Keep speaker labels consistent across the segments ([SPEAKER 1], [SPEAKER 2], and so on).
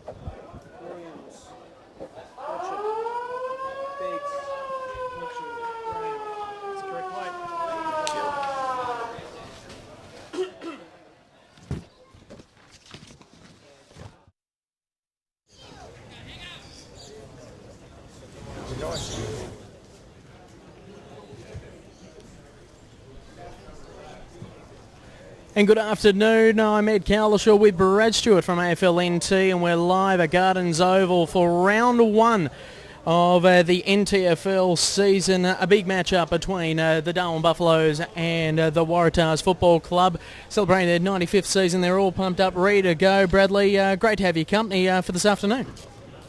[SPEAKER 1] Williams. Watch it. Biggs. Mitchell. Brown. That's the correct way. And good afternoon, I'm Ed Cowlishaw with Brad Stewart from AFL NT, and we're live at Gardens Oval for round one of the NTFL season. A big matchup between the Darwin Buffaloes and the Waratahs Football Club, celebrating their 95th season. They're all pumped up, ready to go. Bradley, great to have your company for this afternoon.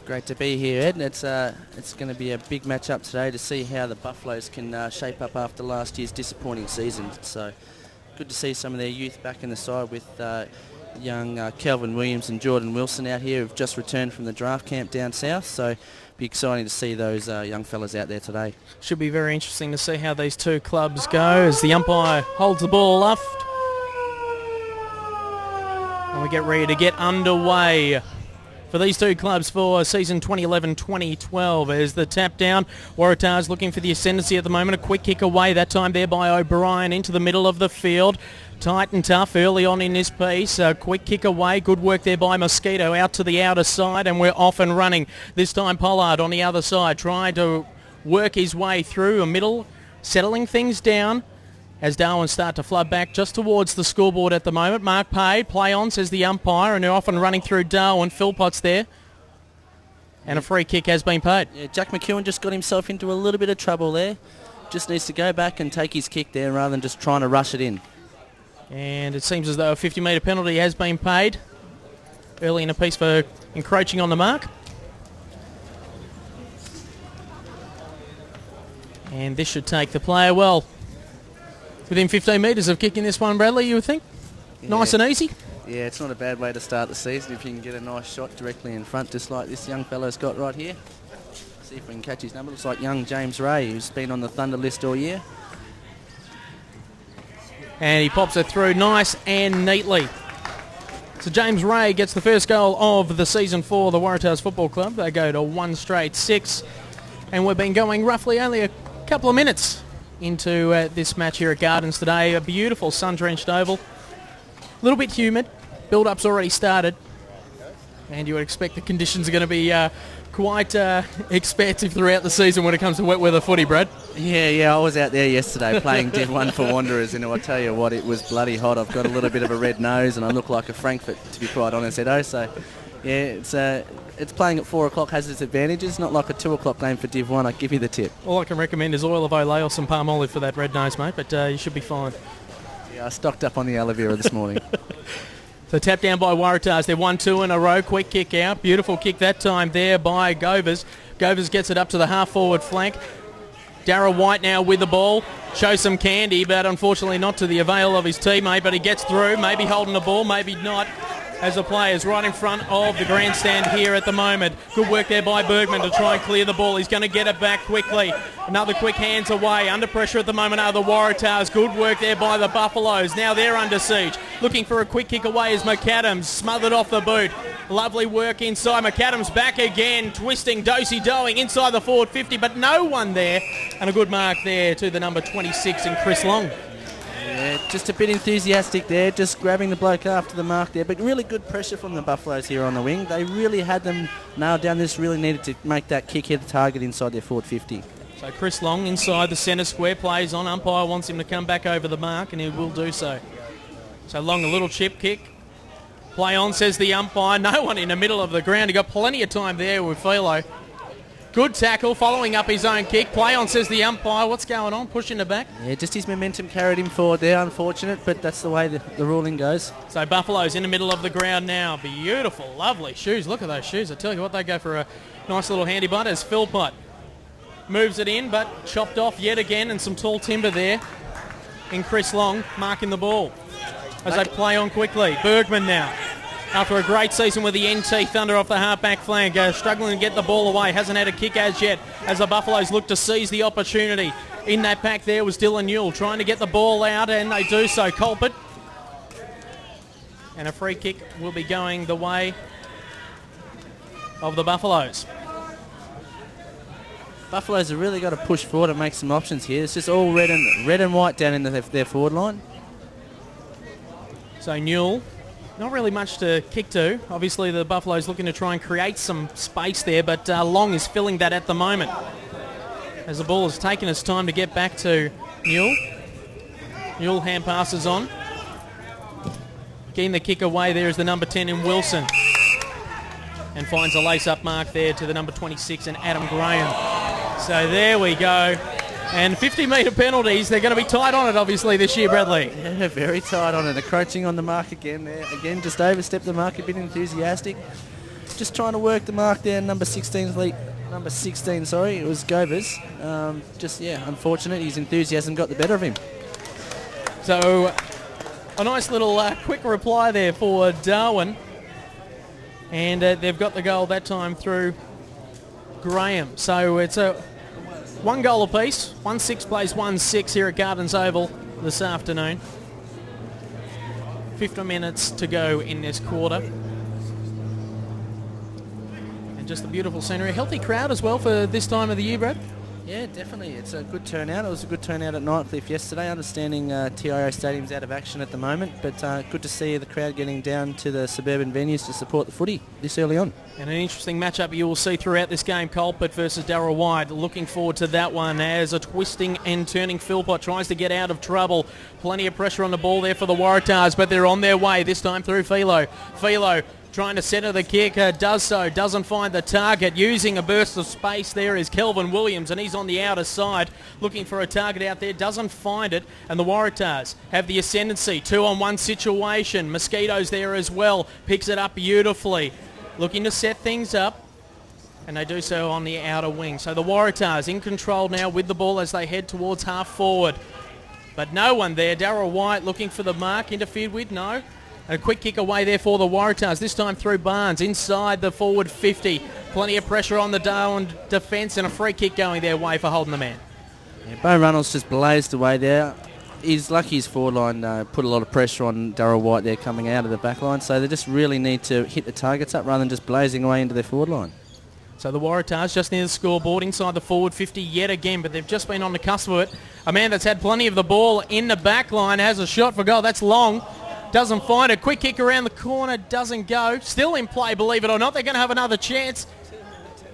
[SPEAKER 2] Great to be here, Ed. It's going to be a big matchup today to see how the Buffaloes can shape up after last year's disappointing season. So good to see some of their youth back in the side with young Kelvin Williams and Jordan Wilson out here who've just returned from the draft camp down south. So be exciting to see those young fellas out there today.
[SPEAKER 1] Should be very interesting to see how these two clubs go as the umpire holds the ball aloft. And we get ready to get underway for these two clubs for season 2011-2012 as the tap down. Waratahs looking for the ascendancy at the moment. A quick kick away, that time there by O'Brien into the middle of the field. Tight and tough early on in this piece. A quick kick away. Good work there by Mosquito out to the outer side, and we're off and running. This time Pollard on the other side trying to work his way through a middle, settling things down as Darwin start to flood back just towards the scoreboard at the moment. Mark paid, play on, says the umpire, and they're off and running through Darwin. Philpott's there, and a free kick has been paid.
[SPEAKER 2] Yeah, Jack McEwen just got himself into a little bit of trouble there. Just needs to go back and take his kick there rather than just trying to rush it in.
[SPEAKER 1] And it seems as though a 50-metre penalty has been paid early in the piece for encroaching on the mark. And this should take the player well within 15 metres of kicking this one, Bradley, you would think? Yeah. Nice and easy?
[SPEAKER 2] Yeah, it's not a bad way to start the season if you can get a nice shot directly in front, just like this young fellow's got right here. See if we can catch his number. Looks like young James Ray, who's been on the Thunder list all year.
[SPEAKER 1] And he pops it through nice and neatly. So James Ray gets the first goal of the season for the Waratahs Football Club. They go to 1 straight 6. And we've been going roughly only a couple of minutes into this match here at Gardens today. A beautiful sun-drenched oval. A little bit humid. Build-up's already started. And you would expect the conditions are going to be quite expansive throughout the season when it comes to wet weather footy, Brad.
[SPEAKER 2] Yeah, I was out there yesterday playing Div 1 for Wanderers, and I tell you what, it was bloody hot. I've got a little bit of a red nose, and I look like a Frankfurt, to be quite honest, Edo. So, yeah, it's playing at 4 o'clock has its advantages, not like a 2 o'clock game for Div 1, I give you the tip.
[SPEAKER 1] All I can recommend is oil of Olay or some palm olive for that red nose, mate, but you should be fine.
[SPEAKER 2] Yeah, I stocked up on the aloe vera this morning.
[SPEAKER 1] So tap down by Waratahs. They're 1-2 in a row. Quick kick out. Beautiful kick that time there by Govers. Govers gets it up to the half-forward flank. Darragh White now with the ball. Shows some candy, but unfortunately not to the avail of his teammate. But he gets through, maybe holding the ball, maybe not, as the player's right in front of the grandstand here at the moment. Good work there by Bergman to try and clear the ball. He's going to get it back quickly. Another quick hands away. Under pressure at the moment are the Waratahs. Good work there by the Buffaloes. Now they're under siege. Looking for a quick kick away is McAdams. Smothered off the boot. Lovely work inside. McAdams back again. Twisting, do-si-doing inside the forward 50, but no one there. And a good mark there to the number 26 and Chris Long.
[SPEAKER 2] Yeah, just a bit enthusiastic there, just grabbing the bloke after the mark there, but really good pressure from the Buffaloes here on the wing. They really had them nailed down. This really needed to make that kick hit the target inside their forward 50.
[SPEAKER 1] So Chris Long inside the centre square, plays on. Umpire wants him to come back over the mark, and he will do so. So Long, a little chip kick. Play on, says the umpire. No one in the middle of the ground. He got plenty of time there with Philo. Good tackle, following up his own kick. Play on, says the umpire. What's going on? Pushing the back.
[SPEAKER 2] Yeah, just his momentum carried him forward there. Unfortunate, but that's the way the ruling goes.
[SPEAKER 1] So Buffalo's in the middle of the ground now. Beautiful, lovely shoes. Look at those shoes. I tell you what, they go for a nice little handy butt as Philpott moves it in, but chopped off yet again, and some tall timber there in Chris Long marking the ball as they play on quickly. Bergman now, after a great season with the NT Thunder off the half-back flank, struggling to get the ball away, hasn't had a kick as yet, as the Buffaloes look to seize the opportunity. In that pack there was Dylan Newell trying to get the ball out, and they do so. Colbert, and a free kick will be going the way of the Buffaloes.
[SPEAKER 2] Buffaloes have really got to push forward and make some options here. It's just all red and white down in their forward line.
[SPEAKER 1] So Newell, not really much to kick to. Obviously the Buffaloes looking to try and create some space there, but Long is filling that at the moment. As the ball has taken its time to get back to Newell. Newell hand passes on. Getting the kick away there is the number 10 in Wilson. And finds a lace-up mark there to the number 26 in Adam Graham. So there we go. And 50-metre penalties, they're going to be tight on it, obviously, this year, Bradley.
[SPEAKER 2] Yeah, very tight on it. Encroaching on the mark again there. Again, just overstepped the mark, a bit enthusiastic. Just trying to work the mark there, number 16, it was Govers. Unfortunate. His enthusiasm got the better of him.
[SPEAKER 1] So a nice little quick reply there for Darwin. And they've got the goal that time through Graham. So it's a 1 goal apiece. 1-6 plays 1-6 here at Gardens Oval this afternoon. 15 minutes to go in this quarter. And just a beautiful scenery. A healthy crowd as well for this time of the year, Brad.
[SPEAKER 2] Yeah, definitely. It's a good turnout. It was a good turnout at Nightcliff yesterday. Understanding TIO Stadium's out of action at the moment, but good to see the crowd getting down to the suburban venues to support the footy this early on.
[SPEAKER 1] And an interesting matchup you will see throughout this game, Colpert versus Darrell White. Looking forward to that one as a twisting and turning Philpott tries to get out of trouble. Plenty of pressure on the ball there for the Waratahs, but they're on their way, this time through Philo. Philo trying to centre the kick, does so, doesn't find the target. Using a burst of space there is Kelvin Williams, and he's on the outer side looking for a target out there, doesn't find it, and the Waratahs have the ascendancy. 2-on-1 situation. Mosquitoes there as well, picks it up beautifully. Looking to set things up, and they do so on the outer wing. So the Waratahs in control now with the ball as they head towards half forward. But no one there. Darrell White looking for the mark, interfered with, no. A quick kick away there for the Waratahs, this time through Barnes, inside the forward 50. Plenty of pressure on the Darwin defence and a free kick going their way for holding the man.
[SPEAKER 2] Yeah, Bo Reynolds just blazed away there. He's lucky his forward line put a lot of pressure on Darrell White there coming out of the back line, so they just really need to hit the targets up rather than just blazing away into their forward line.
[SPEAKER 1] So the Waratahs just near the scoreboard inside the forward 50 yet again, but they've just been on the cusp of it. A man that's had plenty of the ball in the back line has a shot for goal. That's Long. Doesn't find it. Quick kick around the corner. Doesn't go. Still in play, believe it or not. They're going to have another chance.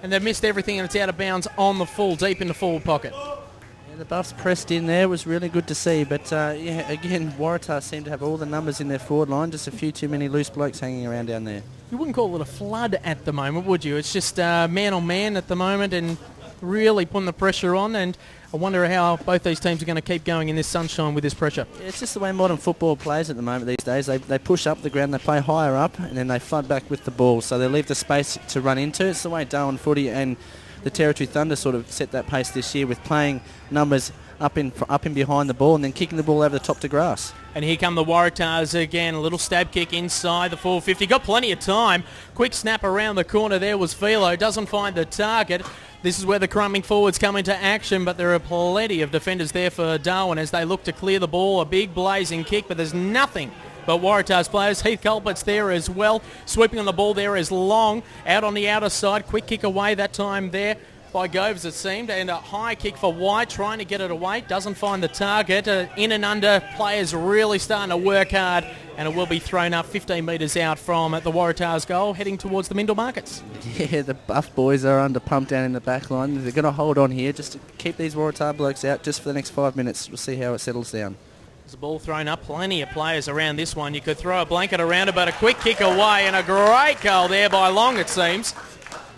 [SPEAKER 1] And they've missed everything and it's out of bounds on the full, deep in the forward pocket.
[SPEAKER 2] Yeah, the Buffs pressed in there. Was really good to see. But, again, Waratah seem to have all the numbers in their forward line. Just a few too many loose blokes hanging around down there.
[SPEAKER 1] You wouldn't call it a flood at the moment, would you? It's just man on man at the moment and really putting the pressure on. And I wonder how both these teams are going to keep going in this sunshine with this pressure.
[SPEAKER 2] Yeah, it's just the way modern football plays at the moment these days. They push up the ground, they play higher up, and then they flood back with the ball. So they leave the space to run into. It's the way Darwin footy and the Territory Thunder sort of set that pace this year with playing numbers up in behind the ball and then kicking the ball over the top to grass.
[SPEAKER 1] And here come the Waratahs again. A little stab kick inside the 450. Got plenty of time. Quick snap around the corner there was Philo. Doesn't find the target. This is where the crumbing forwards come into action, but there are plenty of defenders there for Darwin as they look to clear the ball. A big blazing kick, but there's nothing but Waratahs players. Heath Culpert's there as well. Swooping on the ball there is Long. Out on the outer side. Quick kick away that time there by Goves, it seemed, and a high kick for White, trying to get it away, doesn't find the target. In and under, players really starting to work hard, and it will be thrown up 15 metres out from the Waratahs goal, heading towards the Mindle Markets.
[SPEAKER 2] Yeah, the Buff boys are under pumped down in the back line. They're going to hold on here just to keep these Waratah blokes out just for the next 5 minutes. We'll see how it settles down.
[SPEAKER 1] There's a ball thrown up, plenty of players around this one. You could throw a blanket around it, but a quick kick away, and a great goal there by Long, it seems.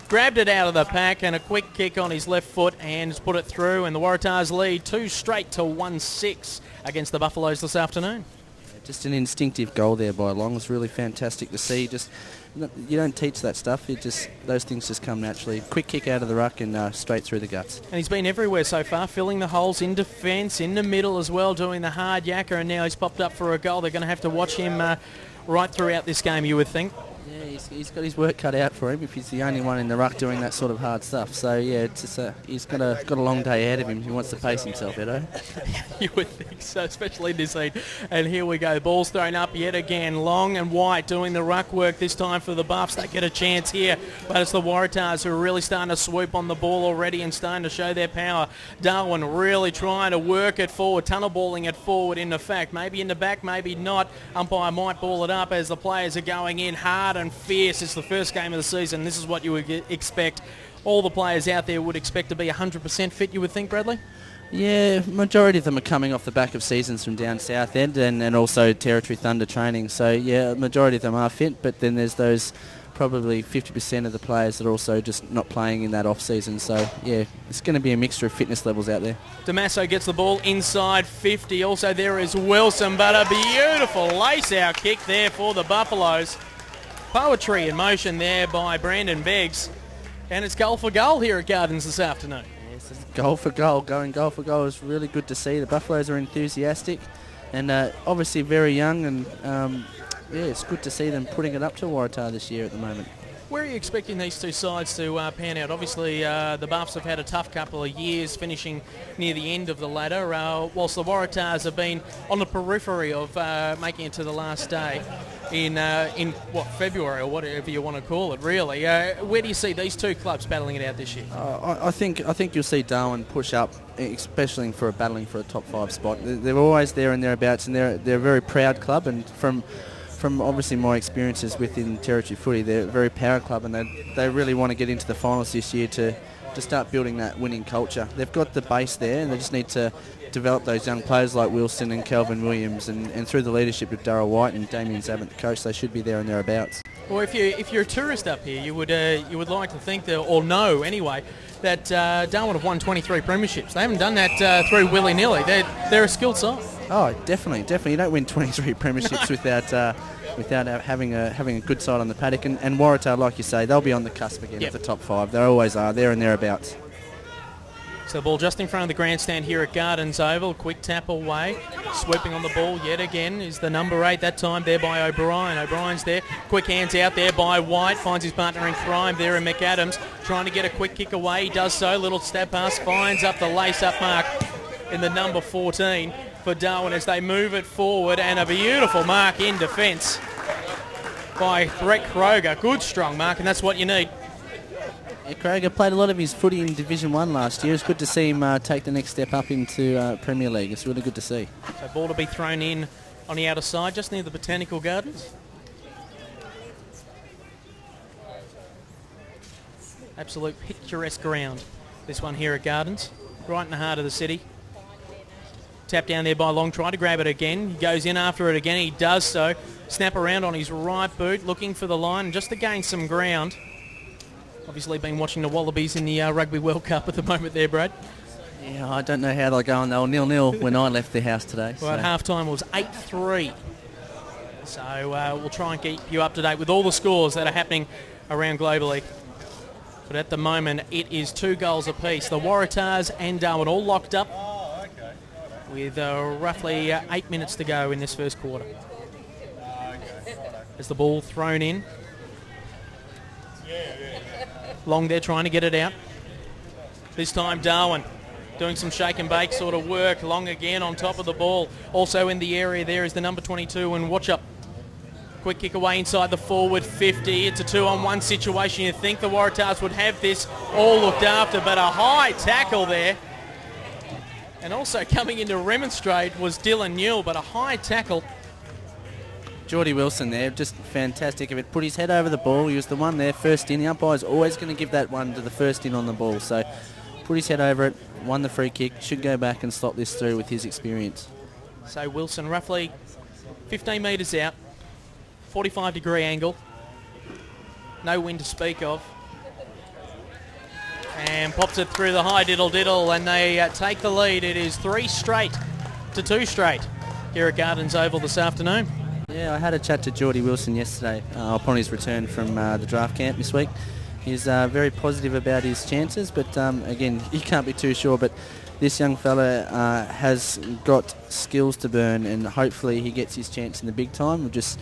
[SPEAKER 1] Grabbed it out of the pack and a quick kick on his left foot and put it through, and the Waratahs lead 2 straight to 1-6 against the Buffaloes this afternoon.
[SPEAKER 2] Just an instinctive goal there by Long. It's really fantastic to see. Just you don't teach that stuff. Those things just come naturally. Quick kick out of the ruck and straight through the guts.
[SPEAKER 1] And he's been everywhere so far, filling the holes in defence, in the middle as well, doing the hard yakka, and now he's popped up for a goal. They're going to have to watch him right throughout this game, you would think.
[SPEAKER 2] Yeah, He's got his work cut out for him if he's the only one in the ruck doing that sort of hard stuff. So yeah, he's got a long day ahead of him. He wants to pace himself, Edo.
[SPEAKER 1] You would think so, especially this heat. And here we go. Ball's thrown up yet again. Long and White doing the ruck work this time for the Buffs. They get a chance here, but it's the Waratahs who are really starting to swoop on the ball already and starting to show their power. Darwin really trying to work it forward, tunnel balling it forward in the fact. Maybe in the back, maybe not. Umpire might ball it up as the players are going in hard and fierce. It's the first game of the season. This is what you would expect. All the players out there would expect to be 100% fit, you would think, Bradley?
[SPEAKER 2] Yeah, majority of them are coming off the back of seasons from down South End and also Territory Thunder training. So yeah, majority of them are fit, but then there's those probably 50% of the players that are also just not playing in that off-season. So yeah, it's going to be a mixture of fitness levels out there.
[SPEAKER 1] Damaso gets the ball inside 50. Also there is Wilson, but a beautiful lace-out kick there for the Buffaloes. Poetry in motion there by Brandon Beggs. And it's goal for goal here at Gardens this afternoon.
[SPEAKER 2] Yes, it's goal for goal. Going goal for goal is really good to see. The Buffaloes are enthusiastic and obviously very young, and yeah, it's good to see them putting it up to Waratah this year at the moment.
[SPEAKER 1] Where are you expecting these two sides to pan out? Obviously, the Buffs have had a tough couple of years, finishing near the end of the ladder, whilst the Waratahs have been on the periphery of making it to the last day in February, or whatever you want to call it, really. Where do you see these two clubs battling it out this year?
[SPEAKER 2] I think you'll see Darwin push up, especially for battling for a top 5 spot. They're always there and thereabouts, and they're a very proud club, and from obviously my experiences within territory footy, they're a very power club, and they really want to get into the finals this year to start building that winning culture. They've got the base there, and they just need to develop those young players like Wilson and Kelvin Williams, and through the leadership of Darryl White and Damien Zabant, the coach, they should be there and thereabouts.
[SPEAKER 1] Well, if you're a tourist up here, you would like to think that, or know anyway, that Darwin have won 23 premierships. They haven't done that through willy-nilly. They're a skilled side.
[SPEAKER 2] Oh, definitely. You don't win 23 premierships without having a good side on the paddock. And Waratah, like you say, they'll be on the cusp again of the top 5. They always are, there and thereabouts.
[SPEAKER 1] So the ball just in front of the grandstand here at Gardens Oval. Quick tap away. Swooping on the ball yet again is the number 8, that time there by O'Brien. O'Brien's there. Quick hands out there by White. Finds his partner in crime there in McAdams. Trying to get a quick kick away. He does so. Little stab pass. Finds up the lace-up mark in the number 14 for Darwin as they move it forward. And a beautiful mark in defence by Brett Kroger. Good strong mark, and that's what you need.
[SPEAKER 2] Yeah, Kroger played a lot of his footy in Division 1 last year. It's good to see him take the next step up into Premier League. It's really good to see.
[SPEAKER 1] So ball to be thrown in on the outer side, just near the Botanical Gardens. Absolute picturesque ground, this one here at Gardens, right in the heart of the city. Tap down there by Long, trying to grab it again. He goes in after it again. He does so. Snap around on his right boot, looking for the line just to gain some ground. Obviously been watching the Wallabies in the Rugby World Cup at the moment there, Brad.
[SPEAKER 2] Yeah, I don't know how they're going. They were 0-0 when I left the house today.
[SPEAKER 1] Well, at half-time it was 8-3. So we'll try and keep you up to date with all the scores that are happening around globally. But at the moment, it is 2 goals apiece. The Waratahs and Darwin all locked up with roughly 8 minutes to go in this first quarter. As the ball thrown in. Long there trying to get it out. This time Darwin doing some shake and bake sort of work. Long again on top of the ball. Also in the area there is the number 22 and watch up. Quick kick away inside the forward 50. It's a 2-on-1 situation. You'd think the Waratahs would have this all looked after, but a high tackle there. And also coming in to remonstrate was Dylan Newell, but a high tackle.
[SPEAKER 2] Geordie Wilson there, just fantastic of it. Put his head over the ball. He was the one there, first in. The umpire's always going to give that one to the first in on the ball. So put his head over it, won the free kick, should go back and stop this through with his experience.
[SPEAKER 1] So Wilson roughly 15 metres out, 45-degree angle. No wind to speak of. And pops it through the high diddle-diddle, and they take the lead. It is 3 straight to 2 straight here at Gardens Oval this afternoon.
[SPEAKER 2] Yeah, I had a chat to Geordie Wilson yesterday upon his return from the draft camp this week. He's very positive about his chances, but again, he can't be too sure. But this young fella has got skills to burn, and hopefully he gets his chance in the big time. We'll just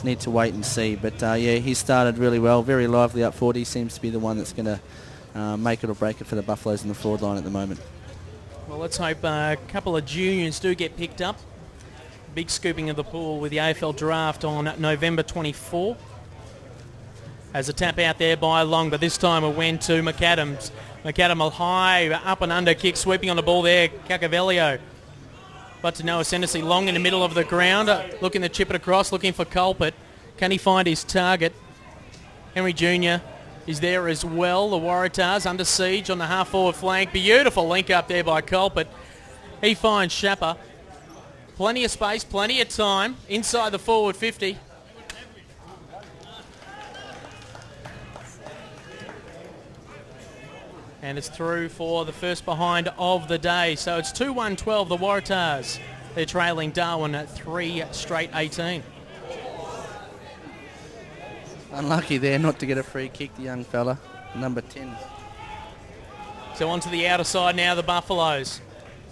[SPEAKER 2] need to wait and see. But yeah, he started really well, very lively up forward. He seems to be the one that's going to make it or break it for the Buffaloes in the forward line at the moment.
[SPEAKER 1] Well, let's hope a couple of juniors do get picked up. Big scooping of the pool with the AFL draft on November 24. As a tap out there by Long, but this time it went to McAdams. McAdam a high up and under kick, sweeping on the ball there, Cacavelio. But to Noah Senesi, Long in the middle of the ground, looking to chip it across, looking for Culpet. Can he find his target? Henry Jr. is there as well. The Waratahs under siege on the half-forward flank. Beautiful link up there by Culpet. He finds Shapper. Plenty of space, plenty of time inside the forward 50. And it's through for the first behind of the day. So it's 2-1-12, the Waratahs. They're trailing Darwin at 3 straight 18.
[SPEAKER 2] Unlucky there not to get a free kick, the young fella, number 10.
[SPEAKER 1] So onto the outer side now, the Buffaloes.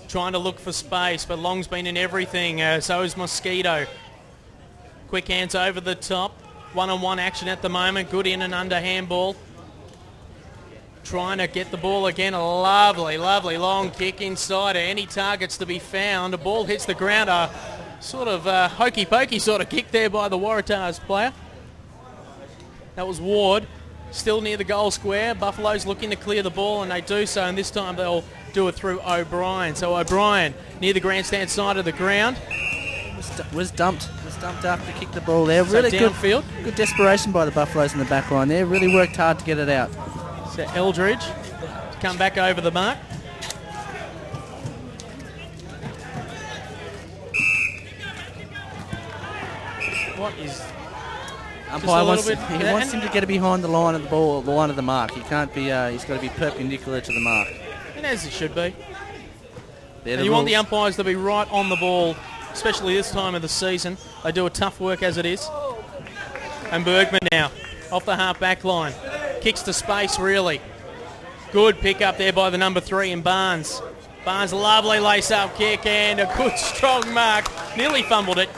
[SPEAKER 1] Trying to look for space, but Long's been in everything. So is Mosquito. Quick hands over the top. One-on-one action at the moment. Good in and under handball. Trying to get the ball again. A lovely, lovely long kick inside. Any targets to be found. The ball hits the ground. A sort of hokey-pokey sort of kick there by the Waratahs player. That was Ward. Still near the goal square. Buffalo's looking to clear the ball, and they do so. And this time they'll do it through O'Brien. So O'Brien near the grandstand side of the ground.
[SPEAKER 2] Was dumped after kick the ball there.
[SPEAKER 1] So
[SPEAKER 2] really
[SPEAKER 1] downfield.
[SPEAKER 2] Good desperation by the Buffaloes in the back line there. Really worked hard to get it out.
[SPEAKER 1] So Eldridge to come back over the mark. What is...
[SPEAKER 2] Umpire wants him to get it behind the line of the ball, the line of the mark. He can't be. He's got to be perpendicular to the mark.
[SPEAKER 1] And as it should be.
[SPEAKER 2] You
[SPEAKER 1] want the umpires to be right on the ball, especially this time of the season. They do a tough work as it is. And Bergman now off the half back line. Kicks to space, really. Good pick up there by the number 3 in Barnes. Barnes, lovely lace-up kick and a good strong mark. Nearly fumbled it.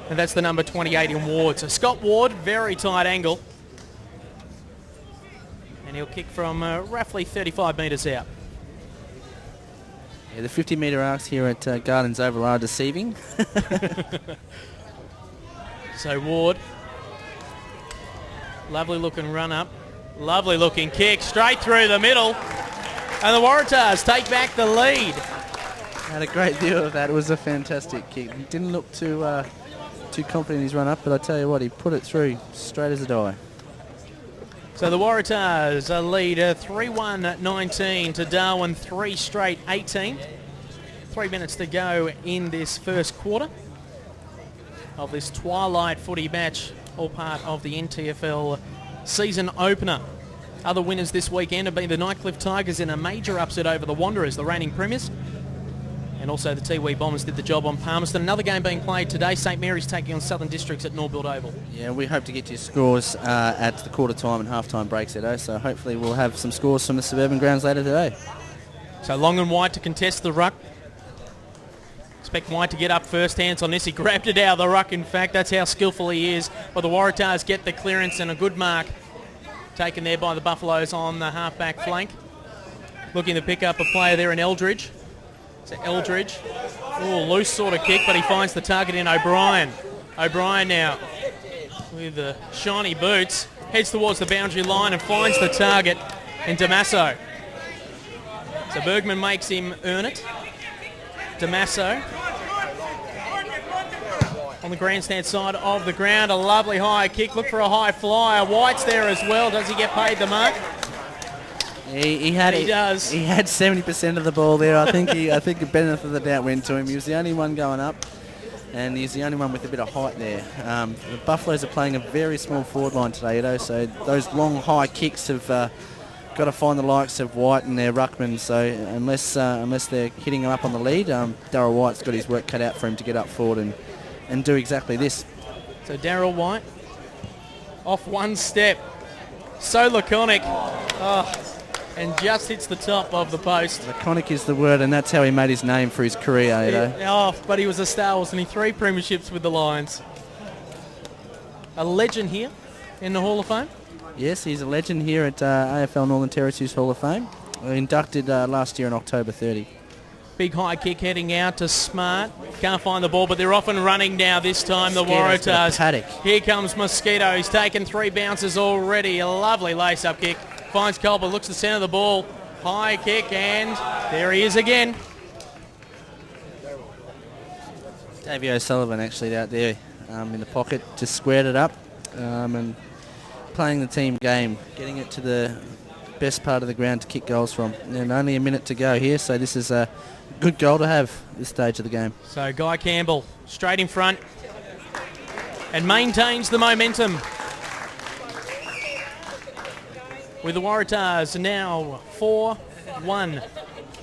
[SPEAKER 1] And that's the number 28 in Ward. So Scott Ward, very tight angle. And he'll kick from roughly 35 metres out.
[SPEAKER 2] Yeah, the 50-metre arcs here at Gardens Oval are deceiving.
[SPEAKER 1] So Ward. Lovely looking run up. Lovely looking kick straight through the middle. And the Waratahs take back the lead.
[SPEAKER 2] Had a great view of that. It was a fantastic kick. He didn't look too confident in his run up, but I tell you what, he put it through straight as a die.
[SPEAKER 1] So the Waratahs lead 3-1-19 to Darwin 3 straight 18. 3 minutes to go in this first quarter of this twilight footy match, all part of the NTFL season opener. Other winners this weekend have been the Nightcliff Tigers in a major upset over the Wanderers, the reigning premiers. And also the Tiwi Bombers did the job on Palmerston. Another game being played today. St Mary's taking on Southern Districts at Norbuild Oval.
[SPEAKER 2] Yeah, we hope to get you scores at the quarter time and half time breaks today. So hopefully we'll have some scores from the suburban grounds later today.
[SPEAKER 1] So Long and White to contest the ruck. Expect White to get up first. Hands on this. He grabbed it out of the ruck, in fact. That's how skillful he is. But the Waratahs get the clearance and a good mark taken there by the Buffaloes on the half-back flank. Looking to pick up a player there in Eldridge. So Eldridge, loose sort of kick, but he finds the target in O'Brien. O'Brien now with the shiny boots, heads towards the boundary line and finds the target in Damaso. So Bergman makes him earn it. Damaso on the grandstand side of the ground, a lovely high kick. Look for a high flyer. White's there as well. Does he get paid the mark?
[SPEAKER 2] He
[SPEAKER 1] does.
[SPEAKER 2] He had 70% of the ball there. I think the benefit of the doubt went to him. He was the only one going up, and he's the only one with a bit of height there. The Buffaloes are playing a very small forward line today, so those long high kicks have got to find the likes of White and their ruckman. So unless they're hitting him up on the lead, Darryl White's got his work cut out for him to get up forward and do exactly this.
[SPEAKER 1] So Darryl White off one step, so laconic. And just hits the top of the post.
[SPEAKER 2] Laconic is the word, and that's how he made his name for his career.
[SPEAKER 1] But he was a star, wasn't he? 3 premierships with the Lions. a legend here in the Hall of Fame.
[SPEAKER 2] Yes, he's a legend here at AFL Northern Territories Hall of Fame. Inducted last year on October 30.
[SPEAKER 1] Big high kick heading out to Smart. Can't find the ball, but they're off and running now this time, the Waratahs.
[SPEAKER 2] Paddock.
[SPEAKER 1] Here comes Mosquito. He's taken 3 bounces already. A lovely lace-up kick. Finds Culper, looks to centre the ball. High kick, and there he is again.
[SPEAKER 2] Davey O'Sullivan actually out there in the pocket, just squared it up and playing the team game, getting it to the best part of the ground to kick goals from. And only a minute to go here, so this is a good goal to have at this stage of the game.
[SPEAKER 1] So Guy Campbell straight in front and maintains the momentum. With the Waratahs now 4-1,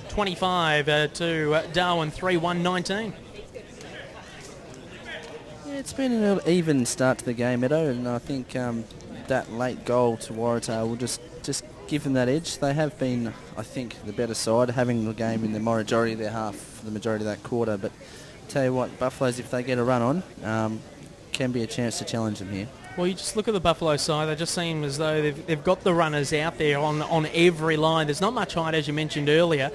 [SPEAKER 1] 25 to Darwin 3-1-19.
[SPEAKER 2] Yeah, it's been an even start to the game, Edo, and I think that late goal to Waratah will just give them that edge. They have been, I think, the better side, having the game in the majority of their half, for the majority of that quarter. But tell you what, Buffaloes, if they get a run on, can be a chance to challenge them here.
[SPEAKER 1] Well, you just look at the Buffalo side. They just seem as though they've got the runners out there on every line. There's not much height, as you mentioned earlier,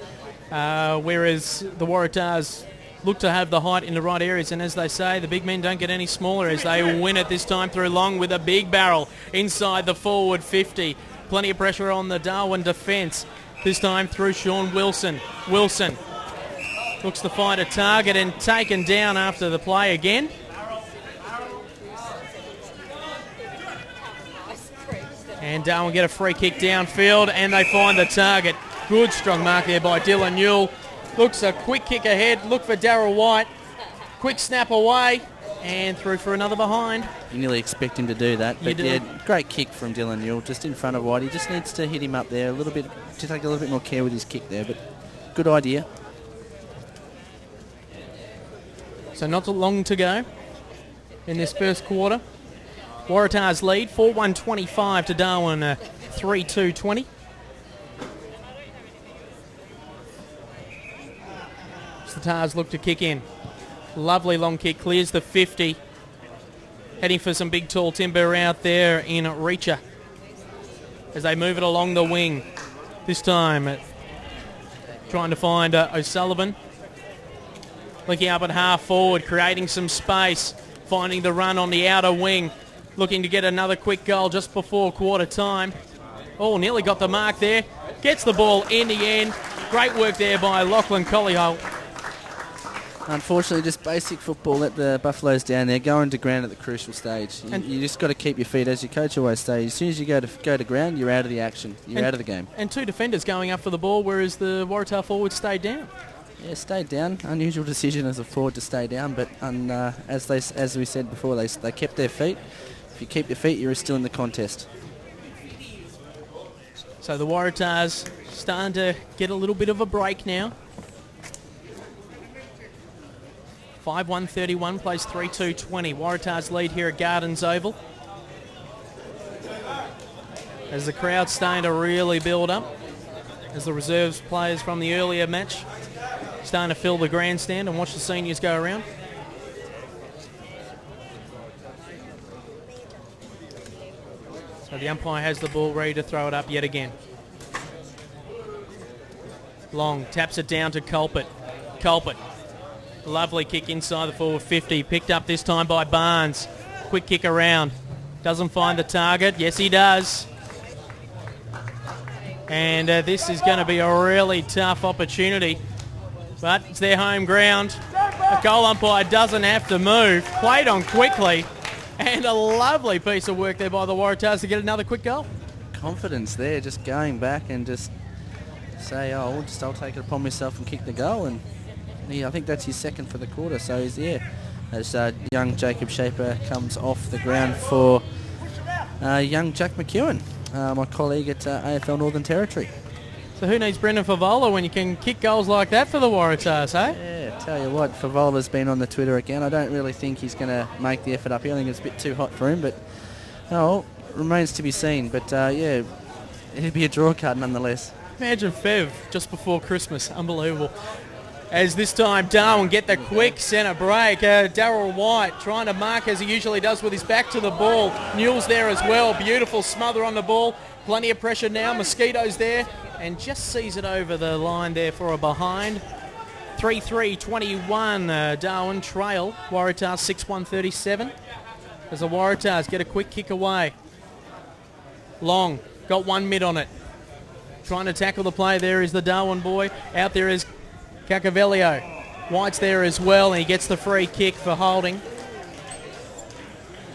[SPEAKER 1] whereas the Waratahs look to have the height in the right areas. And as they say, the big men don't get any smaller as they win it this time through Long with a big barrel inside the forward 50. Plenty of pressure on the Darwin defence. This time through Sean Wilson. Wilson looks to find a target and taken down after the play again. And Darwin get a free kick downfield and they find the target. Good strong mark there by Dylan Newell. Looks a quick kick ahead. Look for Darryl White. Quick snap away and through for another behind.
[SPEAKER 2] You nearly expect him to do that. But yeah, great kick from Dylan Newell just in front of White. He just needs to hit him up there a little bit, to take a little bit more care with his kick there. But good idea.
[SPEAKER 1] So not long to go in this first quarter. Waratahs lead 4-1-25 to Darwin 3-2-20. The Tars look to kick in. Lovely long kick, clears the 50. Heading for some big tall timber out there in Reacher as they move it along the wing. This time trying to find O'Sullivan. Linking up at half forward, creating some space. Finding the run on the outer wing. Looking to get another quick goal just before quarter time. Oh, nearly got the mark there. Gets the ball in the end. Great work there by Lachlan Collier.
[SPEAKER 2] Unfortunately, just basic football let the Buffaloes down there, going to ground at the crucial stage. You just got to keep your feet, as your coach always says. As soon as you go to ground, you're out of the action. You're out of the game.
[SPEAKER 1] And 2 defenders going up for the ball, whereas the Waratah forward stayed down.
[SPEAKER 2] Yeah, stayed down. Unusual decision as a forward to stay down, but as we said before, they kept their feet. If you keep your feet, you're still in the contest.
[SPEAKER 1] So the Waratahs starting to get a little bit of a break now. 5-1-31 plays 3-2-20. Waratahs lead here at Gardens Oval. As the crowd's starting to really build up. As the reserves players from the earlier match starting to fill the grandstand and watch the seniors go around. So the umpire has the ball ready to throw it up yet again. Long taps it down to Culpet. Culpet. Lovely kick inside the forward 50. Picked up this time by Barnes. Quick kick around. Doesn't find the target. Yes, he does. And this is going to be a really tough opportunity. But it's their home ground. The goal umpire doesn't have to move. Played on quickly. And a lovely piece of work there by the Waratahs to get another quick goal.
[SPEAKER 2] Confidence there, just going back and just say, I'll take it upon myself and kick the goal. And I think that's his second for the quarter. So he's there as young Jacob Shaper comes off the ground for young Jack McEwen, my colleague at AFL Northern Territory.
[SPEAKER 1] So who needs Brendan Favola when you can kick goals like that for the Waratahs, eh?
[SPEAKER 2] Yeah, tell you what, Favola's been on the Twitter again. I don't really think he's going to make the effort up here. I think it's a bit too hot for him, but remains to be seen. But yeah, it'd be a draw card nonetheless.
[SPEAKER 1] Imagine Fev just before Christmas. Unbelievable. as this time Darwin get the quick centre break. Darryl White trying to mark as he usually does with his back to the ball. Newell's there as well. Beautiful smother on the ball. Plenty of pressure now. Mosquito's there and just sees it over the line there for a behind. 3-3-21. Darwin trail. Waratah 6-1-37. As the Waratahs get a quick kick away. Long. Got 1 mid on it. Trying to tackle the play there is the Darwin boy. Out there is Cacavelio. White's there as well, and he gets the free kick for holding.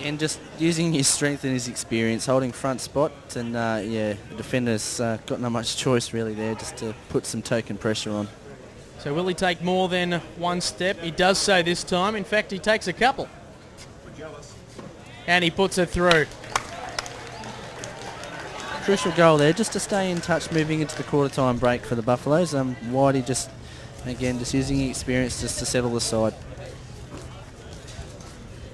[SPEAKER 2] And just using his strength and his experience, holding front spot, and the defender's got not much choice really there, just to put some token pressure on.
[SPEAKER 1] So will he take more than one step? He does so this time. In fact, he takes a couple. And he puts it through.
[SPEAKER 2] Crucial goal there, just to stay in touch moving into the quarter time break for the Buffaloes. Whitey just using his experience just to settle the side.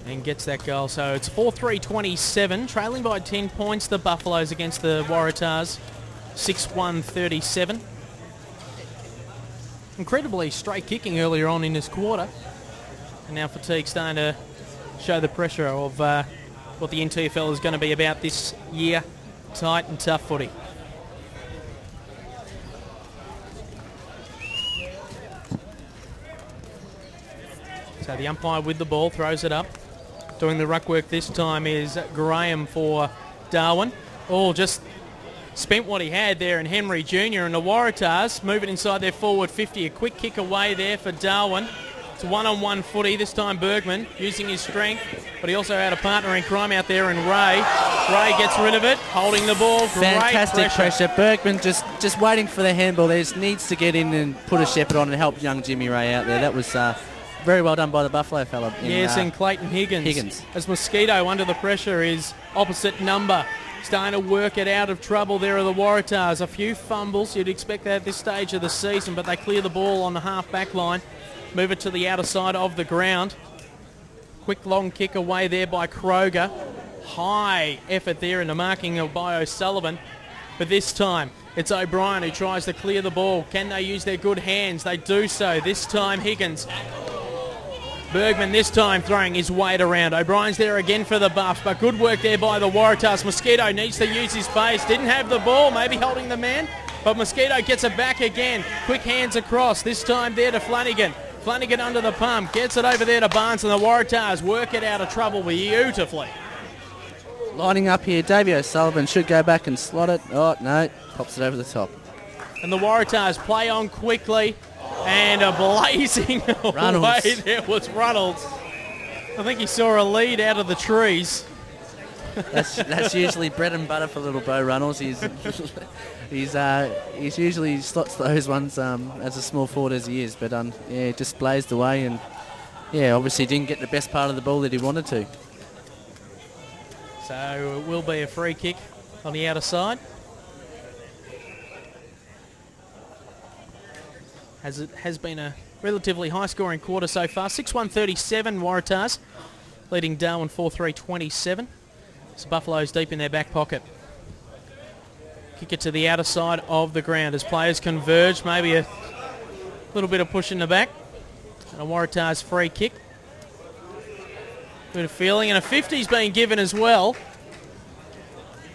[SPEAKER 1] And gets that goal. So it's 4-3-27, trailing by 10 points, the Buffaloes against the Waratahs, 6-1-37. Incredibly straight kicking earlier on in this quarter. And now fatigue starting to show the pressure of what the NTFL is going to be about this year. Tight and tough footy. So the umpire with the ball throws it up. Doing the ruck work this time is Graham for Darwin. Oh, just spent what he had there in Henry Jr. and the Waratahs moving inside their forward 50. A quick kick away there for Darwin. It's one-on-one footy. This time Bergman using his strength, but he also had a partner in crime out there in Ray. Ray gets rid of it, holding the ball. Great
[SPEAKER 2] Fantastic pressure. Bergman just waiting for the handball. There needs to get in and put a shepherd on and help young Jimmy Ray out there. That was very well done by the Buffalo fella.
[SPEAKER 1] And Clayton Higgins. As Mosquito under the pressure is opposite number. Starting to work it out of trouble there are the Waratahs. A few fumbles. You'd expect that at this stage of the season, but they clear the ball on the half-back line. Move it to the outer side of the ground. Quick long kick away there by Kroger. High effort there in the marking by O'Sullivan. But this time it's O'Brien who tries to clear the ball. Can they use their good hands? They do so. This time Higgins. Bergman this time throwing his weight around. O'Brien's there again for the Buffs, but good work there by the Waratahs. Mosquito needs to use his pace. Didn't have the ball, maybe holding the man, but Mosquito gets it back again. Quick hands across, this time there to Flanagan. Flanagan under the pump, gets it over there to Barnes, and the Waratahs work it out of trouble beautifully.
[SPEAKER 2] Lining up here, Davey O'Sullivan should go back and slot it. Oh, no, pops it over the top.
[SPEAKER 1] And the Waratahs play on quickly, and a blazing away there was Runnels. I think he saw a lead out of the trees.
[SPEAKER 2] That's usually bread and butter for little Bo Runnels. He's usually slots those ones as a small forward as he is, but just blazed away and obviously didn't get the best part of the ball that he wanted to.
[SPEAKER 1] So it will be a free kick on the outer side. As it has been a relatively high-scoring quarter so far. 6-1-37 Waratahs, leading Darwin 4-3-27. So Buffalo's deep in their back pocket. Kick it to the outer side of the ground as players converge. Maybe a little bit of push in the back. And a Waratahs free kick. Bit of feeling, and a 50's being given as well.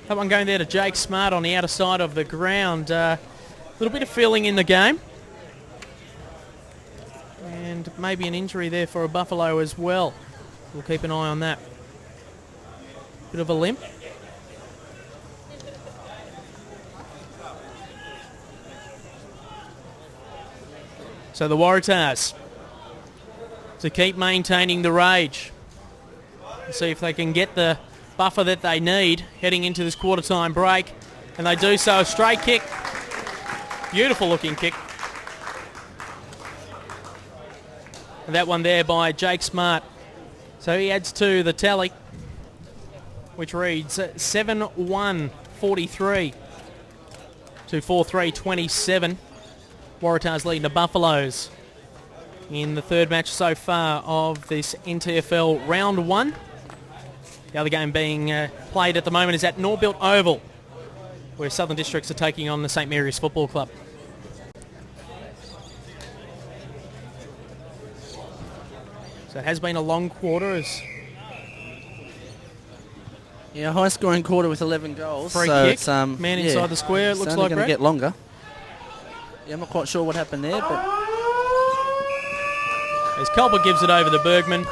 [SPEAKER 1] That one going there to Jake Smart on the outer side of the ground. A little bit of feeling in the game. And maybe an injury there for a Buffalo as well. We'll keep an eye on that. Bit of a limp. So the Waratahs to keep maintaining the rage. See if they can get the buffer that they need heading into this quarter time break. And they do so. A straight kick. Beautiful looking kick. And that one there by Jake Smart. So he adds to the tally, which reads 7-1-43 to 4-3-27. Waratahs leading the Buffaloes in the third match so far of this NTFL round one. The other game being played at the moment is at Norbuilt Oval, where Southern Districts are taking on the St Mary's Football Club. So it has been a long quarter as
[SPEAKER 2] Yeah, high scoring quarter with 11 goals.
[SPEAKER 1] free
[SPEAKER 2] so
[SPEAKER 1] kick,
[SPEAKER 2] it's,
[SPEAKER 1] man inside the square, it looks like,
[SPEAKER 2] going to
[SPEAKER 1] Brad.
[SPEAKER 2] get longer. Yeah, I'm not quite sure what happened there, but
[SPEAKER 1] As Culper gives it over to Bergman.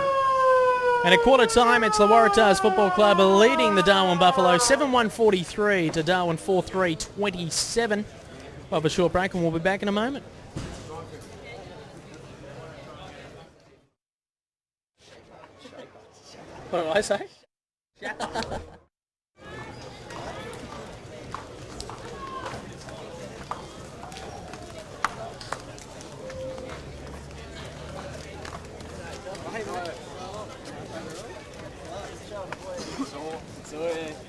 [SPEAKER 1] And at quarter time, it's the Waratahs Football Club leading the Darwin Buffalo 7-1-43 to Darwin 4-3-27. We'll have a short break and we'll be back in a moment. What did I say?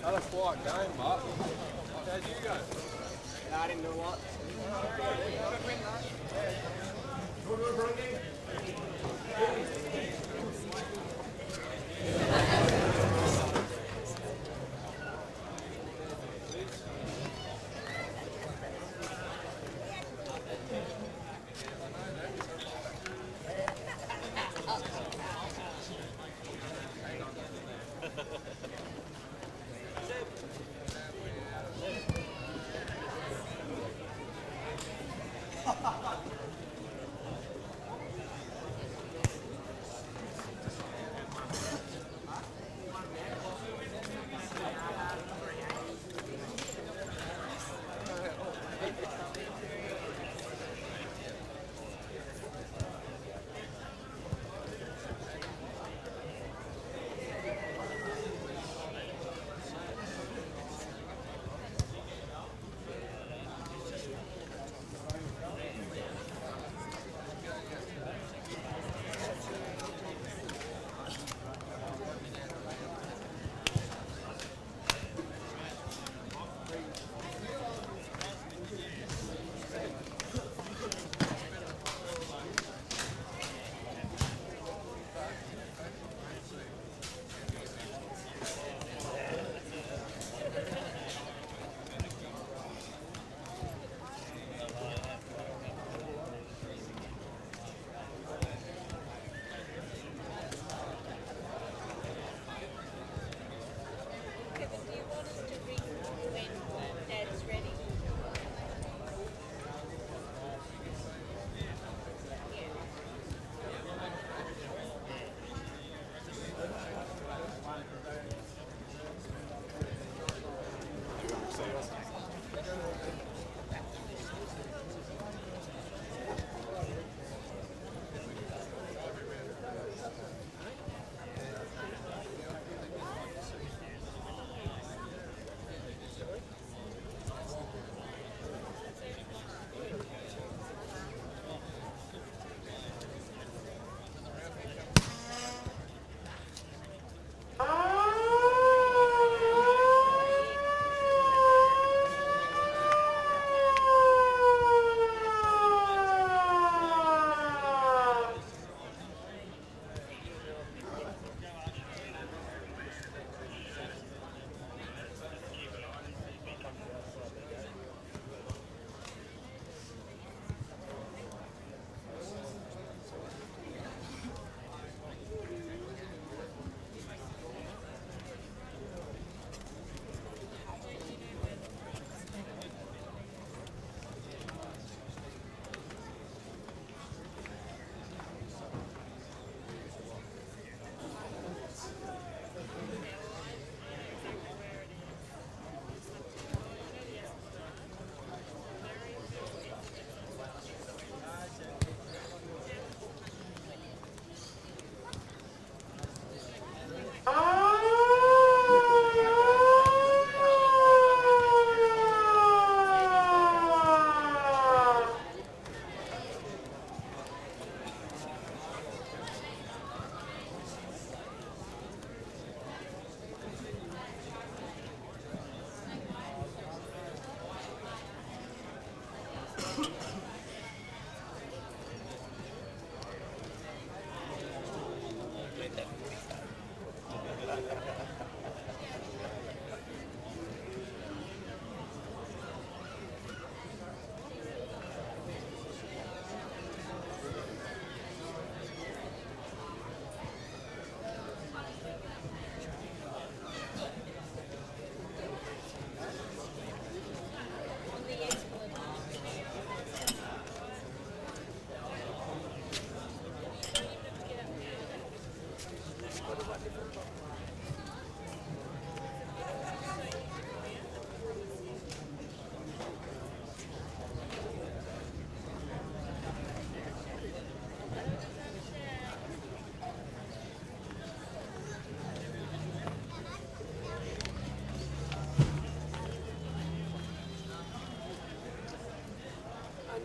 [SPEAKER 3] Had a quiet game, but how'd you go? I didn't do a lot.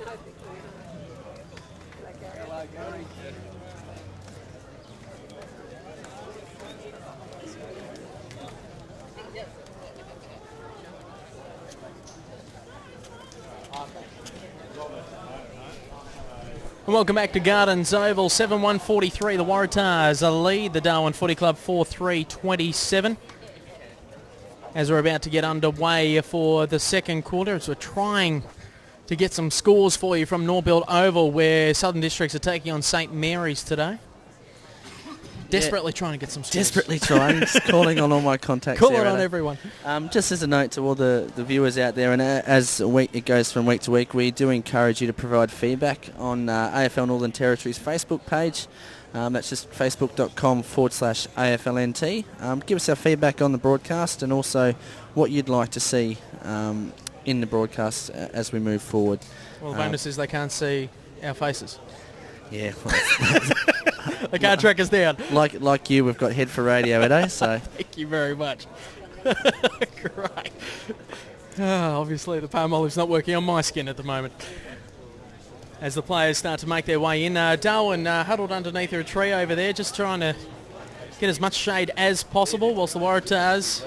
[SPEAKER 1] And welcome back to Gardens Oval. 7-1-43. The Waratahs lead the Darwin Footy Club 4-3-27. As we're about to get underway for the second quarter, as we're trying to get some scores for you from Norbuild Oval, where Southern Districts are taking on St Mary's today. Desperately trying to get some scores.
[SPEAKER 2] Desperately trying. Just calling on all my contacts.
[SPEAKER 1] Call it on everyone.
[SPEAKER 2] Just as a note to all the viewers out there, and as it goes from week to week, we do encourage you to provide feedback on AFL Northern Territory's Facebook page. That's just facebook.com/AFLNT. Give us our feedback on the broadcast and also what you'd like to see in the broadcast as we move forward.
[SPEAKER 1] Well, the bonus is they can't see our faces.
[SPEAKER 2] Yeah.
[SPEAKER 1] They can't track us down.
[SPEAKER 2] Like you, we've got head for radio today, so...
[SPEAKER 1] Thank you very much. Great. Obviously, the palm olive's not working on my skin at the moment. As the players start to make their way in, Darwin huddled underneath a tree over there, just trying to get as much shade as possible, whilst the Waratahs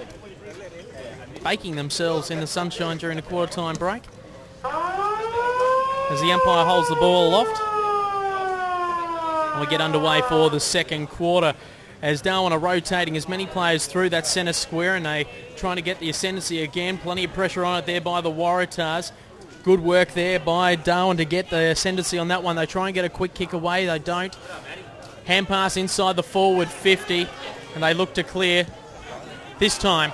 [SPEAKER 1] baking themselves in the sunshine during the quarter-time break. As the umpire holds the ball aloft. We get underway for the second quarter as Darwin are rotating as many players through that centre square, and they trying to get the ascendancy again. Plenty of pressure on it there by the Waratahs. Good work there by Darwin to get the ascendancy on that one. They try and get a quick kick away. They don't. Hand pass inside the forward 50, and they look to clear this time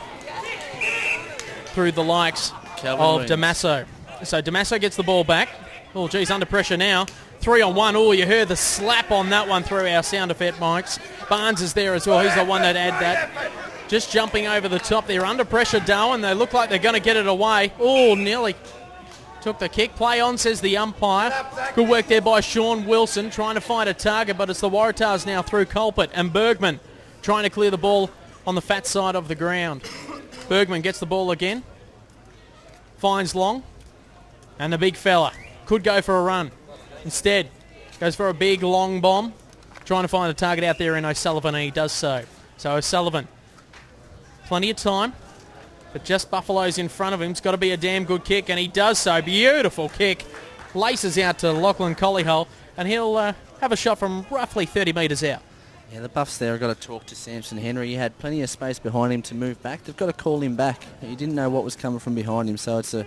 [SPEAKER 1] through the likes of Damaso. So Damaso gets the ball back. Oh, geez, under pressure now. 3-on-1. Oh, you heard the slap on that one through our sound effect mics. Barnes is there as well. He's the one that had that. Just jumping over the top. They're under pressure, Darwin. They look like they're going to get it away. Oh, nearly took the kick. Play on, says the umpire. Good work there by Sean Wilson, trying to find a target, but it's the Waratahs now through Culpet and Bergman trying to clear the ball on the fat side of the ground. Bergman gets the ball again. Finds Long. And the big fella could go for a run. Instead, goes for a big long bomb, trying to find a target out there in O'Sullivan, and he does so. So O'Sullivan, plenty of time, but just Buffalo's in front of him. It's got to be a damn good kick, and he does so. Beautiful kick. Laces out to Lachlan Collyhull, and he'll have a shot from roughly 30 metres out.
[SPEAKER 2] Yeah, the Buffs there have got to talk to Samson Henry. He had plenty of space behind him to move back. They've got to call him back. He didn't know what was coming from behind him, so it's a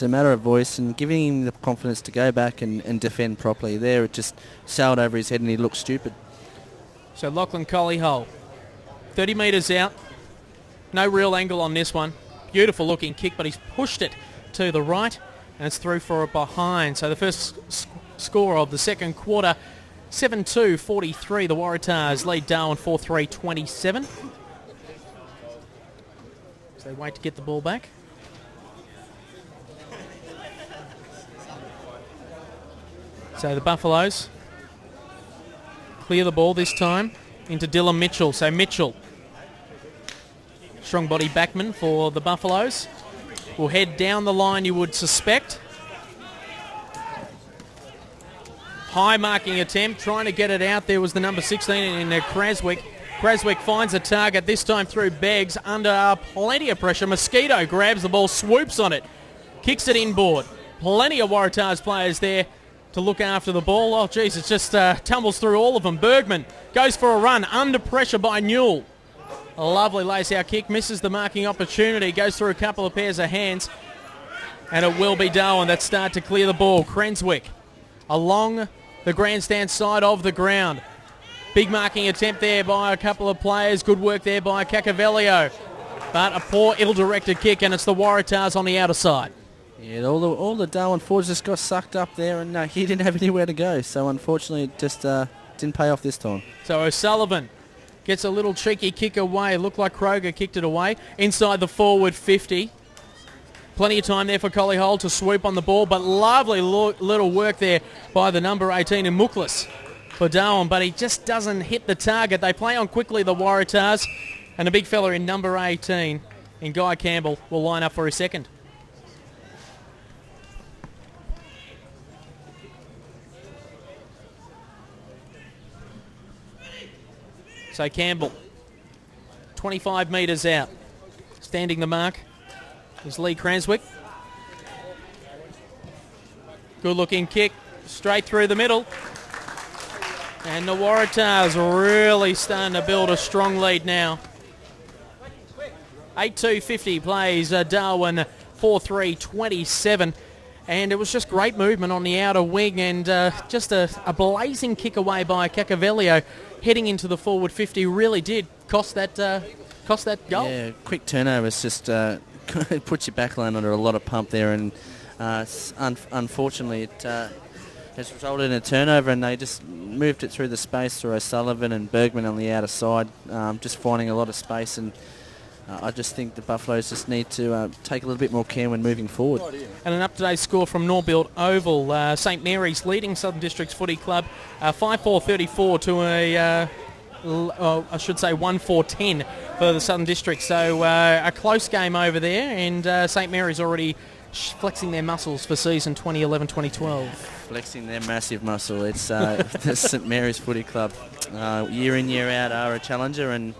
[SPEAKER 2] matter of voice and giving him the confidence to go back and defend properly. There, it just sailed over his head and he looked stupid.
[SPEAKER 1] So Lachlan Collyhull, 30 metres out. No real angle on this one. Beautiful looking kick, but he's pushed it to the right, and it's through for a behind. So the first score of the second quarter, 7-2-43. The Waratahs lead Darwin 4-3-27. So they wait to get the ball back. So the Buffaloes clear the ball this time into Dylan Mitchell. So Mitchell, strong body backman for the Buffaloes, will head down the line, you would suspect. High marking attempt, trying to get it out. There was the number 16 in Craswick. Craswick finds a target, this time through Beggs, under plenty of pressure. Mosquito grabs the ball, swoops on it, kicks it inboard. Plenty of Waratahs players there to look after the ball. Oh, geez, it just tumbles through all of them. Bergman goes for a run, under pressure by Newell. A lovely lace-out kick, misses the marking opportunity, goes through a couple of pairs of hands, and it will be Darwin that start to clear the ball. Crenswick along the grandstand side of the ground. Big marking attempt there by a couple of players. Good work there by Cacavelio. But a poor, ill-directed kick, and it's the Waratahs on the outer side.
[SPEAKER 2] Yeah, all the Darwin forwards just got sucked up there, and he didn't have anywhere to go. So unfortunately, it just didn't pay off this time. So
[SPEAKER 1] O'Sullivan gets a little cheeky kick away. It looked like Kroger kicked it away. Inside the forward 50. Plenty of time there for Collyhull to swoop on the ball, but lovely little work there by the number 18 in Muklas for Darwin, but he just doesn't hit the target. They play on quickly, the Waratahs, and a big fella in number 18 in Guy Campbell will line up for his second. So Campbell, 25 metres out. Standing the mark is Lee Cranswick. Good looking kick, straight through the middle. And the Waratahs really starting to build a strong lead now. 8-2-50 plays Darwin 4-3-27. And it was just great movement on the outer wing and just a blazing kick away by Cacavelio heading into the forward 50 really did cost that goal.
[SPEAKER 2] Yeah, quick turnovers just puts your backline under a lot of pump there, and unfortunately it has resulted in a turnover, and they just moved it through the space through O'Sullivan and Bergman on the outer side, just finding a lot of space, and I just think the Buffaloes just need to take a little bit more care when moving forward.
[SPEAKER 1] And an up-to-date score from Norbuild Oval. St Mary's leading Southern Districts Footy Club 5-4-34 to a, I should say 1-4-10 for the Southern District. So a close game over there, and St Mary's already flexing their muscles for season 2011-2012.
[SPEAKER 2] Flexing their massive muscle. It's the St Mary's Footy Club. Year in, year out are a challenger, and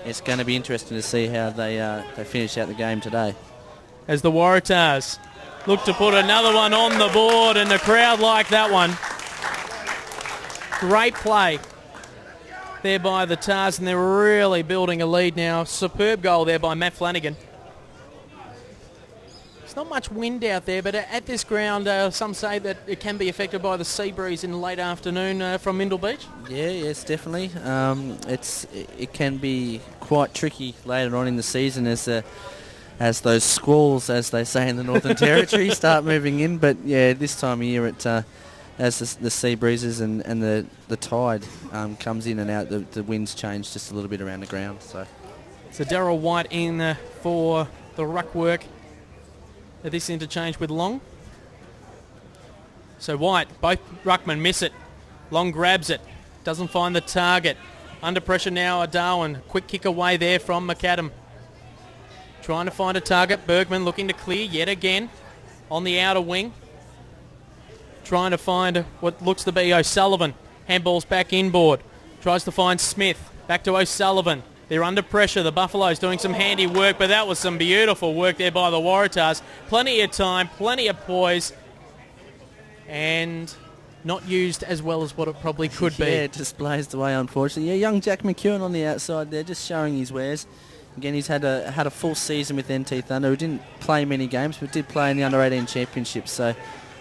[SPEAKER 2] it's going to be interesting to see how they finish out the game today.
[SPEAKER 1] As the Waratahs look to put another one on the board, and the crowd like that one. Great play there by the Tars, and they're really building a lead now. Superb goal there by Matt Flanagan. There's not much wind out there, but at this ground, some say that it can be affected by the sea breeze in the late afternoon from Mindle Beach.
[SPEAKER 2] Yeah, yes, definitely. It can be quite tricky later on in the season as those squalls, as they say in the Northern Territory, start moving in. But yeah, this time of year, as the sea breezes and the tide comes in and out, the winds change just a little bit around the ground. So
[SPEAKER 1] Daryl White in for the ruck work at this interchange with Long. So White, both ruckmen miss it. Long grabs it, doesn't find the target. Under pressure now, Darwin. Quick kick away there from McAdam. Trying to find a target. Bergman looking to clear yet again on the outer wing. Trying to find what looks to be O'Sullivan. Handball's back inboard. Tries to find Smith. Back to O'Sullivan. They're under pressure. The Buffaloes doing some handy work, but that was some beautiful work there by the Waratahs. Plenty of time, plenty of poise, and not used as well as what it probably could be.
[SPEAKER 2] Yeah, it just blazed away, unfortunately. Yeah, young Jack McEwen on the outside there, just showing his wares. Again, he's had a full season with NT Thunder. Who didn't play many games, but did play in the Under-18 Championship. So,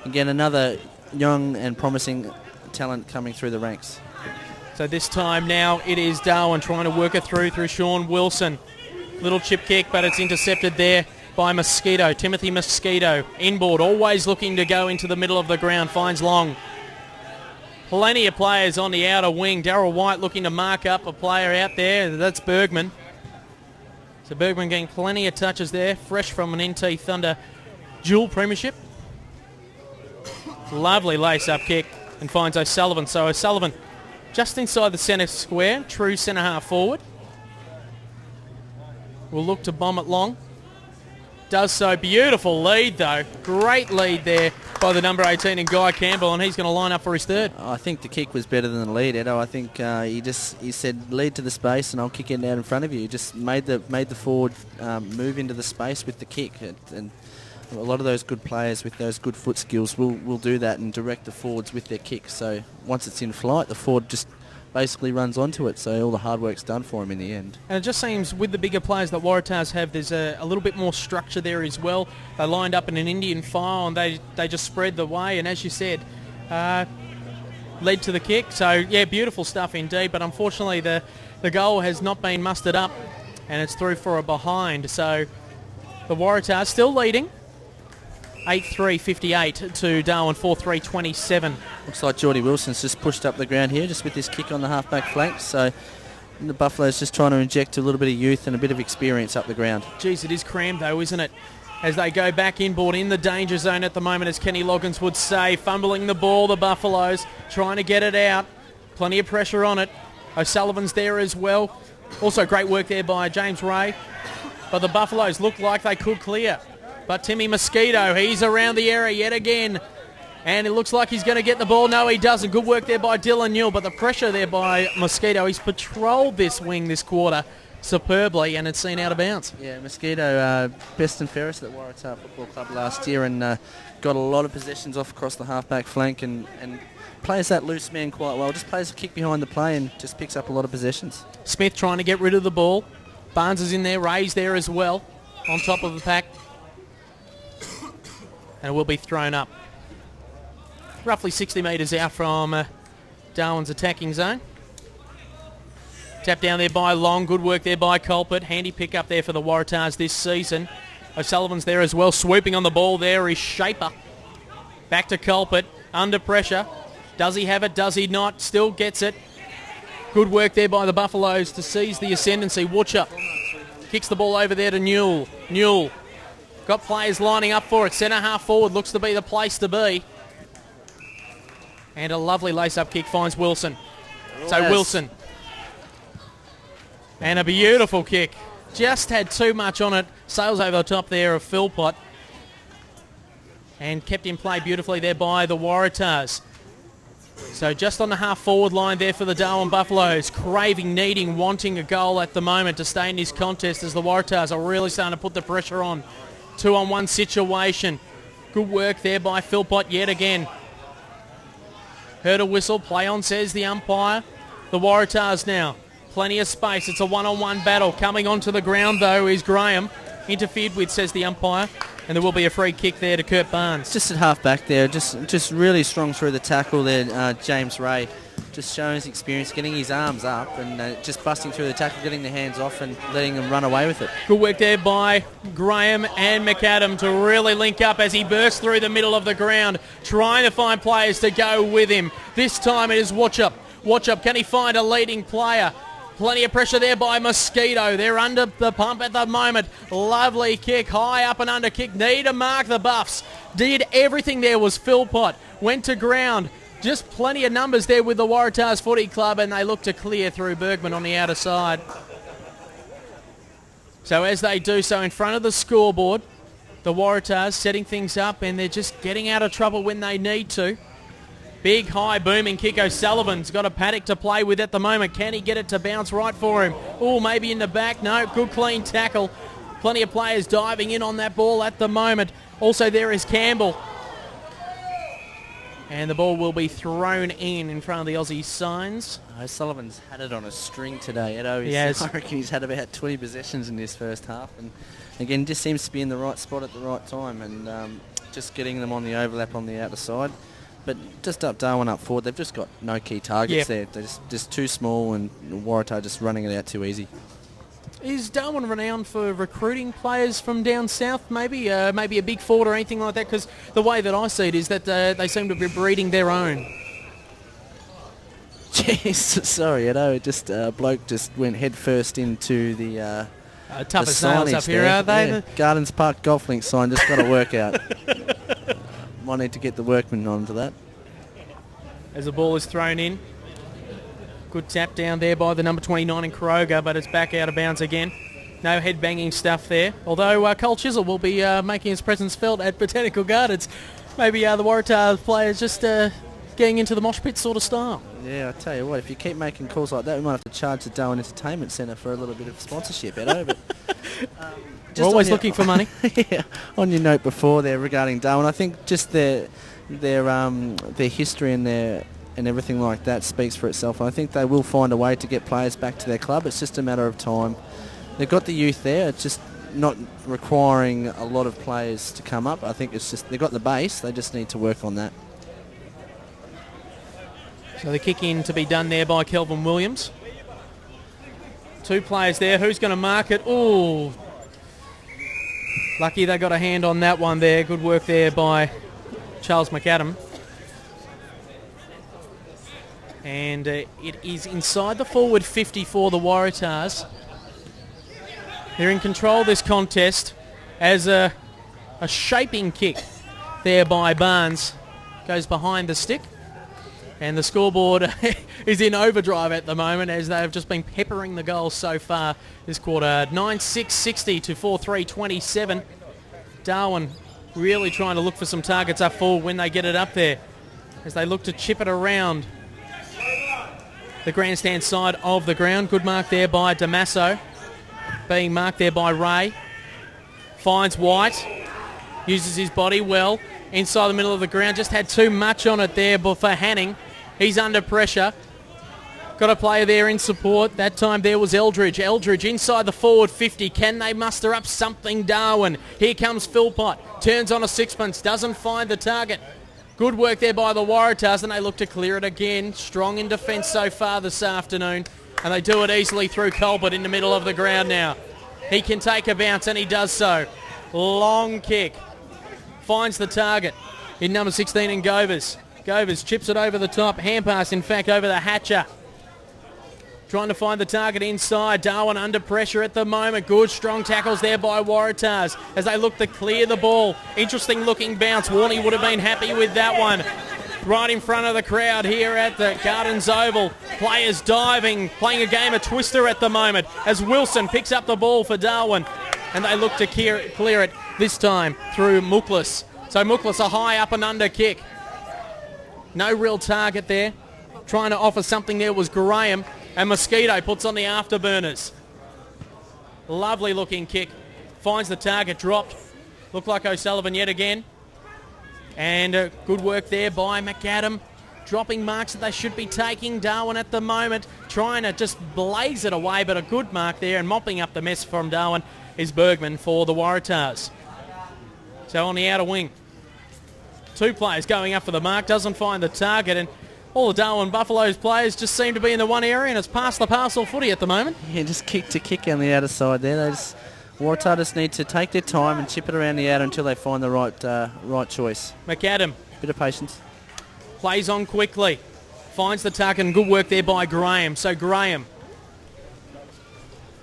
[SPEAKER 2] again, another young and promising talent coming through the ranks.
[SPEAKER 1] So this time now it is Darwin trying to work it through Sean Wilson. Little chip kick, but it's intercepted there by Mosquito. Timothy Mosquito, inboard, always looking to go into the middle of the ground, finds Long. Plenty of players on the outer wing. Darryl White looking to mark up a player out there. That's Bergman. So Bergman getting plenty of touches there, fresh from an NT Thunder dual premiership. Lovely lace-up kick, and finds O'Sullivan. So O'Sullivan just inside the centre square, true centre half forward. Will look to bomb it long. Does so. Beautiful lead though. Great lead there by the number 18 and Guy Campbell, and he's going to line up for his third.
[SPEAKER 2] I think the kick was better than the lead, Edo. I think he said lead to the space and I'll kick it out in front of you. He just made the forward move into the space with the kick, and a lot of those good players with those good foot skills will do that and direct the forwards with their kick. So once it's in flight, the forward just basically runs onto it. So all the hard work's done for him in the end.
[SPEAKER 1] And it just seems with the bigger players that Waratahs have, there's a little bit more structure there as well. They lined up in an Indian file and they just spread the way. And as you said, led to the kick. So yeah, beautiful stuff indeed. But unfortunately, the goal has not been mustered up, and it's through for a behind. So the Waratahs still leading. 8-3-58 to Darwin 4-3-27.
[SPEAKER 2] Looks like Geordie Wilson's just pushed up the ground here just with this kick on the half-back flank. So the Buffalo's just trying to inject a little bit of youth and a bit of experience up the ground.
[SPEAKER 1] Geez, it is crammed though, isn't it? As they go back inboard in the danger zone at the moment, as Kenny Loggins would say, fumbling the ball, the Buffaloes trying to get it out. Plenty of pressure on it. O'Sullivan's there as well. Also great work there by James Ray. But the Buffaloes look like they could clear. But Timmy Mosquito, he's around the area yet again. And it looks like he's going to get the ball. No, he doesn't. Good work there by Dylan Newell, but the pressure there by Mosquito. He's patrolled this wing this quarter superbly, and it's seen out of bounds.
[SPEAKER 2] Yeah, Mosquito, best and fairest at Waratah Football Club last year, and got a lot of possessions off across the half-back flank, and plays that loose man quite well. Just plays a kick behind the play and just picks up a lot of possessions.
[SPEAKER 1] Smith trying to get rid of the ball. Barnes is in there. Ray's there as well, on top of the pack. And it will be thrown up. Roughly 60 metres out from Darwin's attacking zone. Tap down there by Long. Good work there by Culpert. Handy pick up there for the Waratahs this season. O'Sullivan's there as well. Swooping on the ball there is Shaper. Back to Culpert. Under pressure. Does he have it? Does he not? Still gets it. Good work there by the Buffaloes to seize the ascendancy. Wutcher kicks the ball over there to Newell. Newell got players lining up for it. Centre half forward looks to be the place to be. And a lovely lace-up kick finds Wilson. So Wilson. And a beautiful kick. Just had too much on it. Sails over the top there of Philpott. And kept in play beautifully there by the Waratahs. So just on the half-forward line there for the Darwin Buffaloes. Craving, needing, wanting a goal at the moment to stay in this contest as the Waratahs are really starting to put the pressure on. 2-on-1 situation. Good work there by Philpott yet again. Heard a whistle. Play on, says the umpire. The Waratahs now. Plenty of space. It's a one-on-one battle. Coming onto the ground, though, is Graham. Interfered with, says the umpire. And there will be a free kick there to Kurt Barnes.
[SPEAKER 2] Just at half-back there. Just really strong through the tackle there, James Ray. Just showing his experience, getting his arms up and just busting through the tackle, getting the hands off and letting them run away with it.
[SPEAKER 1] Good work there by Graham and McAdam to really link up as he bursts through the middle of the ground, trying to find players to go with him. This time it is Watchup. Watchup, can he find a leading player? Plenty of pressure there by Mosquito. They're under the pump at the moment. Lovely kick, high up and under kick. Need to mark the Buffs. Did everything there was Philpott. Went to ground. Just plenty of numbers there with the Waratahs Footy Club, and they look to clear through Bergman on the outer side. So as they do so in front of the scoreboard, the Waratahs setting things up, and they're just getting out of trouble when they need to. Big, high, booming kick. O'Sullivan's got a paddock to play with at the moment. Can he get it to bounce right for him? Oh, maybe in the back. No, good clean tackle. Plenty of players diving in on that ball at the moment. Also there is Campbell. And the ball will be thrown in front of the Aussie signs.
[SPEAKER 2] O'Sullivan's had it on a string today, Edo.
[SPEAKER 1] Yes.
[SPEAKER 2] I reckon he's had about 20 possessions in this first half. And again, just seems to be in the right spot at the right time and just getting them on the overlap on the outer side. But just up Darwin up forward, they've just got no key targets there. They're just too small and Waratah just running it out too easy.
[SPEAKER 1] Is Darwin renowned for recruiting players from down south, maybe? Maybe a big forward or anything like that? Because the way that I see it is that they seem to be breeding their own.
[SPEAKER 2] Jeez, sorry, Edo. Just bloke just went head first into the
[SPEAKER 1] toughest nails up here, are they?
[SPEAKER 2] Yeah. Gardens Park Golf Link sign just got to work out. Might need to get the workmen onto that.
[SPEAKER 1] As the ball is thrown in. Good tap down there by the number 29 in Kroger, but it's back out of bounds again. No head-banging stuff there. Although Cole Chisel will be making his presence felt at Botanical Gardens. Maybe the Waratah players just getting into the mosh pit sort of style.
[SPEAKER 2] Yeah, I tell you what, if you keep making calls like that, we might have to charge the Darwin Entertainment Centre for a little bit of sponsorship, Edo. But,
[SPEAKER 1] we're always looking for money.
[SPEAKER 2] Yeah, on your note before there regarding Darwin, I think just their history and everything like that speaks for itself. And I think they will find a way to get players back to their club. It's just a matter of time. They've got the youth there. It's just not requiring a lot of players to come up. I think it's just they've got the base. They just need to work on that.
[SPEAKER 1] So the kick in to be done there by Kelvin Williams. Two players there. Who's going to mark it? Oh, lucky they got a hand on that one there. Good work there by Charles McAdam. And it is inside the forward 50 for the Waratahs. They're in control of this contest as a shaping kick there by Barnes goes behind the stick. And the scoreboard is in overdrive at the moment as they've just been peppering the goals so far this quarter. 9-6-60 to 4-3-27. Darwin really trying to look for some targets up forward when they get it up there, as they look to chip it around the grandstand side of the ground. Good mark there by Damaso, being marked there by Ray. Finds White, uses his body well inside the middle of the ground. Just had too much on it there for Hanning. He's under pressure. Got a player there in support. That time there was Eldridge. Eldridge inside the forward 50. Can they muster up something, Darwin? Here comes Philpott. Turns on a sixpence. Doesn't find the target. Good work there by the Waratahs, and they look to clear it again. Strong in defence so far this afternoon. And they do it easily through Colbert in the middle of the ground now. He can take a bounce, and he does so. Long kick. Finds the target in number 16 in Govers. Govers chips it over the top. Hand pass, in fact, over the Hatcher. Trying to find the target inside. Darwin under pressure at the moment. Good strong tackles there by Waratahs as they look to clear the ball. Interesting looking bounce. Warney would have been happy with that one. Right in front of the crowd here at the Gardens Oval. Players diving, playing a game of Twister at the moment as Wilson picks up the ball for Darwin. And they look to clear it this time through Muklas. So Muklas a high up and under kick. No real target there. Trying to offer something there was Graham. And Mosquito puts on the afterburners. Lovely looking kick. Finds the target, dropped. Looked like O'Sullivan yet again. And good work there by McAdam. Dropping marks that they should be taking. Darwin at the moment trying to just blaze it away, but a good mark there, and mopping up the mess from Darwin is Bergman for the Waratahs. So on the outer wing, two players going up for the mark, doesn't find the target, and all the Darwin Buffaloes players just seem to be in the one area, and it's past the parcel footy at the moment.
[SPEAKER 2] Yeah, just kick on the outer side there. Waratah just need to take their time and chip it around the outer until they find the right choice.
[SPEAKER 1] McAdam.
[SPEAKER 2] Bit of patience.
[SPEAKER 1] Plays on quickly. Finds the target, and good work there by Graham. So Graham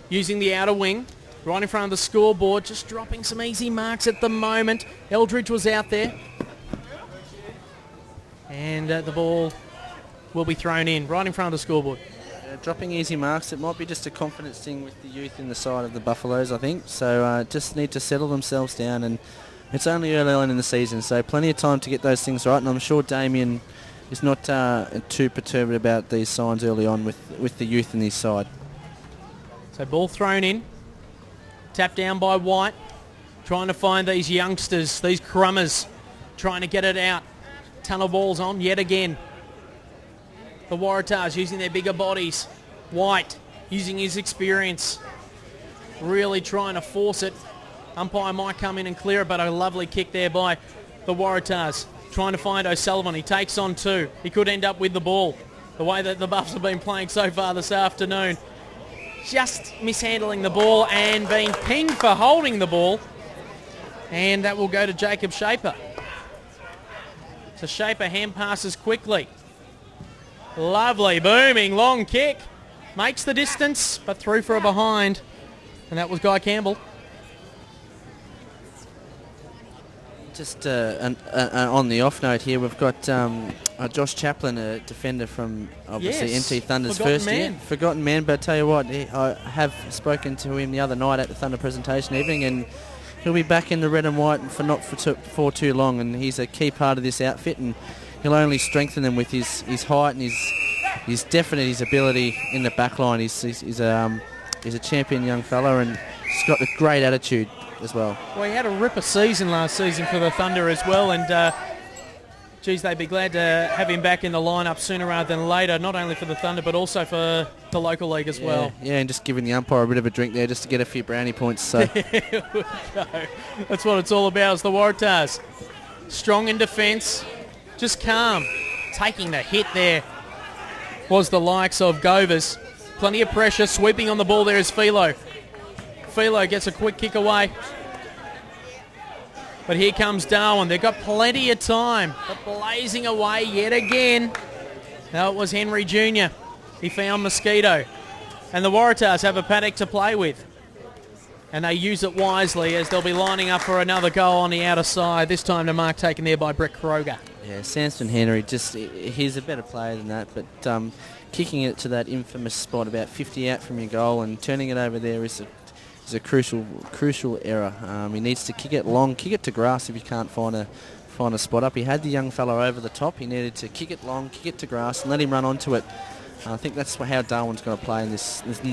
[SPEAKER 1] using the outer wing, right in front of the scoreboard, just dropping some easy marks at the moment. Eldridge was out there. And the ball will be thrown in right in front of the scoreboard.
[SPEAKER 2] Dropping easy marks. It might be just a confidence thing with the youth in the side of the Buffaloes, I think. So just need to settle themselves down, and it's only early on in the season, so plenty of time to get those things right. And I'm sure Damien is not too perturbed about these signs early on with the youth in his side.
[SPEAKER 1] So ball thrown in. Tapped down by White. Trying to find these youngsters, these crummers, trying to get it out. Ton of balls on yet again. The Waratahs using their bigger bodies. White using his experience. Really trying to force it. Umpire might come in and clear it, but a lovely kick there by the Waratahs. Trying to find O'Sullivan. He takes on two. He could end up with the ball. The way that the Buffs have been playing so far this afternoon. Just mishandling the ball and being pinged for holding the ball. And that will go to Jacob Shaper. So Shaper hand passes quickly. Lovely, booming, long kick. Makes the distance, but through for a behind. And that was Guy Campbell.
[SPEAKER 2] Just on the off note here, we've got Josh Chaplin, a defender from obviously NT Thunder's first year. Forgotten man, but I tell you what, I have spoken to him the other night at the Thunder presentation evening, and he'll be back in the red and white for too long, and he's a key part of this outfit, and he'll only strengthen them with his height and his his ability in the back line. He's a champion young fella, and he's got a great attitude as well.
[SPEAKER 1] Well, he had a ripper season last season for the Thunder as well, and geez, they'd be glad to have him back in the lineup sooner rather than later, not only for the Thunder but also for the local league as well.
[SPEAKER 2] Yeah, and just giving the umpire a bit of a drink there just to get a few brownie points. So
[SPEAKER 1] Here we go. That's what it's all about, is the Waratahs. Strong in defence, just calm. Taking the hit there was the likes of Govers. Plenty of pressure, sweeping on the ball there is Philo. Philo gets a quick kick away. But here comes Darwin. They've got plenty of time. But blazing away yet again. Now it was Henry Jr. He found Mosquito. And the Waratahs have a paddock to play with. And they use it wisely as they'll be lining up for another goal on the outer side. This time the mark taken there by Brett Kroger.
[SPEAKER 2] Yeah, Sandston Henry, he's a better player than that. But kicking it to that infamous spot about 50 out from your goal and turning it over there is is a crucial error. He needs to kick it long, kick it to grass if he can't find a spot up. He had the young fella over the top. He needed to kick it long, kick it to grass, and let him run onto it. I think that's how Darwin's going to play in the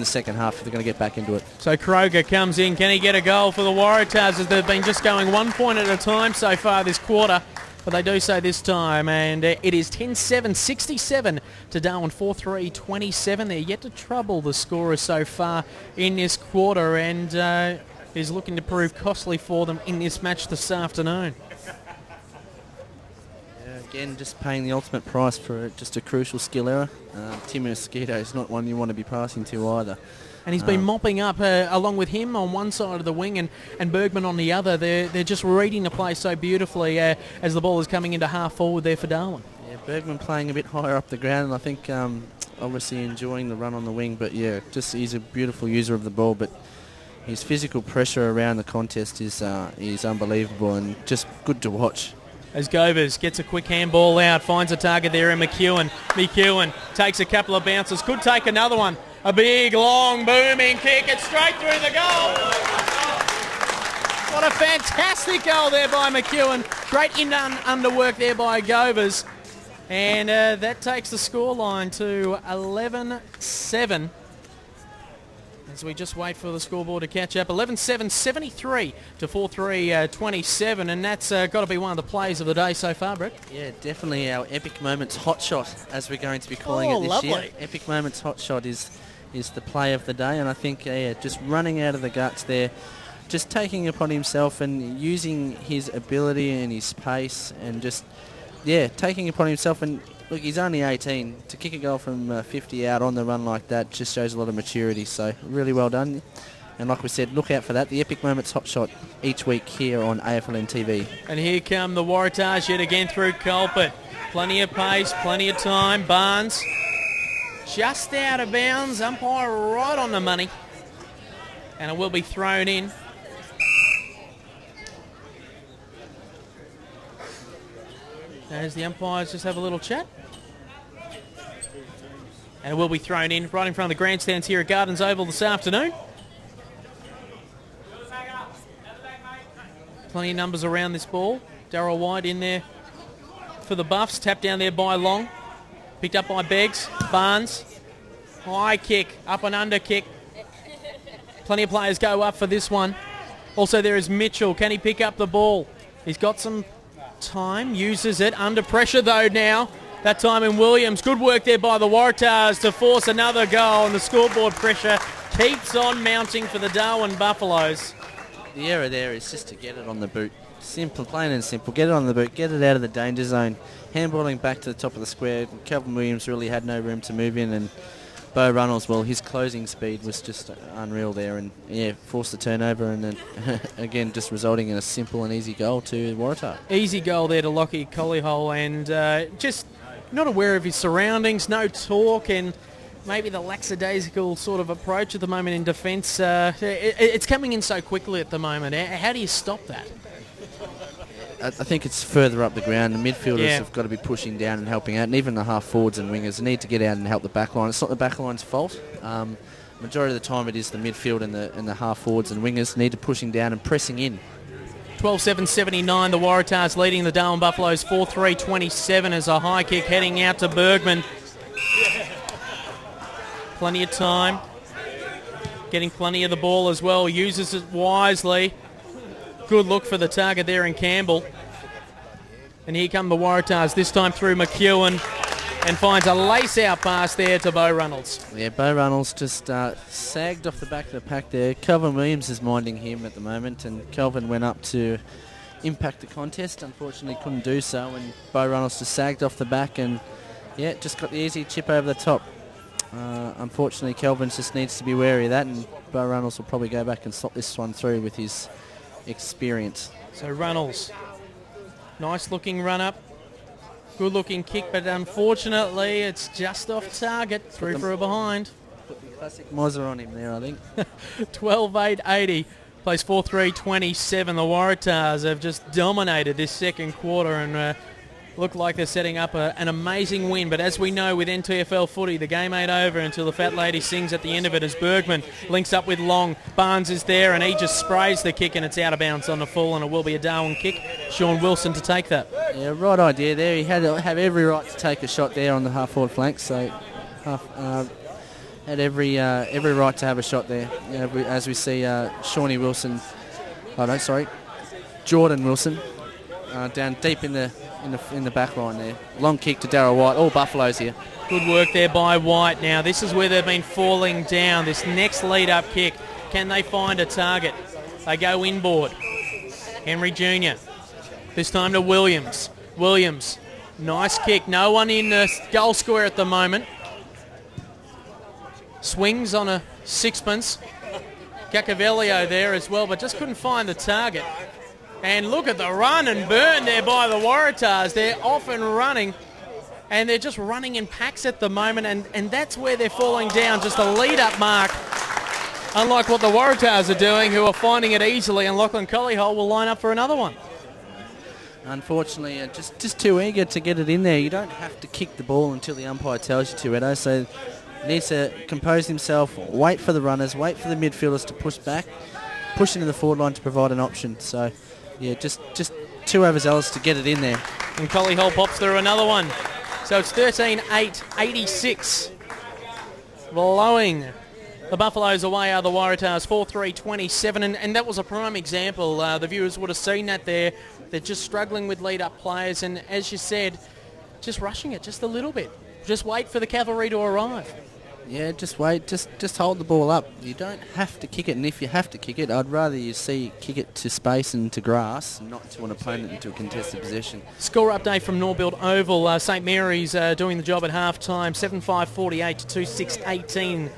[SPEAKER 2] second half if they're going to get back into it.
[SPEAKER 1] So Kroger comes in. Can he get a goal for the Waratahs as they've been just going 1 point at a time so far this quarter? But they do so this time, and it is 10-7, 67 to Darwin, 4-3, 27. They're yet to trouble the scorers so far in this quarter, and is looking to prove costly for them in this match this afternoon.
[SPEAKER 2] Again, just paying the ultimate price for just a crucial skill error. Timmy Mosquito is not one you want to be passing to either.
[SPEAKER 1] And he's been mopping up along with him on one side of the wing and Bergman on the other. They're just reading the play so beautifully as the ball is coming into half forward there for Darwin.
[SPEAKER 2] Yeah, Bergman playing a bit higher up the ground, and I think obviously enjoying the run on the wing. But yeah, just he's a beautiful user of the ball. But his physical pressure around the contest is unbelievable and just good to watch.
[SPEAKER 1] As Govers gets a quick handball out, finds a target there in McEwen. McEwen takes a couple of bounces, could take another one. A big, long, booming kick. It's straight through the goal. What a fantastic goal there by McEwen. Great underwork there by Govers. And that takes the scoreline to 11-7. As we just wait for the scoreboard to catch up. 11-7, 73 to 4-3, 27. And that's got to be one of the plays of the day so far, Brett.
[SPEAKER 2] Yeah, definitely our Epic Moments hot shot, as we're going to be calling it this
[SPEAKER 1] lovely.
[SPEAKER 2] year. Epic Moments hot shot is the play of the day. And I think, just running out of the guts there, just taking it upon himself and using his ability and his pace and just, taking it upon himself. And look, he's only 18. To kick a goal from 50 out on the run like that just shows a lot of maturity. So really well done. And like we said, look out for that. The Epic Moments hot shot each week here on AFLN TV.
[SPEAKER 1] And here come the Waratahs yet again through Culpet. Plenty of pace, plenty of time. Barnes just out of bounds. Umpire right on the money. And it will be thrown in. As the umpires just have a little chat. And it will be thrown in right in front of the grandstands here at Gardens Oval this afternoon. Plenty of numbers around this ball. Darryl White in there for the Buffs. Tapped down there by Long. Picked up by Beggs. Barnes. High kick. Up and under kick. Plenty of players go up for this one. Also there is Mitchell. Can he pick up the ball? He's got some time. Uses it. Under pressure though now. That time in Williams. Good work there by the Waratahs to force another goal. And the scoreboard pressure keeps on mounting for the Darwin Buffaloes.
[SPEAKER 2] The error there is just to get it on the boot. Simple, plain and simple. Get it on the boot. Get it out of the danger zone. Handballing back to the top of the square. Calvin Williams really had no room to move in, and Beau Runnels, well, his closing speed was just unreal there, and forced the turnover, and then again just resulting in a simple and easy goal to Waratah.
[SPEAKER 1] Easy goal there to Lockie Collyhole, and just not aware of his surroundings, no talk, and maybe the lackadaisical sort of approach at the moment in defence. It's coming in so quickly at the moment. How do you stop that?
[SPEAKER 2] I think it's further up the ground. The midfielders have got to be pushing down and helping out, and even the half forwards and wingers need to get out and help the back line. It's not the back line's fault. Majority of the time it is the midfield and the half forwards and wingers need to pushing down and pressing in.
[SPEAKER 1] 12-7-79, the Waratahs leading the Darwin Buffaloes 4-3-27 as a high kick heading out to Bergman. Plenty of time. Getting plenty of the ball as well. Uses it wisely. Good look for the target there in Campbell. And here come the Waratahs, this time through McEwen, and finds a lace-out pass there to Beau Runnels.
[SPEAKER 2] Yeah, Beau Runnels just sagged off the back of the pack there. Calvin Williams is minding him at the moment, and Calvin went up to impact the contest. Unfortunately couldn't do so, and Beau Runnels just sagged off the back and, just got the easy chip over the top. Unfortunately, Calvin just needs to be wary of that, and Beau Runnels will probably go back and slot this one through with his experience.
[SPEAKER 1] So Runnels, nice looking run up, good looking kick, but unfortunately it's just off target, through for a behind.
[SPEAKER 2] Put the classic Mozza on him there, I think.
[SPEAKER 1] 12-8-80, plays 4-3-27. The Waratahs have just dominated this second quarter, and look like they're setting up an amazing win. But as we know with NTFL footy, the game ain't over until the fat lady sings at the end of it as Bergman links up with Long. Barnes is there and he just sprays the kick and it's out of bounds on the full, and it will be a Darwin kick. Sean Wilson to take that.
[SPEAKER 2] Yeah, right idea there. He had to have every right to take a shot there on the half-forward flank, so had every right to have a shot there. As we see Shawnee Wilson, Jordan Wilson down deep in the back line there. Long kick to Darryl White. All Buffaloes here.
[SPEAKER 1] Good work there by White. Now this is where they've been falling down. This next lead-up kick, can they find a target? They go inboard. Henry Jr. This time to Williams. Williams, nice kick. No one in the goal square at the moment. Swings on a sixpence. Cacavelio there as well, but just couldn't find the target. And look at the run and burn there by the Waratahs. They're off and running, and they're just running in packs at the moment, and that's where they're falling down, just a lead-up mark. Unlike what the Waratahs are doing, who are finding it easily, and Lachlan Collyhole will line up for another one.
[SPEAKER 2] Unfortunately, just too eager to get it in there. You don't have to kick the ball until the umpire tells you to, Edo. So he needs to compose himself, wait for the runners, wait for the midfielders to push back, push into the forward line to provide an option. So, yeah, just too overzealous to get it in there.
[SPEAKER 1] And Collyhole pops through another one. So it's 13-8, 86. Blowing the Buffaloes away are the Waratahs, 4-3-27, and that was a prime example. The viewers would have seen that there. They're just struggling with lead-up players, and as you said, just rushing it just a little bit. Just wait for the cavalry to arrive.
[SPEAKER 2] Yeah, just wait. Just hold the ball up. You don't have to kick it, and if you have to kick it, I'd rather you see kick it to space and to grass, not to an opponent into a contested possession.
[SPEAKER 1] Score update from Norbuild Oval. St Mary's doing the job at half-time, 7-5-48 to 2-6-18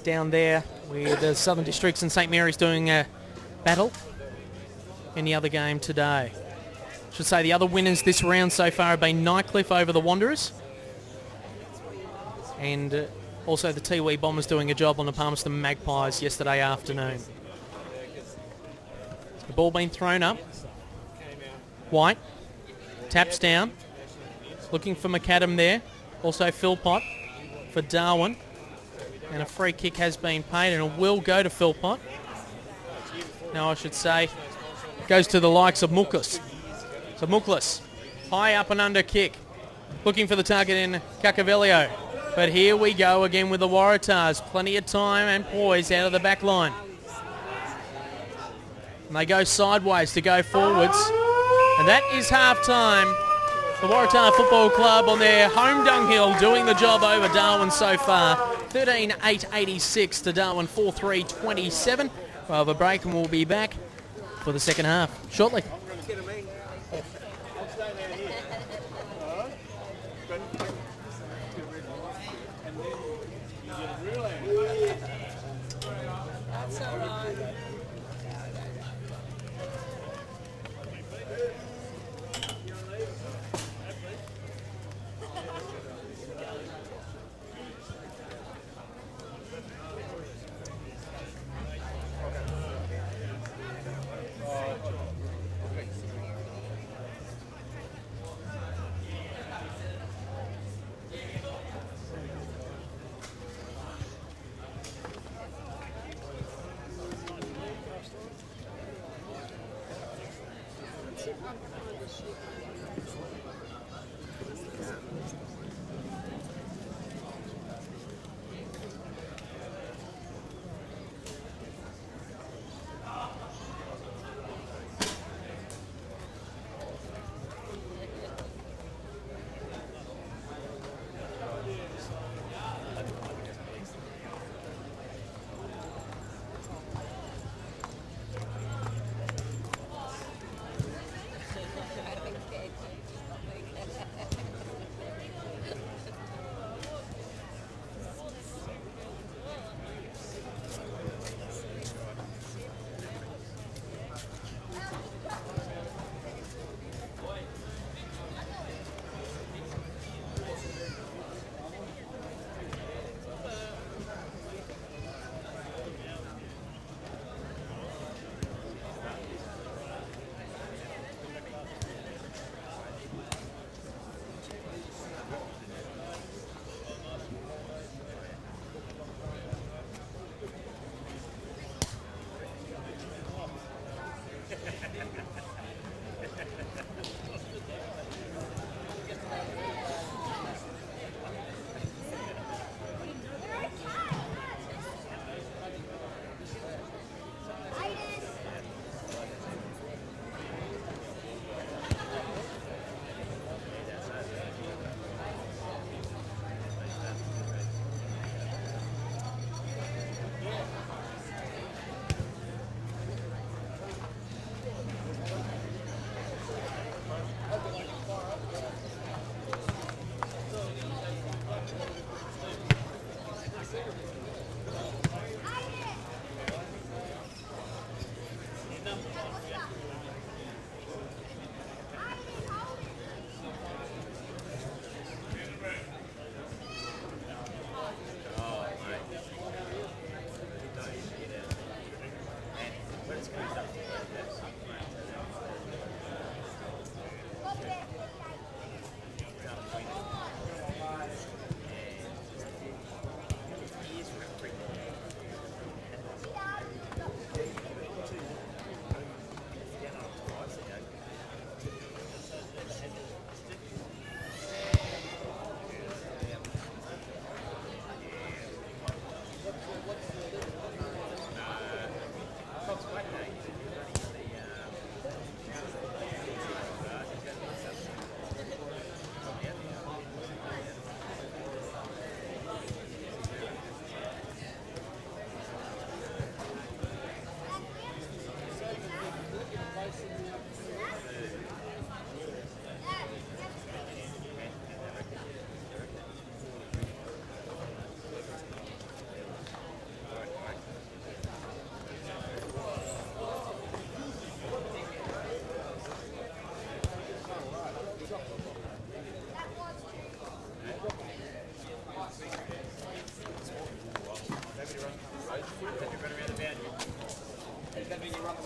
[SPEAKER 1] down there with the Southern Districts, and St Mary's doing a battle in the other game today. Should say the other winners this round so far have been Nightcliff over the Wanderers, and also the Tiwi Bombers doing a job on the Palmerston Magpies yesterday afternoon. The ball being thrown up. White taps down, looking for McAdam there. Also Philpott for Darwin, and a free kick has been paid, and it will go to Philpott. Now I should say goes to the likes of Muklas. So Muklas, high up and under kick, looking for the target in Cacavelio. But here we go again with the Waratahs. Plenty of time and poise out of the back line. And they go sideways to go forwards. And that is half-time. The Waratah Football Club on their home dunghill doing the job over Darwin so far. 13-8-86 to Darwin, 4-3-27. We'll have a break and we'll be back for the second half shortly.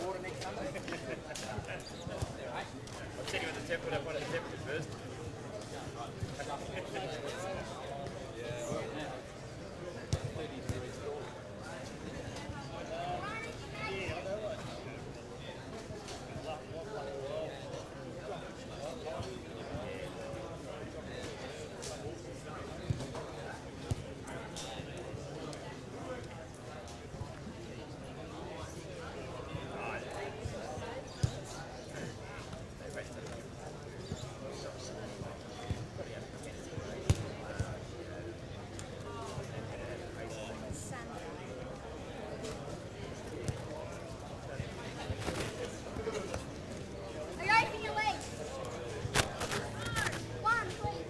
[SPEAKER 3] water next Sunday.
[SPEAKER 4] I'm sitting with the temperature. I want the temperature first.
[SPEAKER 5] Are you opening your legs? One, please.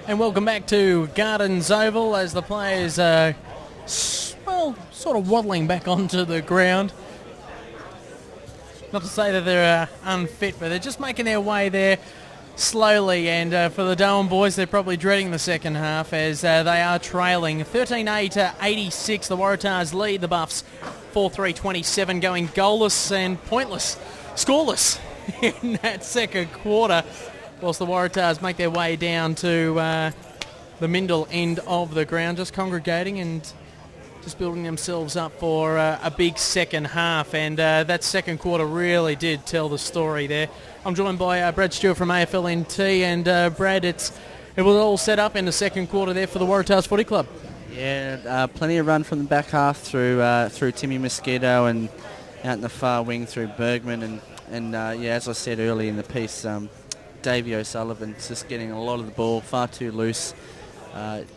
[SPEAKER 1] And welcome back to Gardens Oval as the players are, well, sort of waddling back onto the ground. Not to say that they're unfit, but they're just making their way there slowly. And for the Darwin boys, they're probably dreading the second half as they are trailing 13-8 to 86. The Waratahs lead the Buffs 4-3-27, going goalless and pointless, scoreless in that second quarter. Whilst the Waratahs make their way down to the Mindle end of the ground, just congregating and just building themselves up for a big second half. And that second quarter really did tell the story there. I'm joined by Brad Stewart from AFL NT, and Brad, it was all set up in the second quarter there for the Waratahs Footy Club.
[SPEAKER 2] Yeah, plenty of run from the back half through Timmy Mosquito and out in the far wing through Bergman and yeah, as I said earlier in the piece, Davey O'Sullivan's just getting a lot of the ball, far too loose.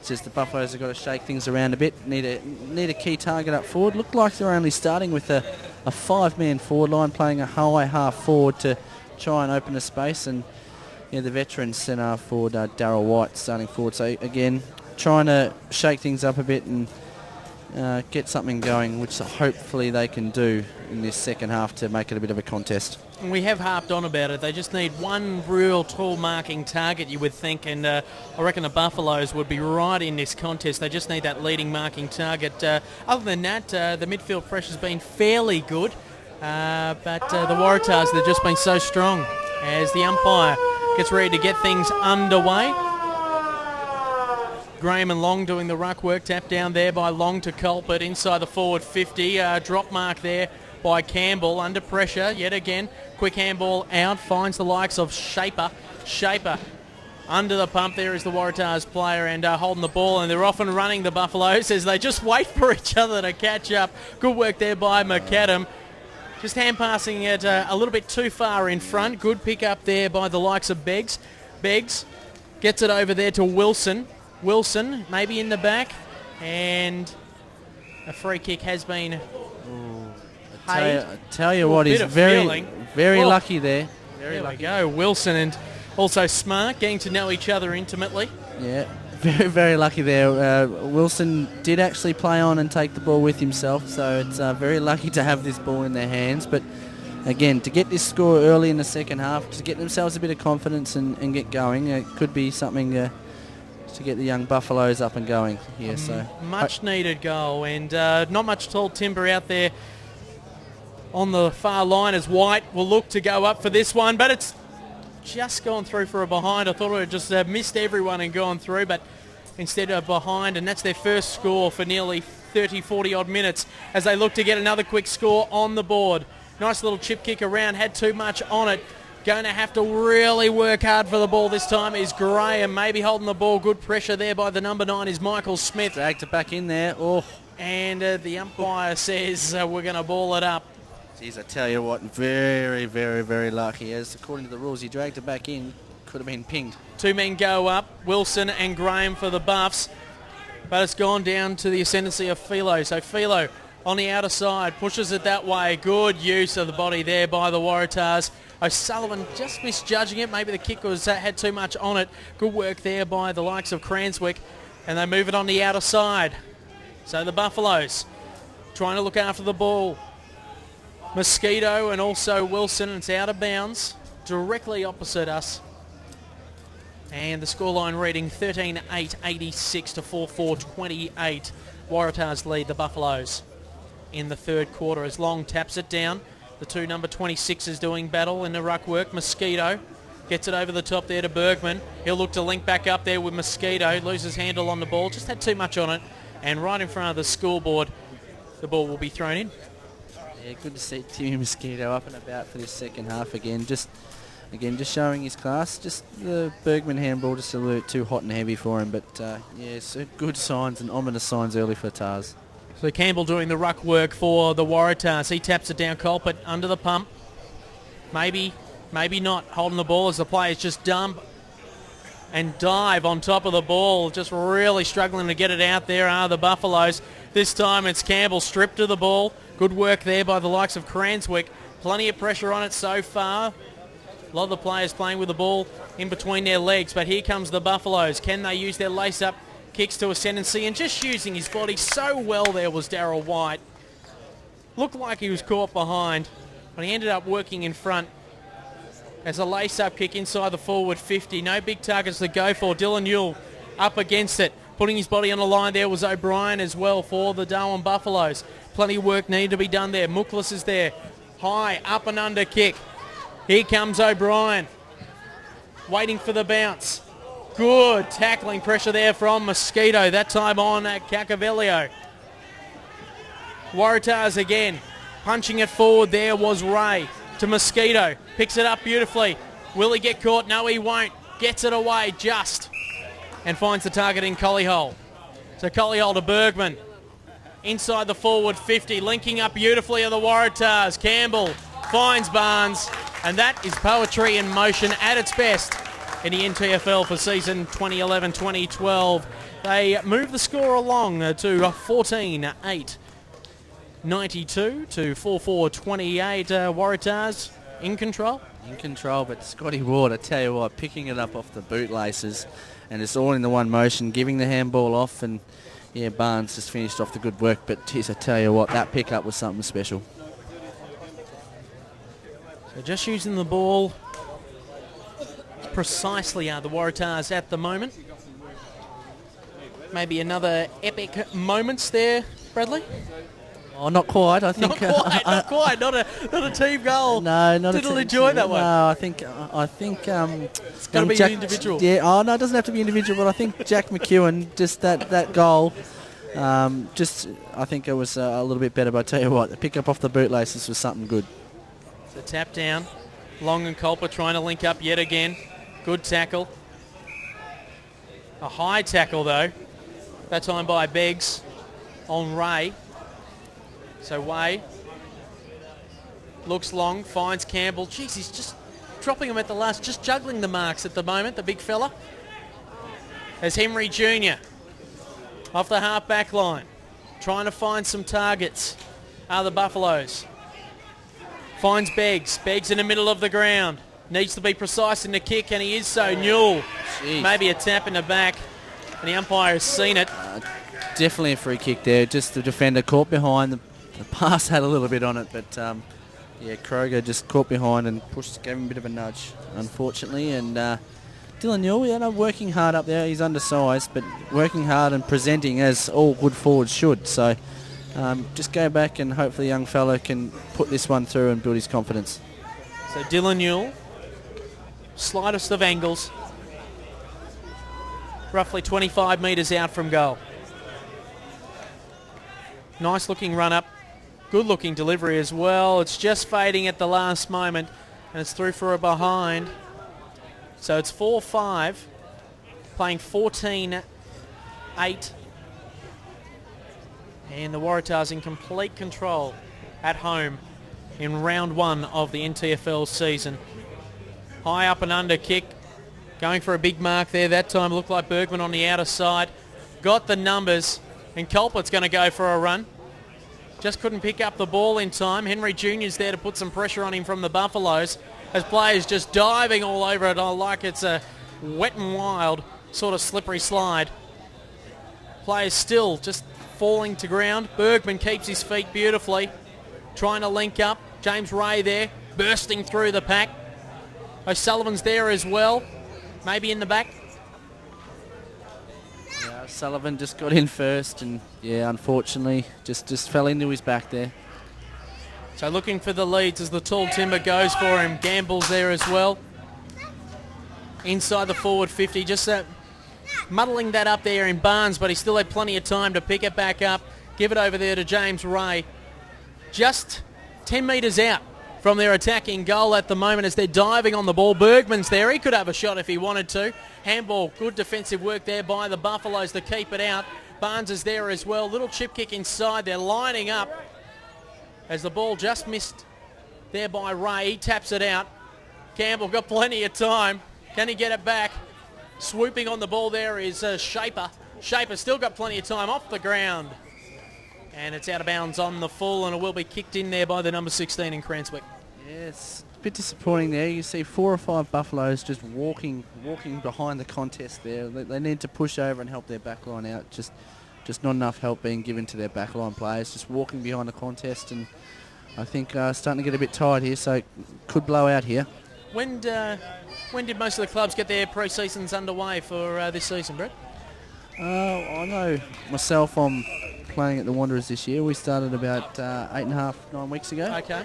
[SPEAKER 2] Just the Buffaloes have got to shake things around a bit. Need a key target up forward. Looked like they're only starting with a 5-man forward line, playing a high half forward to try and open a space. And yeah, the veteran centre forward, Darryl White, starting forward. So again, trying to shake things up a bit and get something going, which hopefully they can do in this second half to make it a bit of a contest.
[SPEAKER 1] We have harped on about it. They just need one real tall marking target, you would think, and I reckon the Buffaloes would be right in this contest. They just need that leading marking target. Other than that, the midfield pressure's been fairly good, but the Waratahs, they've just been so strong as the umpire gets ready to get things underway. Graham and Long doing the ruck work, tap down there by Long to Culpert inside the forward 50. Drop mark there by Campbell, under pressure yet again. Quick handball out, finds the likes of Shaper. Under the pump there is the Waratahs player and holding the ball, and they're often running the Buffaloes as they just wait for each other to catch up. Good work there by McAdam. Just hand passing it a little bit too far in front. Good pick up there by the likes of Beggs. Beggs gets it over there to Wilson. Wilson maybe in the back, and a free kick has been
[SPEAKER 2] I tell you what, he's very lucky there.
[SPEAKER 1] There we go, Wilson and also Smart getting to know each other intimately.
[SPEAKER 2] Yeah, very, very lucky there. Wilson did actually play on and take the ball with himself, so it's very lucky to have this ball in their hands. But again, to get this score early in the second half, to get themselves a bit of confidence and get going, it could be something to get the young Buffaloes up and going here. So
[SPEAKER 1] much needed goal, and not much tall timber out there on the far line as White will look to go up for this one, but it's just gone through for a behind. I thought it had just missed everyone and gone through, but instead of behind, and that's their first score for nearly 30, 40 odd minutes as they look to get another quick score on the board. Nice little chip kick around, had too much on it. Going to have to really work hard for the ball this time is Graham, maybe holding the ball. Good pressure there by the number 9 is Michael Smith.
[SPEAKER 2] Dragged it back in there. Oh.
[SPEAKER 1] And the umpire says we're going to ball it up.
[SPEAKER 2] Jeez, I tell you what, very, very, very lucky. As according to the rules, he dragged it back in. Could have been pinged.
[SPEAKER 1] Two men go up, Wilson and Graham for the Buffs. But it's gone down to the ascendancy of Philo. So Philo on the outer side, pushes it that way. Good use of the body there by the Waratahs. O'Sullivan just misjudging it. Maybe the kick had too much on it. Good work there by the likes of Cranswick. And they move it on the outer side. So the Buffaloes trying to look after the ball. Mosquito and also Wilson. It's out of bounds directly opposite us. And the scoreline reading 13-8, 86 to 4-4, 28. Waratahs lead the Buffaloes in the third quarter as Long taps it down. The two number 26s doing battle in the ruck work. Mosquito gets it over the top there to Bergman. He'll look to link back up there with Mosquito. Loses handle on the ball. Just had too much on it. And right in front of the scoreboard, the ball will be thrown in.
[SPEAKER 2] Yeah, good to see Timmy Mosquito up and about for this second half again. Just showing his class. Just the Bergman handball just a little bit too hot and heavy for him. But yeah, so good signs and ominous signs early for Tars.
[SPEAKER 1] So Campbell doing the ruck work for the Waratahs. He taps it down. Colpert under the pump. Maybe not. Holding the ball as the players just dump and dive on top of the ball. Just really struggling to get it out there are the Buffaloes. This time it's Campbell stripped of the ball. Good work there by the likes of Cranswick. Plenty of pressure on it so far. A lot of the players playing with the ball in between their legs. But here comes the Buffaloes. Can they use their lace-up kicks to ascendancy? And just using his body so well there was Darryl White. Looked like he was caught behind, but he ended up working in front as a lace-up kick inside the forward 50. No big targets to go for. Dylan Yule up against it. Putting his body on the line there was O'Brien as well for the Darwin Buffaloes. Plenty of work needed to be done there. Muklas is there. High, up and under kick. Here comes O'Brien. Waiting for the bounce. Good tackling pressure there from Mosquito. That time on Cacavelio. Waratahs again. Punching it forward there was Ray to Mosquito. Picks it up beautifully. Will he get caught? No, he won't. Gets it away just. And finds the target in Colleyhole. So Colleyhole to Bergman. Inside the forward 50. Linking up beautifully are the Waratahs. Campbell finds Barnes. And that is poetry in motion at its best in the NTFL for season 2011-2012. They move the score along to 14-8. 92 to 4-4-28. Waratahs in control.
[SPEAKER 2] In control, but Scotty Ward, I tell you what, picking it up off the bootlaces, and it's all in the one motion, giving the handball off, and yeah, Barnes just finished off the good work. But geez, I tell you what, that pickup was something special.
[SPEAKER 1] So just using the ball precisely are the Waratahs at the moment. Maybe another epic moments there, Bradley.
[SPEAKER 2] Oh, not quite. I think
[SPEAKER 1] Not quite. Not a team goal.
[SPEAKER 2] No, not
[SPEAKER 1] Didn't
[SPEAKER 2] a team.
[SPEAKER 1] enjoy that one.
[SPEAKER 2] No, I think
[SPEAKER 1] It's got to be an individual.
[SPEAKER 2] Yeah. Oh no, it doesn't have to be individual. But I think Jack McEwen, just that goal, I think it was a little bit better. But I tell you what, the pick up off the bootlaces was something good.
[SPEAKER 1] So tap down. Long and Culper trying to link up yet again. Good tackle. A high tackle though. That time by Beggs on Ray. So Way looks Long, finds Campbell. Jeez, he's just dropping him at the last, just juggling the marks at the moment, the big fella. As Henry Jr. off the half-back line, trying to find some targets are the Buffaloes. Finds Beggs. Beggs in the middle of the ground. Needs to be precise in the kick, and he is so. Newell. Maybe a tap in the back, and the umpire has seen it.
[SPEAKER 2] Definitely a free kick there. Just the defender caught behind. The pass had a little bit on it, but yeah, Kroger just caught behind and gave him a bit of a nudge, unfortunately. And Dylan Newell, working hard up there. He's undersized, but working hard and presenting as all good forwards should. So just go back and hopefully the young fella can put this one through and build his confidence.
[SPEAKER 1] So Dylan Newell, slightest of angles, roughly 25 metres out from goal. Nice looking run up. Good looking delivery as well. It's just fading at the last moment, and it's through for a behind. So it's 4-5, playing 14-8. And the Waratahs in complete control at home in round one of the NTFL season. High up and under kick. Going for a big mark there. That time looked like Bergman on the outer side. Got the numbers, and Culpert's going to go for a run. Just couldn't pick up the ball in time. Henry Jr.'s there to put some pressure on him from the Buffaloes as players just diving all over it like it's a wet and wild sort of slippery slide. Players still just falling to ground. Bergman keeps his feet beautifully, trying to link up. James Ray there, bursting through the pack. O'Sullivan's there as well, maybe in the back.
[SPEAKER 2] Yeah, Sullivan just got in first and, yeah, unfortunately, just fell into his back there.
[SPEAKER 1] So looking for the leads as the tall timber goes for him. Gamble's there as well. Inside the forward 50, just muddling that up there in Barnes, but he still had plenty of time to pick it back up, give it over there to James Ray. Just 10 metres out from their attacking goal at the moment as they're diving on the ball. Bergman's there. He could have a shot if he wanted to. Handball, good defensive work there by the Buffaloes to keep it out. Barnes is there as well. Little chip kick inside. They're lining up as the ball just missed there by Ray. He taps it out. Campbell got plenty of time. Can he get it back? Swooping on the ball there is Shaper. Shaper still got plenty of time off the ground. And it's out of bounds on the full, and it will be kicked in there by the number 16 in Cranswick.
[SPEAKER 2] Yeah, it's a bit disappointing there. You see 4 or 5 Buffaloes just walking behind the contest there. They need to push over and help their backline out. Just not enough help being given to their backline players. Just walking behind the contest, and I think starting to get a bit tired here, so it could blow out here.
[SPEAKER 1] When did most of the clubs get their pre-seasons underway for this season, Brett?
[SPEAKER 2] I know myself, I'm playing at the Wanderers this year. We started about 8.5, 9 weeks ago.
[SPEAKER 1] Okay.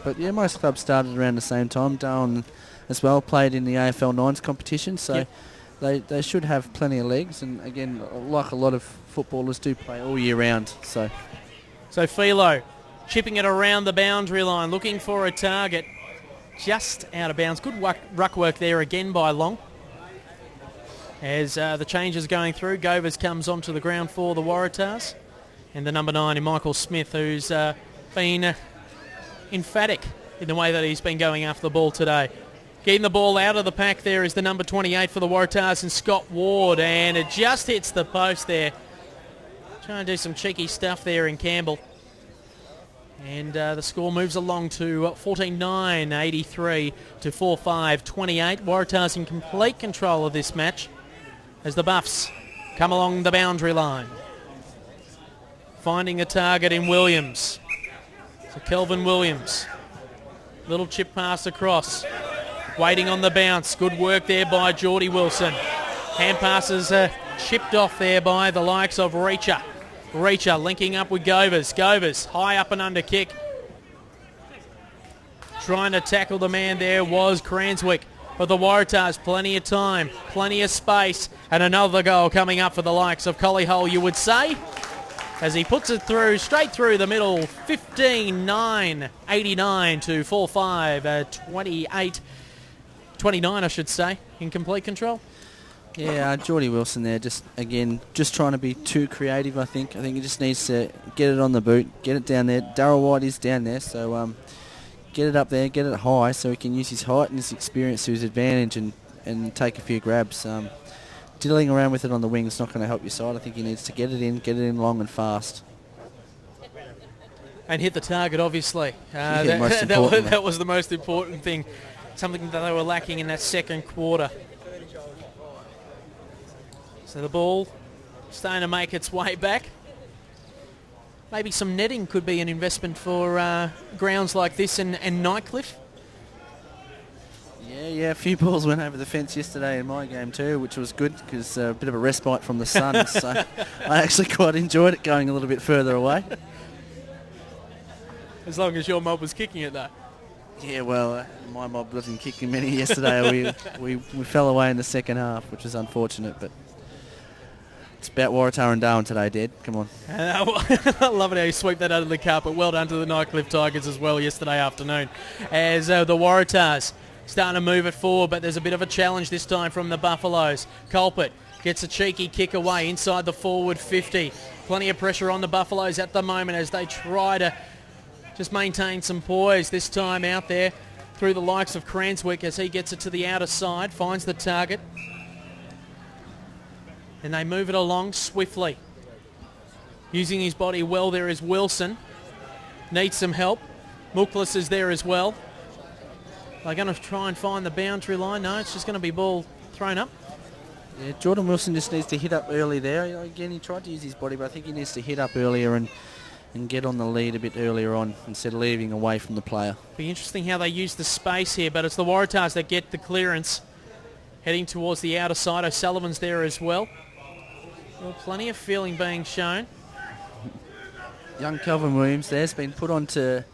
[SPEAKER 2] But yeah, most clubs started around the same time. Darwin as well played in the AFL 9s competition, so
[SPEAKER 1] yep.
[SPEAKER 2] they should have plenty of legs. And again, like a lot of footballers do play all year round. So
[SPEAKER 1] Philo chipping it around the boundary line, looking for a target. Just out of bounds. Good ruck work there again by Long. As the changes going through, Govers comes onto the ground for the Waratahs. And the number 9 in Michael Smith, who's been emphatic in the way that he's been going after the ball today. Getting the ball out of the pack there is the number 28 for the Waratahs and Scott Ward. And it just hits the post there. Trying to do some cheeky stuff there in Campbell. And the score moves along to 14-9, 83 to 4-5, 28. Waratahs in complete control of this match as the Buffs come along the boundary line. Finding a target in Williams. So Kelvin Williams. Little chip pass across. Waiting on the bounce. Good work there by Geordie Wilson. Hand passes chipped off there by the likes of Reacher. Reacher linking up with Govers. Govers, high up and under kick. Trying to tackle the man there was Cranswick. But the Waratahs, plenty of time, plenty of space, and another goal coming up for the likes of Collyhole, you would say, as he puts it through, straight through the middle, 15-9, 89 to 4-5, 29, I should say, in complete control.
[SPEAKER 2] yeah, Geordie Wilson there, just trying to be too creative, I think. I think he just needs to get it on the boot, get it down there. Darryl White is down there, so get it up there, get it high so he can use his height and his experience to his advantage and take a few grabs. Diddling around with it on the wing is not going to help your side. I think he needs to get it in long and fast.
[SPEAKER 1] And hit the target, obviously.
[SPEAKER 2] Most
[SPEAKER 1] that was the most important thing, something that they were lacking in that second quarter. So the ball starting to make its way back. Maybe some netting could be an investment for grounds like this and Nightcliff.
[SPEAKER 2] Yeah, a few balls went over the fence yesterday in my game too, which was good because a bit of a respite from the sun. So I actually quite enjoyed it going a little bit further away.
[SPEAKER 1] As long as your mob was kicking it though.
[SPEAKER 2] Yeah, well, my mob wasn't kicking many yesterday. we fell away in the second half, which is unfortunate, but it's about Waratah and Darwin today, Dad. Come on.
[SPEAKER 1] I love it how you sweep that under the carpet. Well done to the Nightcliff Tigers as well yesterday afternoon. As the Waratahs starting to move it forward, but there's a bit of a challenge this time from the Buffaloes. Colpert gets a cheeky kick away inside the forward 50. Plenty of pressure on the Buffaloes at the moment as they try to just maintain some poise this time out there through the likes of Cranswick as he gets it to the outer side, finds the target. And they move it along swiftly. Using his body well there is Wilson. needs some help. Muklas is there as well. They're going to try and find the boundary line. No, it's just going to be ball thrown up.
[SPEAKER 2] Yeah, Jordan Wilson just needs to hit up early there. Again, he tried to use his body, but I think he needs to hit up earlier and get on the lead a bit earlier on instead of leaving away from the player.
[SPEAKER 1] Be interesting how they use the space here, but it's the Waratahs that get the clearance. Heading towards the outer side. O'Sullivan's there as well. Well, plenty of feeling being shown.
[SPEAKER 2] Young Kelvin Williams there's been put on to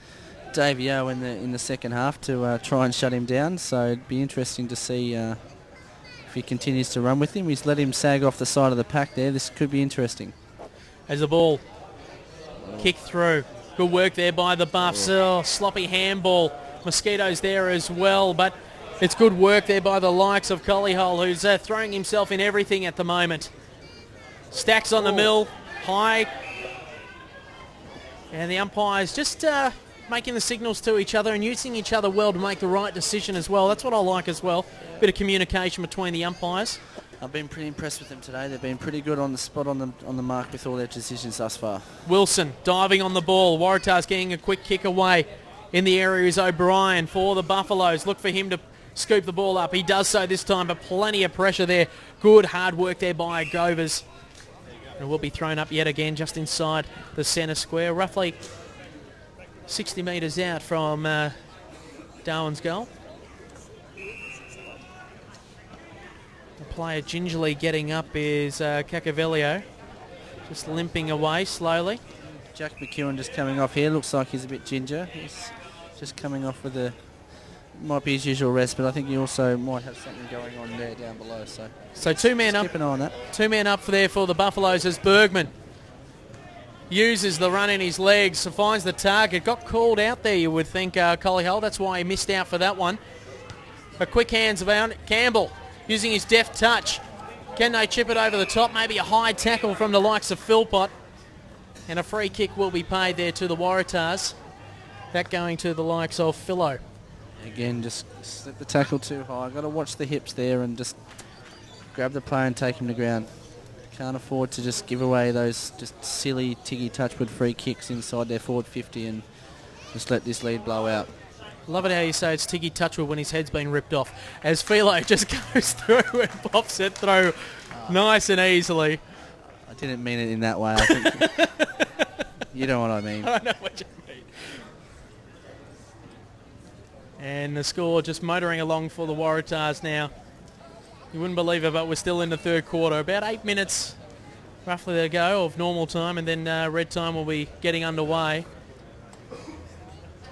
[SPEAKER 2] Davey O in the second half to try and shut him down. So it'd be interesting to see if he continues to run with him. He's let him sag off the side of the pack there. This could be interesting.
[SPEAKER 1] As the ball kicked through. Good work there by the Buffs. Oh, sloppy handball. Mosquito's there as well, but it's good work there by the likes of Collyhole, who's throwing himself in everything at the moment. Stacks on the mill, high. And the umpires just making the signals to each other and using each other well to make the right decision as well. That's what I like as well. Bit of communication between the umpires.
[SPEAKER 2] I've been pretty impressed with them today. They've been pretty good on the spot, on the mark with all their decisions thus far.
[SPEAKER 1] Wilson diving on the ball. Waratah's getting a quick kick away. In the area is O'Brien for the Buffaloes. Look for him to scoop the ball up. He does so this time, but plenty of pressure there. Good hard work there by Govers. And it will be thrown up yet again just inside the centre square, roughly 60 metres out from Darwin's goal. The player gingerly getting up is Cacavelio, just limping away slowly.
[SPEAKER 2] Jack McEwen just coming off here. Looks like he's a bit ginger. He's just coming off with the... Might be his usual rest, but I think he also might have something going on there down below.
[SPEAKER 1] So two men up.
[SPEAKER 2] Keep an eye on that.
[SPEAKER 1] Two men up there for the Buffaloes as Bergman uses the run in his legs, finds the target. Got called out there, you would think, Collyhole. That's why he missed out for that one. But quick hands around Campbell using his deft touch. Can they chip it over the top? Maybe a high tackle from the likes of Philpott. And a free kick will be paid there to the Waratahs. That going to the likes of Philo.
[SPEAKER 2] Again, just slip the tackle too high. Got to watch the hips there and just grab the player and take him to ground. Can't afford to just give away those just silly Tiggy Touchwood free kicks inside their forward 50 and just let this lead blow out.
[SPEAKER 1] Love it how you say it's Tiggy Touchwood when his head's been ripped off. As Philo just goes through and pops it through nice and easily.
[SPEAKER 2] I didn't mean it in that way. I think you know what I mean.
[SPEAKER 1] I know what you mean. And the score just motoring along for the Waratahs now. You wouldn't believe it, but we're still in the third quarter. About 8 minutes roughly to go of normal time, and then red time will be getting underway.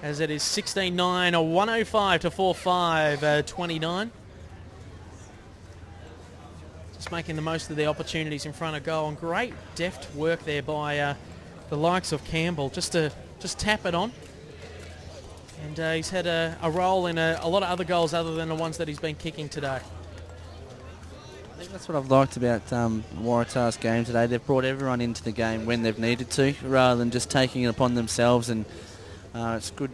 [SPEAKER 1] As it is 16-9 or 105 to 4-5, 29. Just making the most of the opportunities in front of goal. And great deft work there by the likes of Campbell just to tap it on. And he's had a role in a lot of other goals other than the ones that he's been kicking today.
[SPEAKER 2] I think that's what I've liked about Waratah's game today. They've brought everyone into the game when they've needed to, rather than just taking it upon themselves. And it's good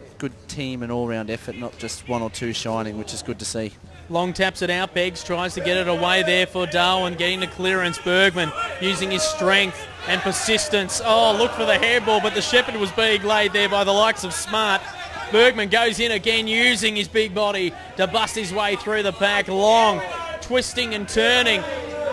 [SPEAKER 2] team and all-round effort, not just one or two shining, which is good to see.
[SPEAKER 1] Long taps it out. Beggs tries to get it away there for Darwin, getting the clearance. Bergman using his strength and persistence. Oh, look for the handball, but the shepherd was being laid there by the likes of Smart. Bergman goes in again, using his big body to bust his way through the pack. Long, twisting and turning.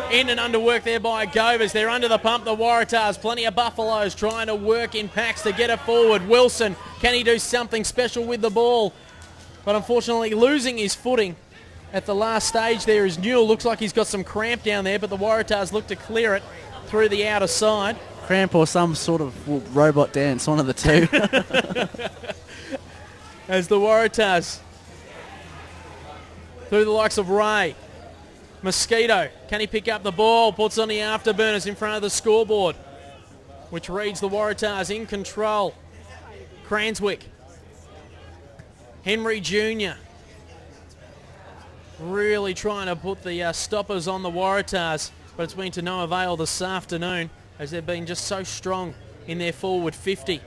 [SPEAKER 1] In and under work there by Govers. They're under the pump, the Waratahs. Plenty of Buffaloes trying to work in packs to get it forward. Wilson, can he do something special with the ball? But unfortunately losing his footing at the last stage there is Newell. Looks like he's got some cramp down there, but the Waratahs look to clear it through the outer side.
[SPEAKER 2] Cramp or some sort of robot dance, one of the two.
[SPEAKER 1] As the Waratahs, through the likes of Ray. Mosquito, can he pick up the ball? Puts on the afterburners in front of the scoreboard, which reads the Waratahs in control. Cranswick. Henry Jr. really trying to put the stoppers on the Waratahs, but it's been to no avail this afternoon as they've been just so strong in their forward 50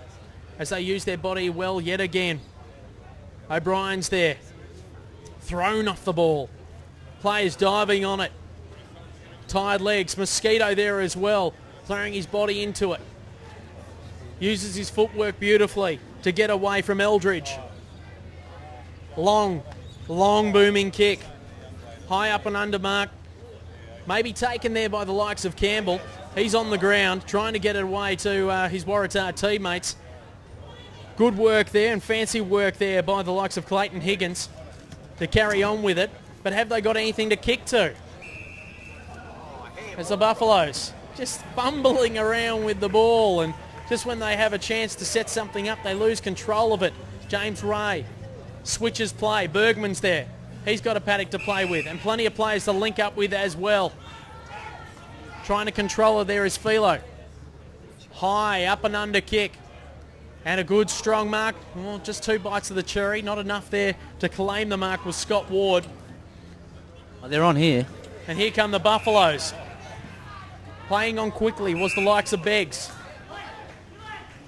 [SPEAKER 1] as they use their body well yet again. O'Brien's there. Thrown off the ball. Players diving on it. Tired legs. Mosquito there as well, throwing his body into it. Uses his footwork beautifully. to get away from Eldridge. Long booming kick. High up and under mark. Maybe taken there by the likes of Campbell. He's on the ground trying to get it away to his Waratah teammates. Good work there and fancy work there by the likes of Clayton Higgins to carry on with it. But have they got anything to kick to? As the Buffaloes just fumbling around with the ball, and just when they have a chance to set something up, they lose control of it. James Ray switches play. Bergman's there. He's got a paddock to play with and plenty of players to link up with as well. Trying to control it there is Philo. High up and under kick. And a good strong mark. Well, just 2 bites of the cherry. Not enough there to claim the mark with Scott Ward.
[SPEAKER 2] Oh, they're on here.
[SPEAKER 1] And here come the Buffaloes. Playing on quickly was the likes of Beggs.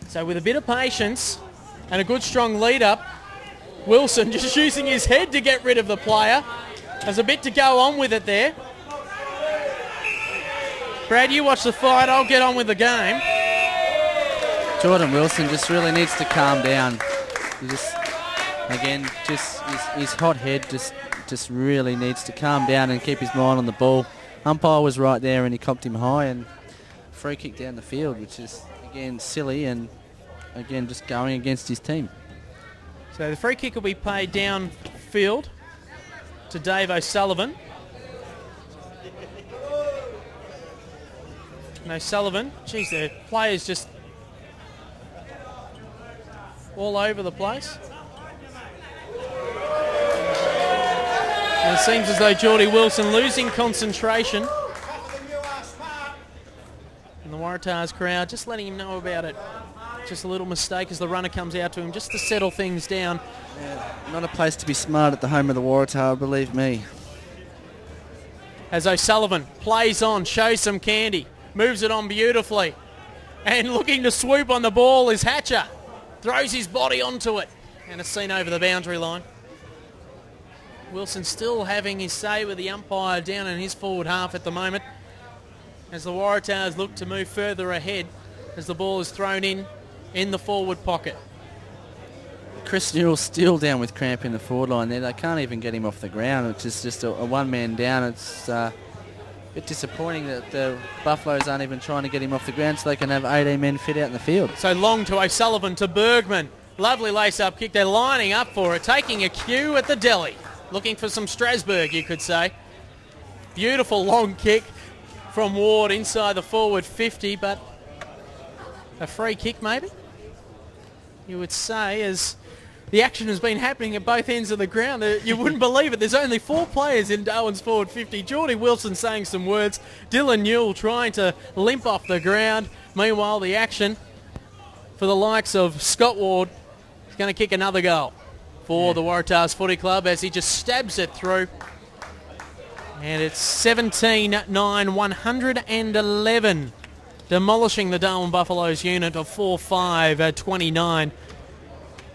[SPEAKER 1] So with a bit of patience and a good strong lead up, Wilson just using his head to get rid of the player. There's a bit to go on with it there. Brad, you watch the fight. I'll get on with the game.
[SPEAKER 2] Jordan Wilson just really needs to calm down. He just his hot head just really needs to calm down and keep his mind on the ball. Umpire was right there and he copped him high, and free kick down the field, which is again silly and again just going against his team.
[SPEAKER 1] So the free kick will be paid downfield to Dave O'Sullivan. And O'Sullivan, geez, the players just all over the place. And it seems as though Geordie Wilson losing concentration. And the Waratahs crowd just letting him know about it. Just a little mistake as the runner comes out to him just to settle things down.
[SPEAKER 2] Yeah, not a place to be smart at the home of the Waratah, believe me.
[SPEAKER 1] As O'Sullivan plays on, shows some candy, moves it on beautifully. And looking to swoop on the ball is Hatcher. Throws his body onto it. And it's seen over the boundary line. Wilson still having his say with the umpire down in his forward half at the moment. As the Waratahs look to move further ahead as the ball is thrown in the forward pocket.
[SPEAKER 2] Chris Newell's still down with cramp in the forward line there. They can't even get him off the ground. It's just a one-man down. It's a bit disappointing that the Buffaloes aren't even trying to get him off the ground so they can have 18 men fit out in the field.
[SPEAKER 1] So long to O'Sullivan to Bergman. Lovely lace-up kick. They're lining up for it, taking a cue at the deli. Looking for some Strasbourg, you could say. Beautiful long kick from Ward inside the forward 50, but a free kick maybe, you would say, as the action has been happening at both ends of the ground. You wouldn't believe it. There's only 4 players in Darwin's forward 50. Geordie Wilson saying some words. Dylan Newell trying to limp off the ground. Meanwhile, the action for the likes of Scott Ward is going to kick another goal for the Waratahs Footy Club as he just stabs it through. And it's 17-9, 111. Demolishing the Darwin Buffaloes unit of 4-5 29.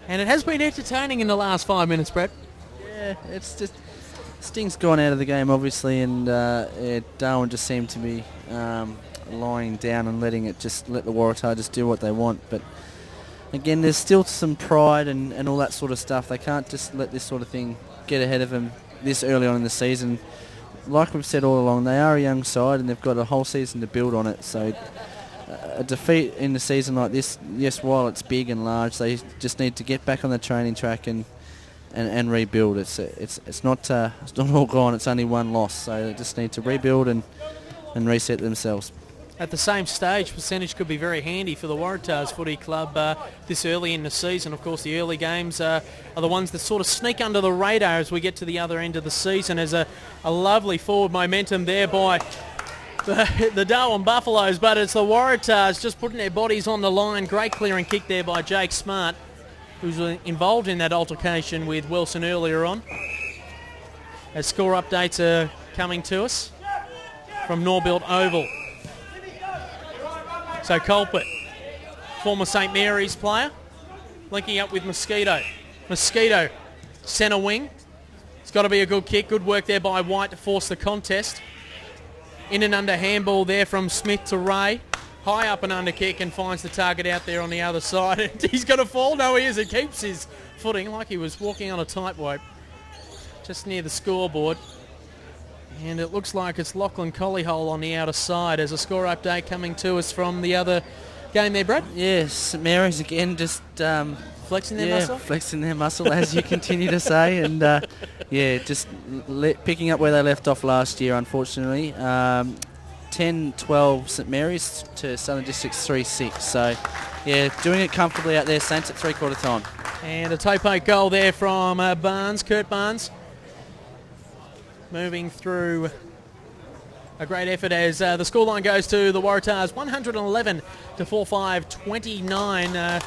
[SPEAKER 1] And it has been entertaining in the last 5 minutes, Brett.
[SPEAKER 2] Yeah, it's just Sting's gone out of the game, obviously, and Darwin just seemed to be lying down and let the Waratah just do what they want. But again, there's still some pride and all that sort of stuff. They can't just let this sort of thing get ahead of them this early on in the season. Like we've said all along, they are a young side and they've got a whole season to build on it. So a defeat in the season like this, yes, while it's big and large, they just need to get back on the training track and rebuild. It's not all gone. It's only one loss. So they just need to rebuild and reset themselves.
[SPEAKER 1] At the same stage, percentage could be very handy for the Waratahs Footy Club this early in the season. Of course, the early games are the ones that sort of sneak under the radar as we get to the other end of the season. As a lovely forward momentum there by the Darwin Buffaloes, but it's the Waratahs just putting their bodies on the line. Great clearing kick there by Jake Smart, who's involved in that altercation with Wilson earlier on. As score updates are coming to us from Norbuilt Oval. So Colpert, former St Mary's player, linking up with Mosquito. Mosquito, centre wing. It's got to be a good kick. Good work there by White to force the contest. In and under handball there from Smith to Ray. High up and under kick and finds the target out there on the other side. And he's going to fall. No, he isn't. Keeps his footing like he was walking on a tightrope just near the scoreboard. And it looks like it's Lachlan Collyhole on the outer side as a score update coming to us from the other game there, Brad.
[SPEAKER 2] Yes, St Mary's again just
[SPEAKER 1] flexing their muscle?
[SPEAKER 2] Flexing their muscle, as you continue to say. And, just picking up where they left off last year, unfortunately. 10-12 St Mary's to Southern Districts 3-6. So, doing it comfortably out there. Saints at three-quarter time.
[SPEAKER 1] And a toe-poke goal there from Barnes, Kurt Barnes. Moving through a great effort as the scoreline goes to the Waratahs 111 to 4-5-29.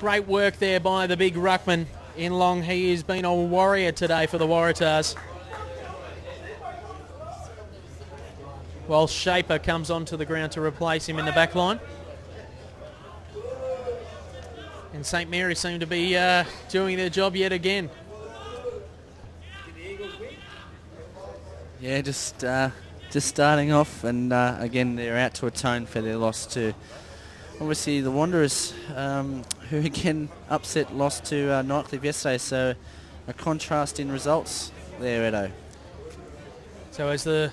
[SPEAKER 1] Great work there by the big ruckman in long. He has been a warrior today for the Waratahs. While Shaper comes onto the ground to replace him in the back line. And St Mary's seem to be doing their job yet again.
[SPEAKER 2] Yeah, just starting off, and again they're out to atone for their loss to obviously the Wanderers, who again lost to Nightcliff yesterday. So a contrast in results there, Edo.
[SPEAKER 1] So as they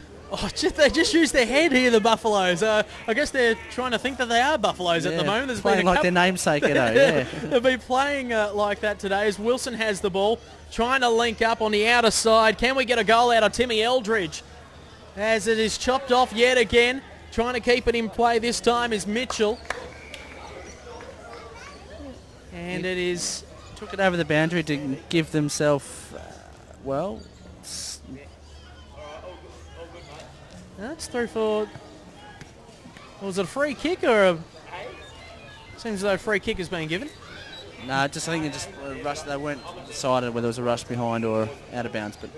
[SPEAKER 1] just use their head here, the Buffaloes. I guess they're trying to think that they are Buffaloes at the moment. There's
[SPEAKER 2] playing
[SPEAKER 1] been
[SPEAKER 2] like their namesake, Edo. Yeah,
[SPEAKER 1] they've been playing like that today. As Wilson has the ball, trying to link up on the outer side. Can we get a goal out of Timmy Eldridge? As it is chopped off yet again. Trying to keep it in play this time is Mitchell. And it is...
[SPEAKER 2] Took it over the boundary to give themselves,
[SPEAKER 1] That's through for... Was it a free kick or a... Seems as though a free kick has been given.
[SPEAKER 2] No, I think they just rushed. They weren't decided whether it was a rush behind or out of bounds, but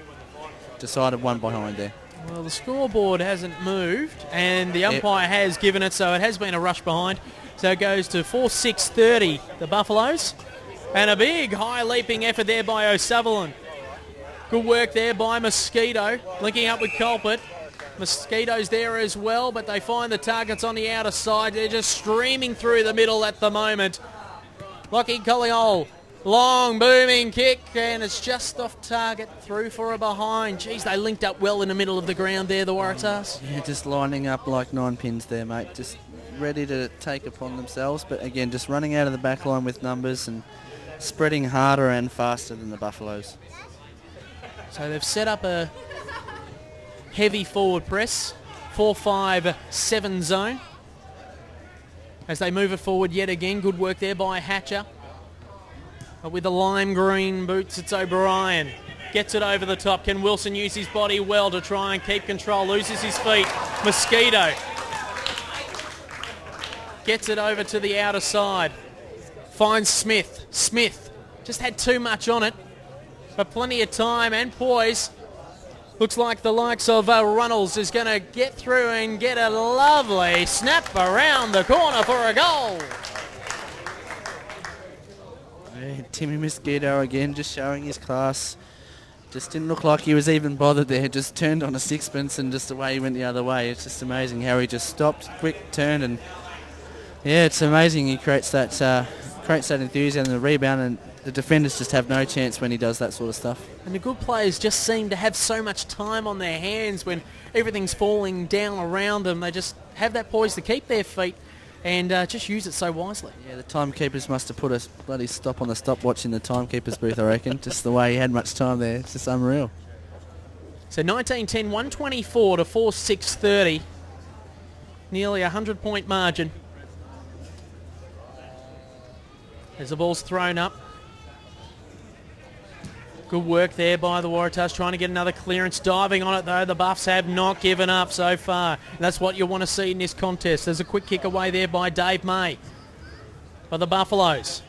[SPEAKER 2] decided one behind there.
[SPEAKER 1] Well, the scoreboard hasn't moved, and the umpire has given it, so it has been a rush behind. So it goes to 4-6-30, the Buffaloes. And a big high leaping effort there by O'Sullivan. Good work there by Mosquito, linking up with Culpet. Mosquito's there as well, but they find the targets on the outer side. They're just streaming through the middle at the moment. Lockie Collyhole, long booming kick, and it's just off target, through for a behind. Geez, they linked up well in the middle of the ground there, the Waratahs.
[SPEAKER 2] Yeah, just lining up like 9 pins there, mate. Just ready to take upon themselves, but again, just running out of the back line with numbers and spreading harder and faster than the Buffaloes.
[SPEAKER 1] So they've set up a heavy forward press, 4-5-7 zone. As they move it forward yet again, good work there by Hatcher. But with the lime green boots, it's O'Brien. Gets it over the top. Can Wilson use his body well to try and keep control? Loses his feet. Mosquito gets it over to the outer side. Finds Smith. Smith just had too much on it, but plenty of time and poise. Looks like the likes of Runnels is going to get through and get a lovely snap around the corner for a goal.
[SPEAKER 2] Yeah, Timmy Mosquito again, just showing his class. Just didn't look like he was even bothered there. Just turned on a sixpence and just away he went the other way. It's just amazing how he just stopped, quick turn, and yeah, it's amazing. He creates that enthusiasm, the rebound, and the defenders just have no chance when he does that sort of stuff.
[SPEAKER 1] And the good players just seem to have so much time on their hands when everything's falling down around them. They just have that poise to keep their feet and just use it so wisely.
[SPEAKER 2] Yeah, the timekeepers must have put a bloody stop on the stopwatch in the timekeeper's booth, I reckon. Just the way he had much time there. It's just unreal.
[SPEAKER 1] So 19-10, 124 to 4-6-30. Nearly a 100-point margin. As the ball's thrown up. Good work there by the Waratahs, trying to get another clearance. Diving on it, though. The Buffs have not given up so far. And that's what you want to see in this contest. There's a quick kick away there by Dave May. By the Buffaloes.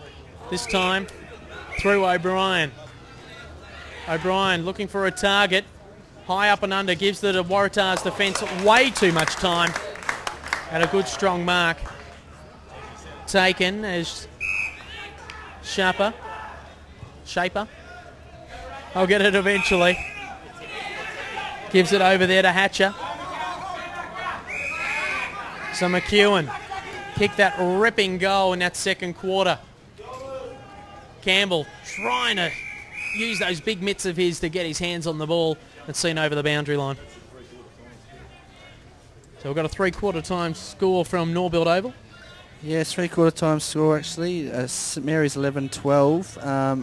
[SPEAKER 1] This time through O'Brien. O'Brien looking for a target. High up and under. Gives the Waratahs defence way too much time. And a good strong mark taken as Shaper. I'll get it eventually. Gives it over there to Hatcher. So McEwen kicked that ripping goal in that second quarter. Campbell trying to use those big mitts of his to get his hands on the ball and seen over the boundary line. So we've got a 3/4 time score from Norbuild Oval.
[SPEAKER 2] Yeah, 3/4 time score actually. St Mary's 11-12,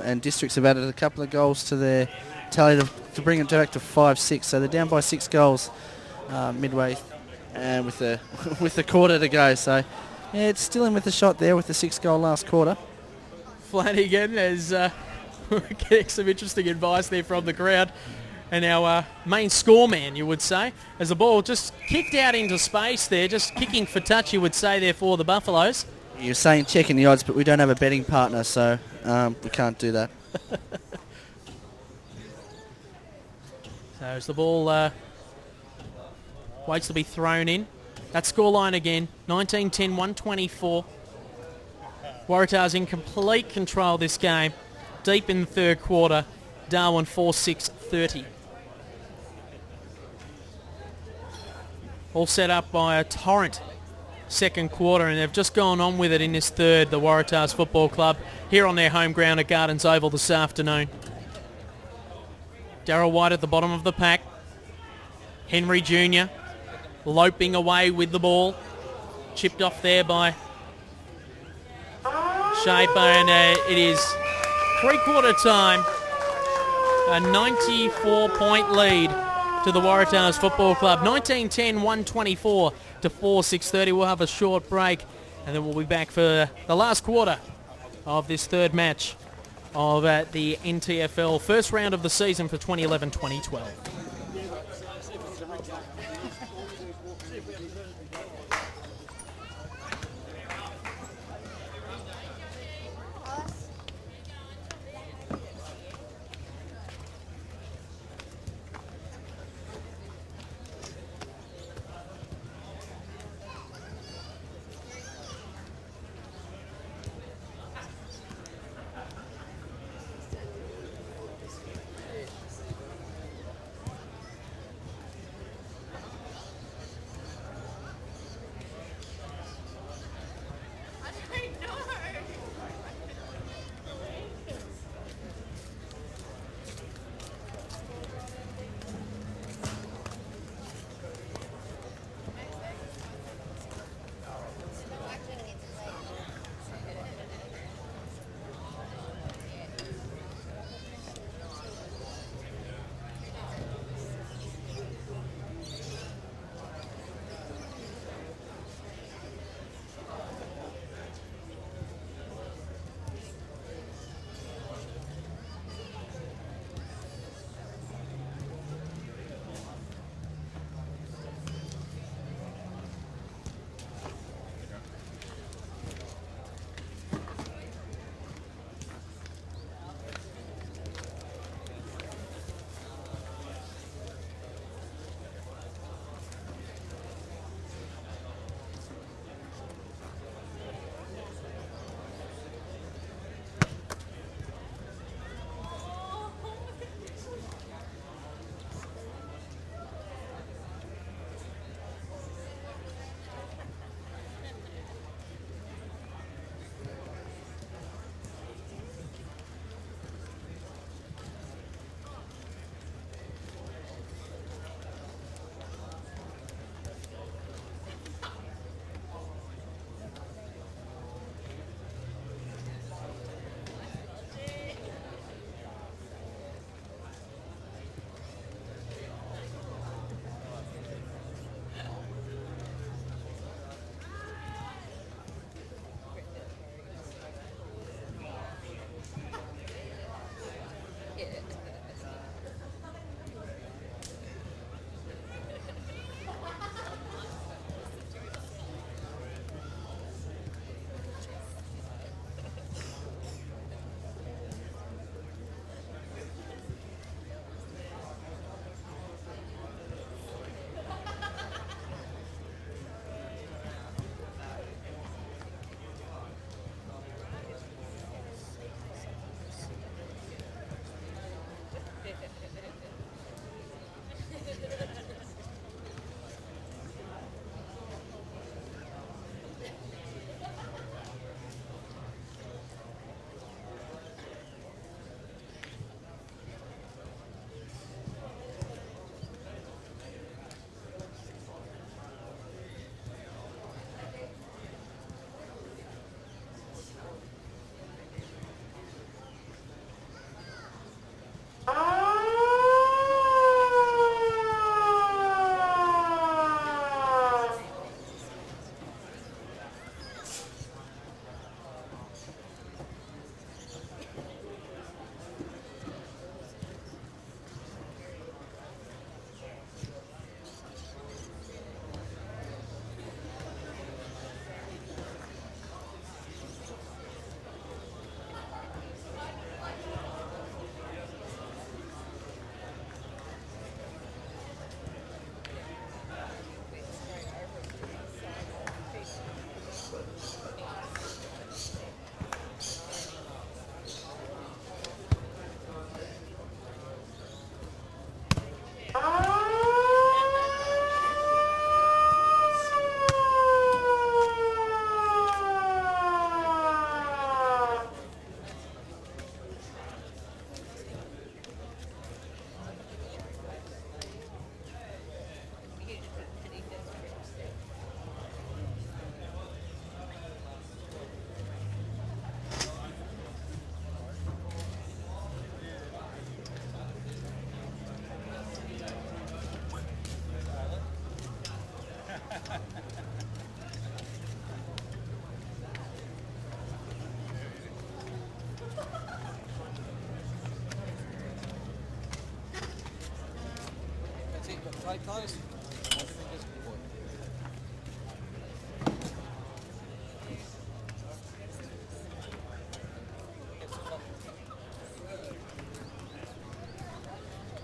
[SPEAKER 2] and Districts have added a couple of goals to their tally to bring it back to 5-6. So they're down by 6 goals midway, and with the with the quarter to go. So yeah, it's still in with the shot there with the 6-goal last quarter.
[SPEAKER 1] Flanagan is getting some interesting advice there from the crowd. And our main scoreman, you would say, as the ball just kicked out into space there, just kicking for touch, you would say, there for the Buffaloes.
[SPEAKER 2] You're saying checking the odds, but we don't have a betting partner, so we can't do that.
[SPEAKER 1] So as the ball waits to be thrown in, that scoreline again, 19-10, 124. Waratah's in complete control this game, deep in the third quarter. Darwin 4-6-30. All set up by a torrent second quarter, and they've just gone on with it in this third, the Waratahs Football Club, here on their home ground at Gardens Oval this afternoon. Darryl White at the bottom of the pack. Henry Jr. loping away with the ball. Chipped off there by Shaper, and it is 3/4 time. A 94-point lead to the Waratahs Football Club. 19-10, 124 to 4-6-30. We'll have a short break, and then we'll be back for the last quarter of this third match of the NTFL first round of the season for 2011-2012.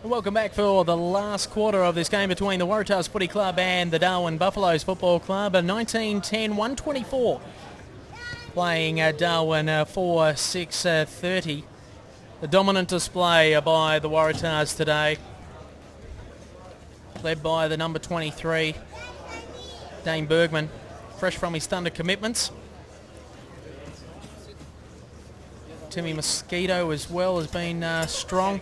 [SPEAKER 1] Welcome back for the last quarter of this game between the Waratahs Footy Club and the Darwin Buffaloes Football Club. 19-10-124 playing Darwin 4-6-30. The dominant display by the Waratahs today, led by the number 23, Dane Bergman, fresh from his Thunder commitments. Timmy Mosquito as well has been strong.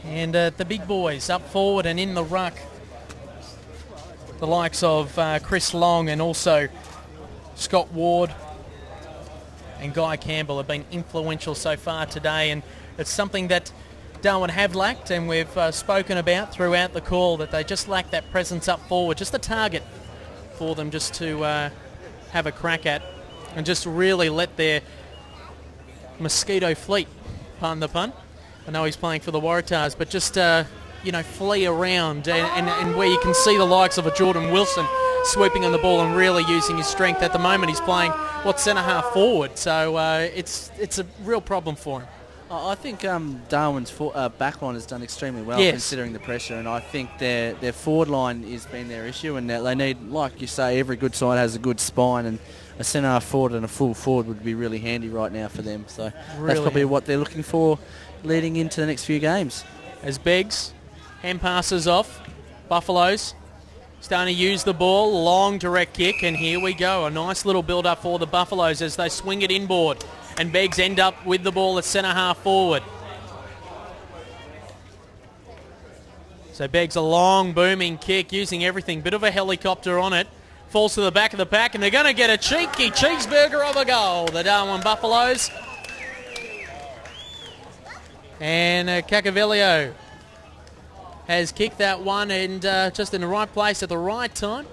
[SPEAKER 1] And the big boys up forward and in the ruck, the likes of Chris Long and also Scott Ward and Guy Campbell have been influential so far today, and it's something that Darwin have lacked, and we've spoken about throughout the call, that they just lack that presence up forward, just a target for them just to have a crack at and just really let their mosquito fleet, pardon the pun, I know he's playing for the Waratahs, but just, flee around and where you can see the likes of a Jordan Wilson swooping on the ball and really using his strength. At the moment he's playing, centre half forward, so it's a real problem for him.
[SPEAKER 2] I think Darwin's back line has done extremely well,
[SPEAKER 1] yes,
[SPEAKER 2] considering the pressure, and I think their forward line has been their issue, and they need, like you say, every good side has a good spine, and a centre half forward and a full forward would be really handy right now for them. So
[SPEAKER 1] really
[SPEAKER 2] that's probably what they're looking for leading into the next few games.
[SPEAKER 1] As Beggs hand passes off, Buffaloes starting to use the ball, long direct kick, and here we go, a nice little build up for the Buffaloes as they swing it inboard, and Beggs end up with the ball at centre half forward. So Beggs, a long booming kick using everything, bit of a helicopter on it, falls to the back of the pack, and they're going to get a cheeky cheeseburger of a goal, the Darwin Buffaloes. And Cacavelio has kicked that one, and just in the right place at the right time.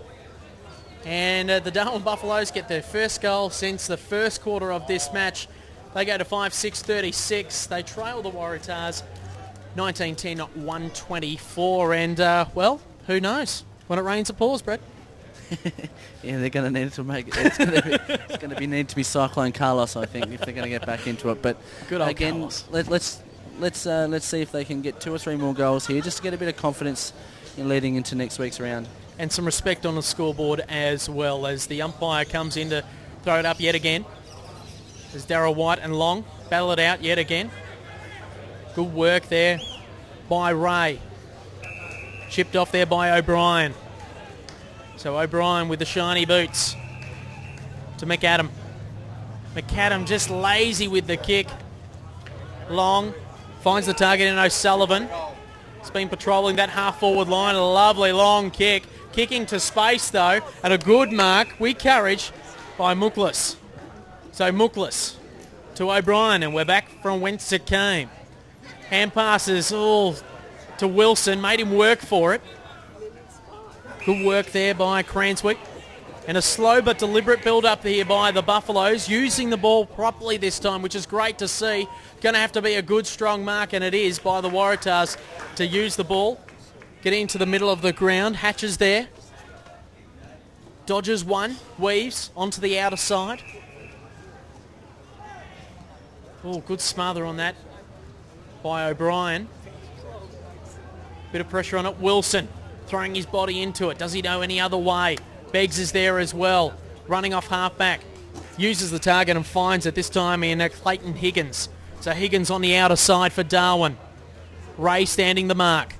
[SPEAKER 1] And the Darwin Buffaloes get their first goal since the first quarter of this match. They go to 5-6-36. They trail the Waratahs 19-10-124. And, who knows? When it rains, it pours, Brett.
[SPEAKER 2] Yeah, they're going to need to make it. It's going to need to be Cyclone Carlos, I think, if they're going to get back into it. But
[SPEAKER 1] good old
[SPEAKER 2] again,
[SPEAKER 1] Carlos.
[SPEAKER 2] Let's see if they can get 2 or 3 more goals here, just to get a bit of confidence in leading into next week's round.
[SPEAKER 1] And some respect on the scoreboard as well, as the umpire comes in to throw it up yet again. There's Darryl White and Long battle it out yet again. Good work there by Ray. Chipped off there by O'Brien. So O'Brien with the shiny boots to McAdam. McAdam just lazy with the kick. Long finds the target in O'Sullivan. He's been patrolling that half-forward line. A lovely long kick. Kicking to space, though, and a good mark. Weak courage by Muklas. So Muklas to O'Brien, and we're back from whence it came. Hand passes to Wilson. Made him work for it. Good work there by Cranswick. And a slow but deliberate build-up here by the Buffaloes, using the ball properly this time, which is great to see. Going to have to be a good, strong mark, and it is, by the Waratahs to use the ball. Get into the middle of the ground. Hatches there. Dodges one. Weaves onto the outer side. Oh, good smother on that by O'Brien. Bit of pressure on it. Wilson throwing his body into it. Does he know any other way? Beggs is there as well, running off halfback. Uses the target and finds it, this time in Clayton Higgins. So Higgins on the outer side for Darwin. Ray standing the mark.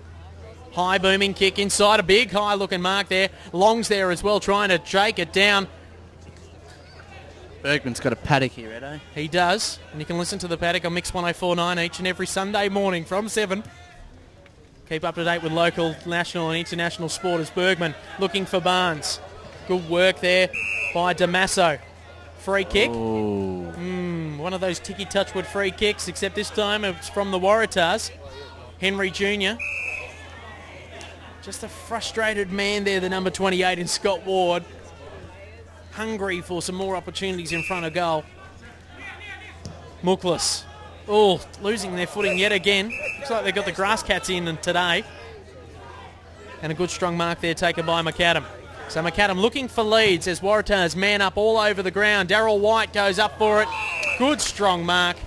[SPEAKER 1] High booming kick inside, a big high looking mark there. Long's there as well, trying to shake it down.
[SPEAKER 2] Bergman's got a paddock here, Edo.
[SPEAKER 1] He does, and you can listen to the paddock on Mix 104.9 each and every Sunday morning from 7. Keep up to date with local, national and international sport as Bergman looking for Barnes. Good work there by Damaso. Free kick. One of those Tiki Touchwood free kicks, except this time it's from the Waratahs. Henry Jr. Just a frustrated man there, the number 28 in Scott Ward. Hungry for some more opportunities in front of goal. Muklas. Losing their footing yet again. Looks like they've got the Grass Cats in today. And a good strong mark there taken by McAdam. So McAdam looking for leads as Waratah's man up all over the ground. Darryl White goes up for it. Good strong mark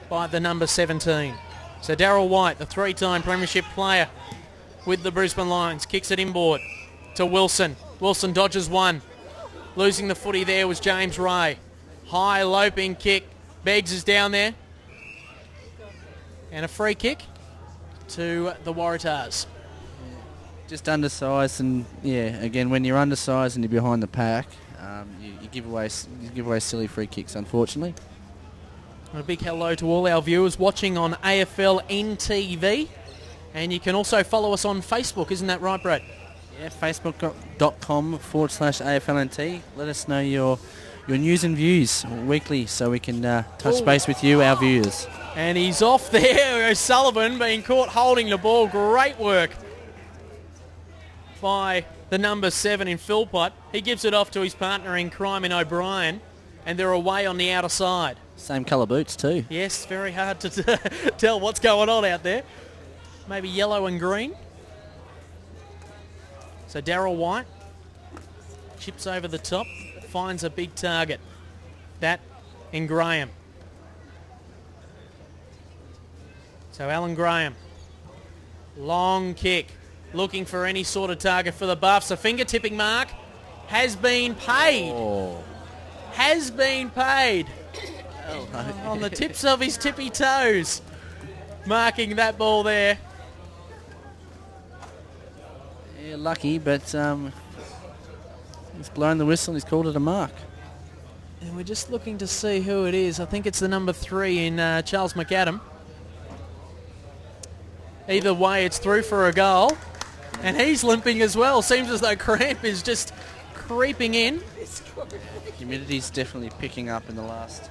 [SPEAKER 1] by the number 17. So Darryl White, the three-time premiership player with the Brisbane Lions, kicks it inboard to Wilson. Wilson dodges one. Losing the footy there was James Ray. High loping kick. Beggs is down there. And a free kick to the Waratahs.
[SPEAKER 2] Just undersized, and yeah, again, when you're undersized and you're behind the pack, you give away silly free kicks, unfortunately.
[SPEAKER 1] And a big hello to all our viewers watching on AFL NTV, and you can also follow us on Facebook, isn't that right, Brad?
[SPEAKER 2] Yeah, facebook.com/AFLNT. Let us know your news and views weekly so we can touch base with you, our viewers.
[SPEAKER 1] And he's off there, O'Sullivan being caught holding the ball. Great work by the number 7 in Philpott. He gives it off to his partner in crime in O'Brien, and they're away on the outer side.
[SPEAKER 2] Same colour boots too.
[SPEAKER 1] Yes, very hard to tell what's going on out there. Maybe yellow and green. So Darryl White chips over the top, finds a big target. That in Graham. So Alan Graham, long kick, looking for any sort of target for the Buffs. A finger-tipping mark has been paid.
[SPEAKER 2] Oh.
[SPEAKER 1] Has been paid. On the tips of his tippy toes. Marking that ball there.
[SPEAKER 2] Yeah, lucky, but he's blown the whistle. He's called it a mark.
[SPEAKER 1] And we're just looking to see who it is. I think it's the number 3 in Charles McAdam. Either way, it's through for a goal. And he's limping as well. Seems as though cramp is just creeping in.
[SPEAKER 2] Humidity's definitely picking up in the last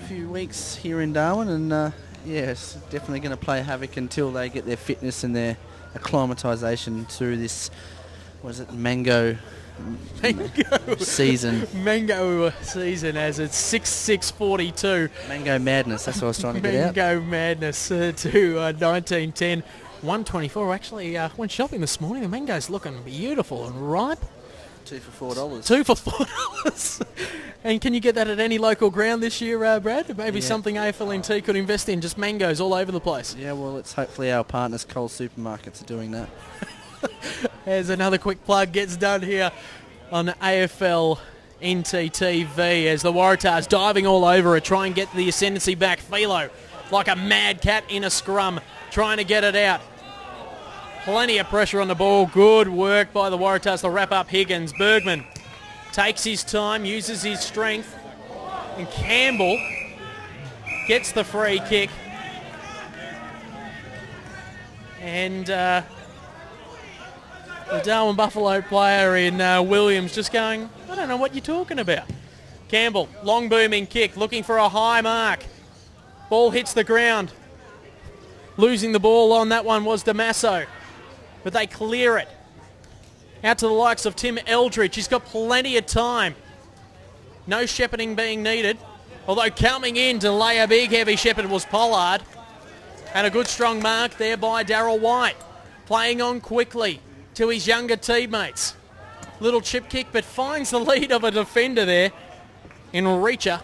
[SPEAKER 2] few weeks here in Darwin, and yeah, it's definitely going to play havoc until they get their fitness and their acclimatisation through this, what is it, mango season.
[SPEAKER 1] Mango season, as it's 6-6-42.
[SPEAKER 2] Mango madness, that's what I was trying to get out.
[SPEAKER 1] Mango madness to 1910. 124. Actually, went shopping this morning. The mango's looking beautiful and ripe.
[SPEAKER 2] 2 for $4.
[SPEAKER 1] 2 for $4. And can you get that at any local ground this year, Brad? Maybe something AFLNT could invest in, just mangoes all over the place.
[SPEAKER 2] Yeah, well, it's hopefully our partners, Coles Supermarkets, are doing that.
[SPEAKER 1] As another quick plug gets done here on AFL NTTV as the Waratahs diving all over it, try and get the ascendancy back. Philo, like a mad cat in a scrum, trying to get it out. Plenty of pressure on the ball. Good work by the Waratahs to wrap up Higgins. Bergman takes his time, uses his strength, and Campbell gets the free kick. And the Darwin Buffalo player in Williams just going, I don't know what you're talking about. Campbell, long booming kick, looking for a high mark. Ball hits the ground. Losing the ball on that one was Damaso. But they clear it. Out to the likes of Tim Eldridge. He's got plenty of time. No shepherding being needed. Although coming in to lay a big heavy shepherd was Pollard. And a good strong mark there by Darryl White. Playing on quickly to his younger teammates. Little chip kick, but finds the lead of a defender there in Reacher.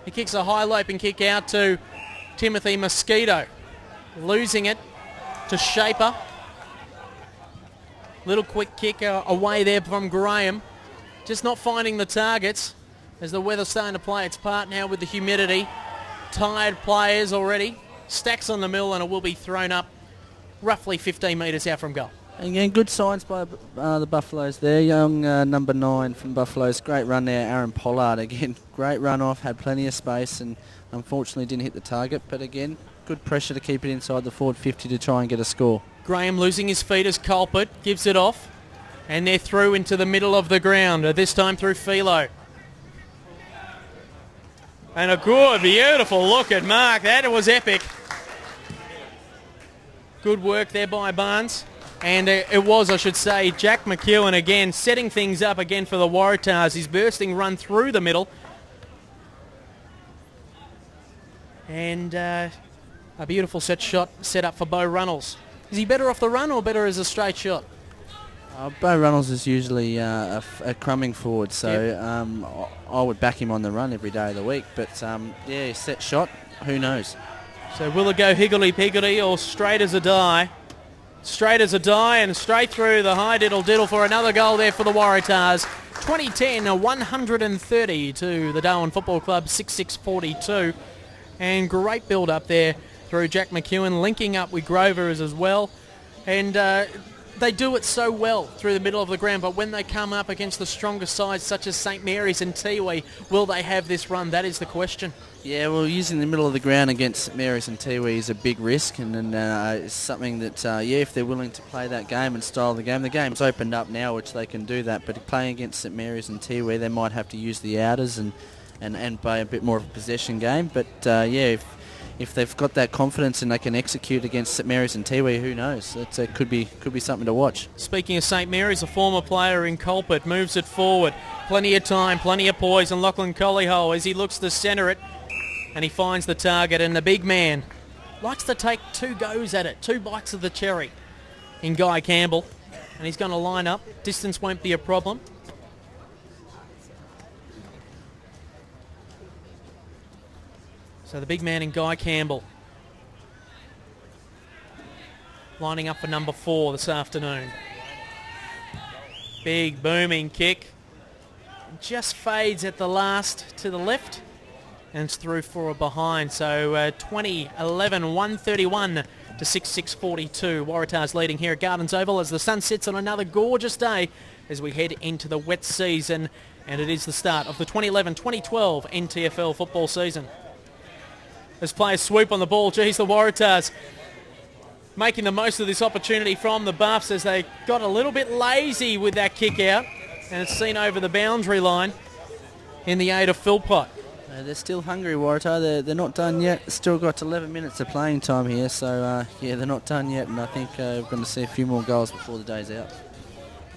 [SPEAKER 1] He kicks a high loping kick out to Timothy Mosquito. Losing it to Shaper. Little quick kick away there from Graham. Just not finding the targets as the weather's starting to play its part now with the humidity. Tired players already. Stacks on the mill, and it will be thrown up roughly 15 metres out from goal.
[SPEAKER 2] Again, good signs by the Buffaloes there. Young number 9 from Buffaloes. Great run there, Aaron Pollard. Again, great run off, had plenty of space and unfortunately didn't hit the target. But again, good pressure to keep it inside the forward 50 to try and get a score. Graham
[SPEAKER 1] losing his feet as culprit, gives it off. And they're through into the middle of the ground, this time through Philo. And a good, beautiful look at Mark. That was epic. Good work there by Barnes. And it was, I should say, Jack McEwen again setting things up again for the Waratahs. His bursting run through the middle. And a beautiful set shot set up for Beau Runnels. Is he better off the run or better as a straight shot?
[SPEAKER 2] Bo Reynolds is usually a crumbing forward, so I would back him on the run every day of the week. But yeah, set shot, who knows?
[SPEAKER 1] So will it go higgledy-piggledy or straight as a die? Straight as a die and straight through the high diddle-diddle for another goal there for the Waratahs. 2010, 130 to the Darwin Football Club, 66-42. And great build-up there through Jack McEwen, linking up with Grover as well. And they do it so well through the middle of the ground, but when they come up against the stronger sides such as St Mary's and Tiwi, will they have this run? That is the question.
[SPEAKER 2] Yeah, well, using the middle of the ground against St Mary's and Tiwi is a big risk, and it's something that, if they're willing to play that game and style the game's opened up now, which they can do that, but playing against St Mary's and Tiwi, they might have to use the outers and play a bit more of a possession game, but if they've got that confidence and they can execute against St Mary's and Tiwi, who knows? It could be something to watch.
[SPEAKER 1] Speaking of St Mary's, a former player in Culpet moves it forward. Plenty of time, plenty of poise, and Lachlan Collyhole as he looks to centre it, and he finds the target, and the big man likes to take two goes at it, two bites of the cherry in Guy Campbell, and he's going to line up. Distance won't be a problem. So the big man in Guy Campbell lining up for number 4 this afternoon. Big booming kick. Just fades at the last to the left and it's through for a behind. So 2011, 131 to 66-42. Waratahs leading here at Gardens Oval as the sun sets on another gorgeous day as we head into the wet season, and it is the start of the 2011-2012 NTFL football season. As players swoop on the ball, geez, the Waratahs making the most of this opportunity from the Buffs as they got a little bit lazy with that kick out, and it's seen over the boundary line in the aid of Philpott.
[SPEAKER 2] They're still hungry, Waratah. They're not done yet. Still got 11 minutes of playing time here, so they're not done yet, and I think we're going to see a few more goals before the day's out.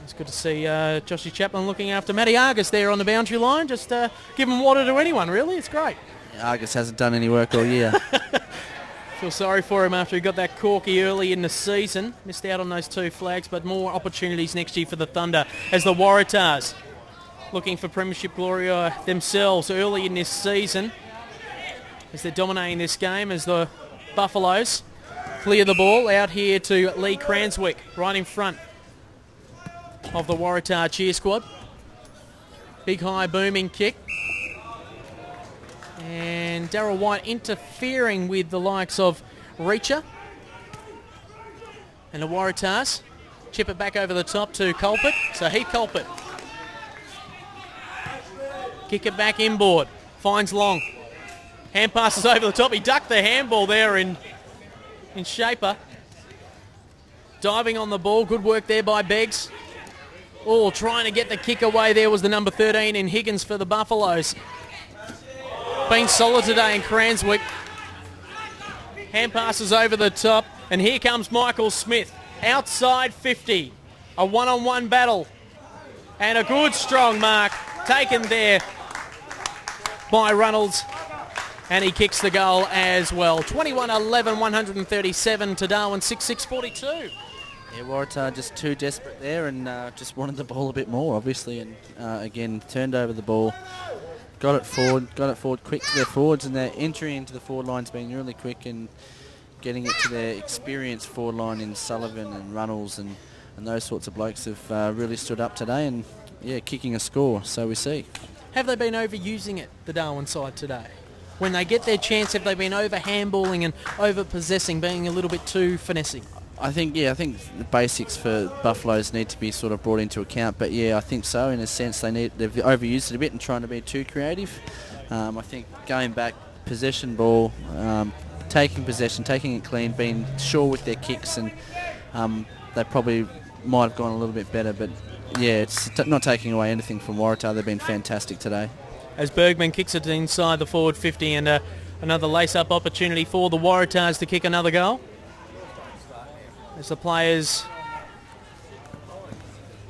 [SPEAKER 1] It's good to see Joshy Chaplin looking after Matty Argus there on the boundary line, just giving water to anyone, really. It's great.
[SPEAKER 2] Argus hasn't done any work all year.
[SPEAKER 1] Feel sorry for him after he got that corky early in the season. Missed out on those 2 flags, but more opportunities next year for the Thunder as the Waratahs looking for premiership glory themselves early in this season as they're dominating this game as the Buffaloes clear the ball out here to Lee Cranswick right in front of the Waratah cheer squad. Big high booming kick. And Darryl White interfering with the likes of Reacher. And the Waratahs chip it back over the top to Culpet. So Heath Culpet. Kick it back inboard. Finds Long. Hand passes over the top. He ducked the handball there in Shaper. Diving on the ball. Good work there by Beggs. Oh, trying to get the kick away there was the number 13 in Higgins for the Buffaloes. Been solid today in Cranswick. Hand passes over the top, and here comes Michael Smith. Outside 50. A one-on-one battle. And a good strong mark taken there by Reynolds. And he kicks the goal as well. 21-11, 137 to Darwin, 66-42.
[SPEAKER 2] Yeah, Waratah just too desperate there and just wanted the ball a bit more, obviously, and again turned over the ball. Got it forward quick to their forwards, and their entry into the forward line's been really quick and getting it to their experienced forward line in Sullivan and Runnels and those sorts of blokes have really stood up today and, kicking a score, so we see.
[SPEAKER 1] Have they been overusing it, the Darwin side today? When they get their chance, have they been over-handballing and over-possessing, being a little bit too finessing?
[SPEAKER 2] I think the basics for Buffaloes need to be sort of brought into account, but I think so. In a sense, they've overused it a bit and trying to be too creative. I think going back, possession ball, taking possession, taking it clean, being sure with their kicks, and they probably might have gone a little bit better. But it's not taking away anything from Waratah. They've been fantastic today. As
[SPEAKER 1] Bergman kicks it inside the forward 50, and another lace-up opportunity for the Waratahs to kick another goal. As the players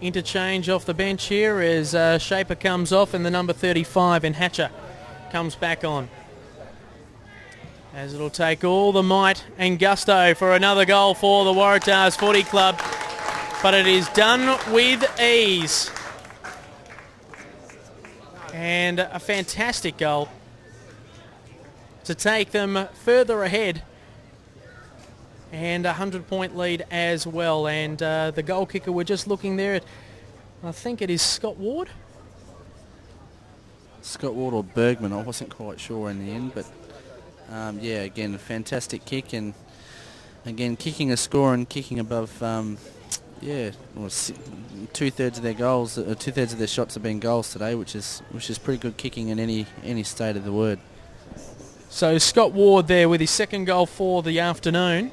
[SPEAKER 1] interchange off the bench here as Shaper comes off and the number 35 in Hatcher comes back on. as it'll take all the might and gusto for another goal for the Waratahs Footy Club. But it is done with ease. And a fantastic goal to take them further ahead. And a 100-point lead as well. And the goal kicker, we're just looking there at, I think it is Scott Ward.
[SPEAKER 2] Scott Ward or Bergman, I wasn't quite sure in the end, but yeah, again, a fantastic kick, and again, kicking a score and kicking above, yeah, well, 2/3 of their goals, 2/3 of their shots have been goals today, which is pretty good kicking in any state of the word.
[SPEAKER 1] So Scott Ward there with his second goal for the afternoon.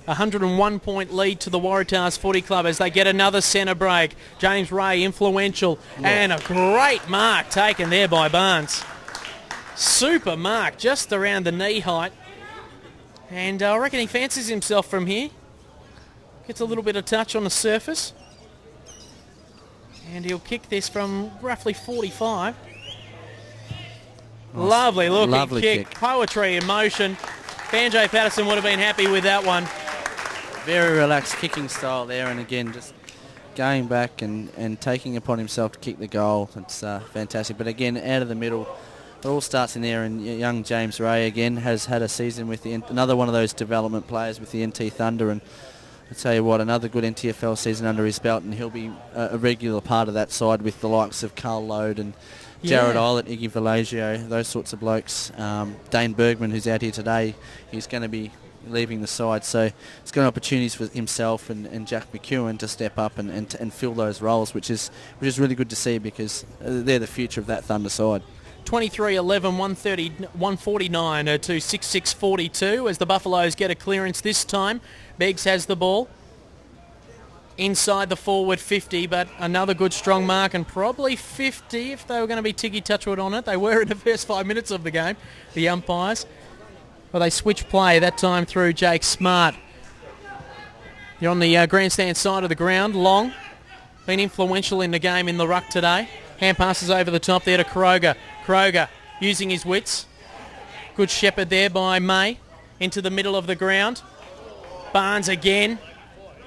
[SPEAKER 1] 101-point lead to the Waratahs Footy Club as they get another centre break. James Ray, influential, and a great mark taken there by Barnes. Super mark, just around the knee height. And I reckon he fancies himself from here. Gets a little bit of touch on the surface. And he'll kick this from roughly 45.
[SPEAKER 2] Nice.
[SPEAKER 1] Lovely looking
[SPEAKER 2] Lovely
[SPEAKER 1] kick.
[SPEAKER 2] kick.
[SPEAKER 1] Poetry in motion. Banjo Patterson would have been happy with that one.
[SPEAKER 2] Very relaxed kicking style there, and again, just going back and taking upon himself to kick the goal. It's fantastic. But again, out of the middle, it all starts in there, and young James Ray again has had a season with another one of those development players with the NT Thunder, and I tell you what, another good NTFL season under his belt, and he'll be a regular part of that side with the likes of Carl Lode and Jared Eilert, Iggy Valagio, those sorts of blokes. Dane Bergman, who's out here today, he's going to be leaving the side, so it's got opportunities for himself and Jack McEwen to step up and fill those roles, which is really good to see, because they're the future of that Thunder side.
[SPEAKER 1] 23-11, 149 to 66-42 as the Buffaloes get a clearance this time. Beggs has the ball inside the forward 50, but another good strong mark, and probably 50 if they were going to be Tiggy Touchwood on it. They were in the first 5 minutes of the game, the umpires. Well, they switch play that time through Jake Smart. You're on the grandstand side of the ground. Long, been influential in the game in the ruck today. Hand passes over the top there to Kroger. Kroger using his wits. Good shepherd there by May into the middle of the ground. Barnes again,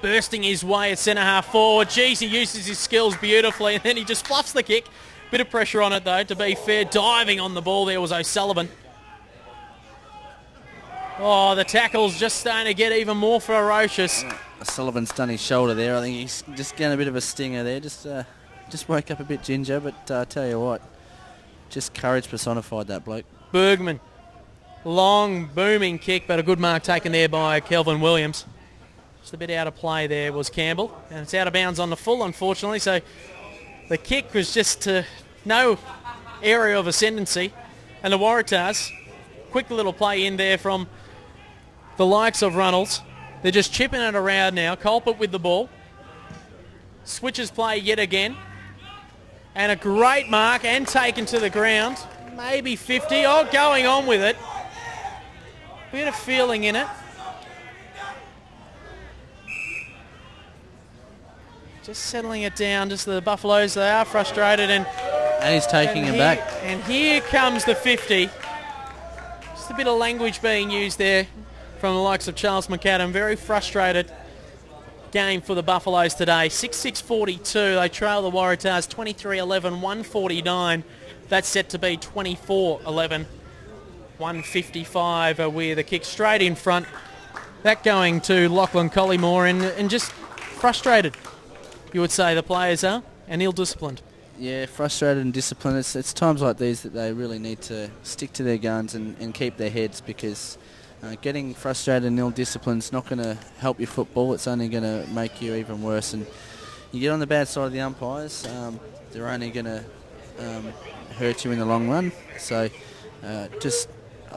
[SPEAKER 1] bursting his way at centre half forward. Geez, he uses his skills beautifully, and then he just fluffs the kick. Bit of pressure on it though, to be fair. Diving on the ball there was O'Sullivan. Oh, the tackle's just starting to get even more ferocious.
[SPEAKER 2] Sullivan's done his shoulder there. I think he's just getting a bit of a stinger there. Just woke up a bit ginger, but I tell you what, just courage personified, that bloke.
[SPEAKER 1] Bergman, long booming kick, but a good mark taken there by Kelvin Williams. Just a bit out of play there was Campbell, and it's out of bounds on the full, unfortunately. So the kick was just to no area of ascendancy, and the Waratahs, quick little play in there from the likes of Runnels. They're just chipping it around now. Colpert with the ball. Switches play yet again. And a great mark and taken to the ground. Maybe 50. Oh, going on with it. Bit of feeling in it. Just settling it down. Just the Buffaloes, they are frustrated. And
[SPEAKER 2] he's taking him back.
[SPEAKER 1] And here comes the 50. Just a bit of language being used there from the likes of Charles McAdam. Very frustrated game for the Buffaloes today. 6-6-42. They trail the Waratahs 23-11, 149. That's set to be 24-11, 155 with a kick straight in front. That going to Lachlan Collymore, and just frustrated, you would say the players are, and ill-disciplined.
[SPEAKER 2] Yeah, frustrated and disciplined. It's times like these that they really need to stick to their guns and keep their heads, because getting frustrated and ill-disciplined is not going to help your football. It's only going to make you even worse. And you get on the bad side of the umpires, they're only going to hurt you in the long run. So I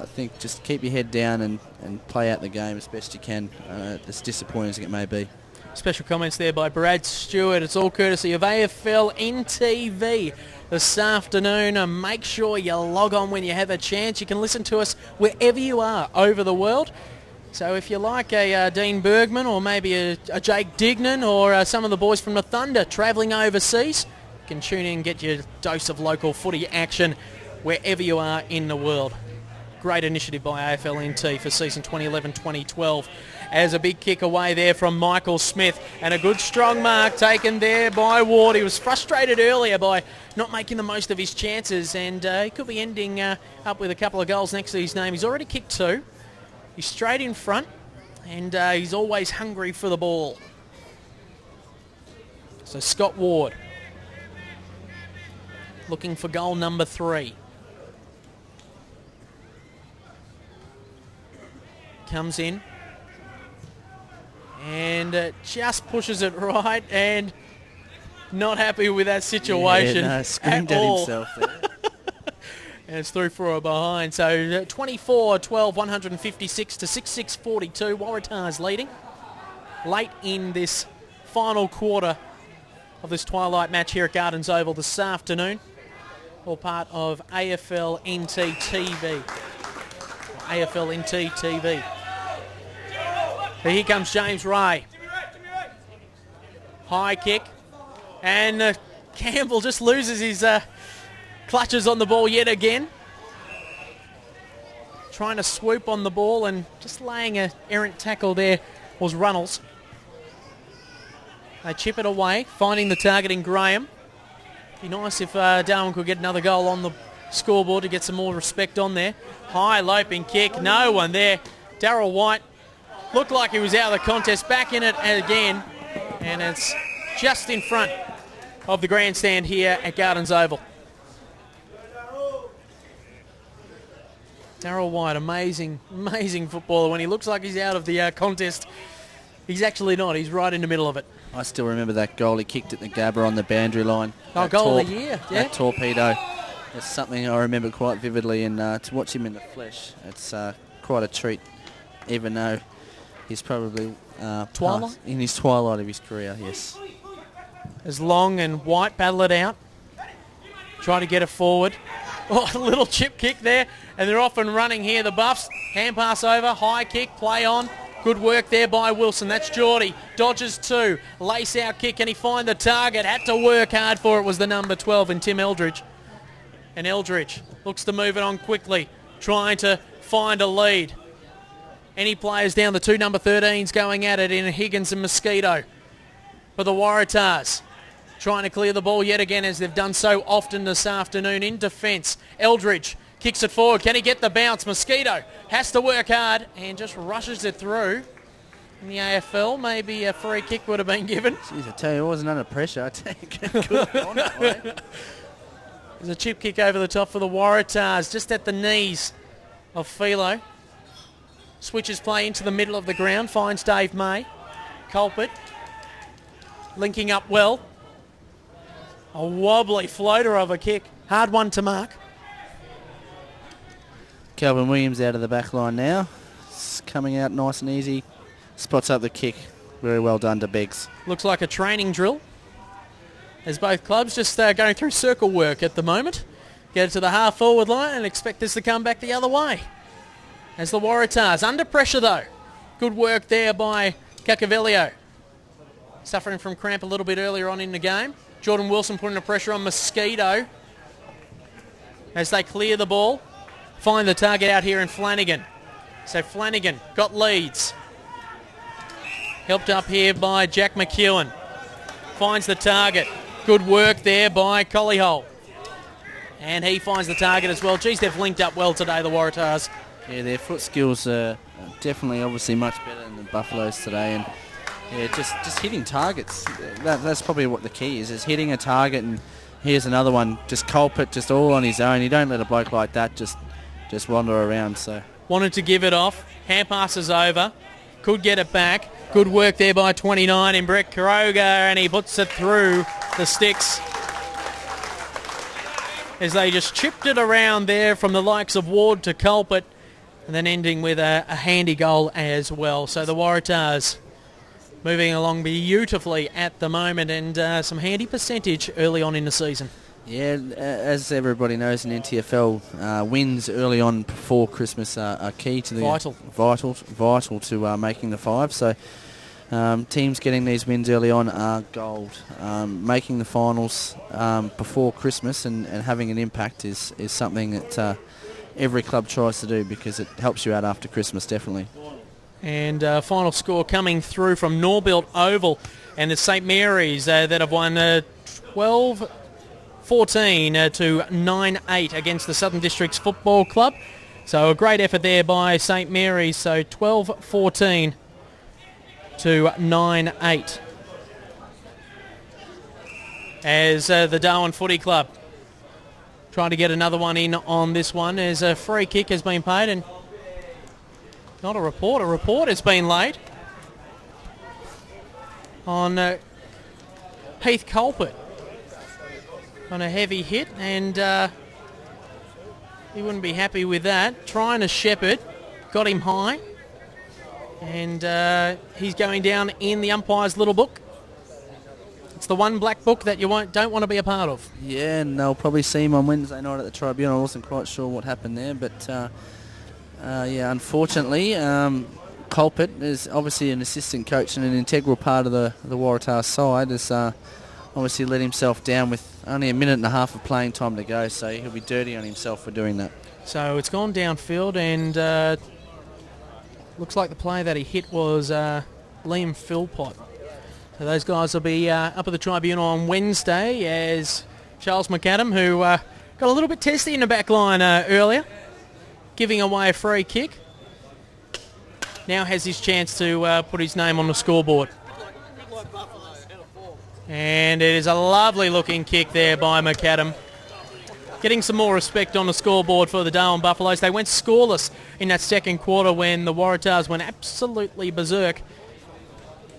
[SPEAKER 2] think just keep your head down and play out the game as best you can, as disappointing as it may be.
[SPEAKER 1] Special comments there by Brad Stewart. It's all courtesy of AFL NTV this afternoon. And make sure you log on when you have a chance. You can listen to us wherever you are over the world. So if you like a Dean Bergman, or maybe a Jake Dignan, or some of the boys from the Thunder travelling overseas, you can tune in and get your dose of local footy action wherever you are in the world. Great initiative by AFL-NT for season 2011-2012. As a big kick away there from Michael Smith, and a good strong mark taken there by Ward. He was frustrated earlier by not making the most of his chances, and he could be ending up with a couple of goals next to his name. He's already kicked 2. He's straight in front, and he's always hungry for the ball. So Scott Ward looking for goal number 3. Comes in and just pushes it right, and not happy with that situation
[SPEAKER 2] screamed
[SPEAKER 1] at
[SPEAKER 2] at
[SPEAKER 1] all.
[SPEAKER 2] himself there.
[SPEAKER 1] And it's through for a behind. So 24-12, 156 to 66-42. Waratahs leading late in this final quarter of this twilight match here at Gardens Oval this afternoon. All part of AFL NT TV. AFL NT TV. So here comes James Ray. High kick. And Campbell just loses his clutches on the ball yet again. Trying to swoop on the ball and just laying an errant tackle there was Runnels. They chip it away, finding the target in Graham. Be nice if Darwin could get another goal on the scoreboard to get some more respect on there. High loping kick, no one there. Darryl White looked like he was out of the contest, back in it again, and it's just in front of the grandstand here at Gardens Oval. Darryl White, amazing footballer. When he looks like he's out of the contest, he's actually not. He's right in the middle of it.
[SPEAKER 2] I still remember that goal he kicked at the Gabba on the boundary line.
[SPEAKER 1] Oh, goal of the year, yeah.
[SPEAKER 2] That torpedo. It's something I remember quite vividly, and to watch him in the flesh, it's quite a treat, even though he's probably in his twilight of his career, yes.
[SPEAKER 1] As Long and White battle it out. Try to get it forward. Oh, a little chip kick there, and they're off and running here, the Buffs. Hand pass over, high kick, play on. Good work there by Wilson. That's Geordie. Dodges 2. Lace out kick. Can he find the target? Had to work hard for it. Was the number 12 in Tim Eldridge. And Eldridge looks to move it on quickly, trying to find a lead. Any players down, the 2 number 13s going at it in Higgins and Mosquito. For the Waratahs, trying to clear the ball yet again, as they've done so often this afternoon in defence. Eldridge kicks it forward. Can he get the bounce? Mosquito has to work hard and just rushes it through. In the AFL, maybe a free kick would have been given.
[SPEAKER 2] Jeez, I tell you, I wasn't under pressure. I tell you, good on that way.
[SPEAKER 1] There's a chip kick over the top for the Waratahs, just at the knees of Philo. Switches play into the middle of the ground, finds Dave May. Culprit linking up well. A wobbly floater of a kick. Hard one to mark.
[SPEAKER 2] Calvin Williams out of the back line now. It's coming out nice and easy. Spots up the kick. Very well done to Beggs.
[SPEAKER 1] Looks like a training drill, as both clubs just going through circle work at the moment. Get it to the half-forward line and expect this to come back the other way. As the Waratahs, under pressure though. Good work there by Cacavelio. Suffering from cramp a little bit earlier on in the game. Jordan Wilson putting the pressure on Mosquito as they clear the ball. Find the target out here in Flanagan. So Flanagan got leads. Helped up here by Jack McEwen. Finds the target. Good work there by Collyhole. And he finds the target as well. Geez, they've linked up well today, the Waratahs.
[SPEAKER 2] Yeah, their foot skills are definitely obviously much better than the Buffaloes today. And yeah, just hitting targets. That's probably what the key is hitting a target. And here's another one. Just Culprit, just all on his own. You don't let a bloke like that just wander around. So
[SPEAKER 1] wanted to give it off. Hand passes over. Could get it back. Good work there by 29 in Brett Kroger, and he puts it through the sticks as they just chipped it around there from the likes of Ward to Culprit, and then ending with a handy goal as well. So the Waratahs moving along beautifully at the moment, and some handy percentage early on in the season.
[SPEAKER 2] Yeah, as everybody knows in NTFL, wins early on before Christmas are key to the vital to making the 5. So teams getting these wins early on are gold. Making the finals before Christmas and having an impact is something that every club tries to do, because it helps you out after Christmas, definitely.
[SPEAKER 1] And final score coming through from Norbuilt Oval, and it's St Mary's that have won 12-14 to 9-8 against the Southern Districts Football Club. So a great effort there by St Mary's. So 12-14 to 9-8. As the Darwin Footy Club trying to get another one in on this one, as a free kick has been paid, and not a report. A report has been laid on Heath Culpert on a heavy hit, and he wouldn't be happy with that. Trying to shepherd, got him high, and he's going down in the umpire's little book. It's the one black book that you don't want to be a part of.
[SPEAKER 2] Yeah, and they'll probably see him on Wednesday night at the Tribunal. I wasn't quite sure what happened there, but yeah, unfortunately, Culpert is obviously an assistant coach and an integral part of the Waratah side. Has obviously let himself down with only a minute and a half of playing time to go, so he'll be dirty on himself for doing that.
[SPEAKER 1] So it's gone downfield, and looks like the player that he hit was Liam Philpott. So those guys will be up at the Tribunal on Wednesday, as Charles McAdam, who got a little bit testy in the back line earlier, giving away a free kick, now has his chance to put his name on the scoreboard. And it is a lovely looking kick there by McAdam, getting some more respect on the scoreboard for the Darwin Buffaloes. They went scoreless in that second quarter when the Waratahs went absolutely berserk.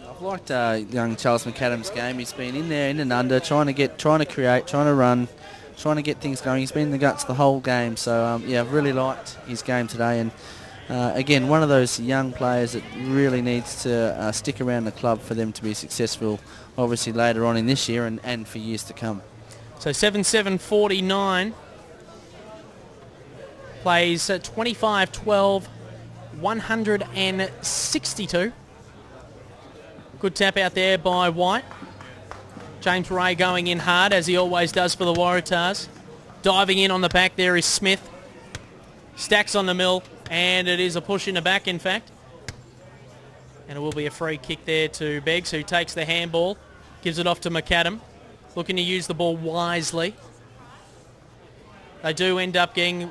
[SPEAKER 2] I've liked young Charles McAdam's game. He's been in there, in and under, trying to create, trying to run, trying to get things going. He's been in the guts the whole game. So, yeah, I've really liked his game today. And, again, one of those young players that really needs to stick around the club for them to be successful, obviously, later on in this year and for years to come.
[SPEAKER 1] So 7-7-49 plays 25-12, 162. Good tap out there by White. James Ray going in hard, as he always does for the Waratahs. Diving in on the back there is Smith. Stacks on the mill, and it is a push in the back, in fact. And it will be a free kick there to Beggs, who takes the handball, gives it off to McAdam, looking to use the ball wisely. They do end up getting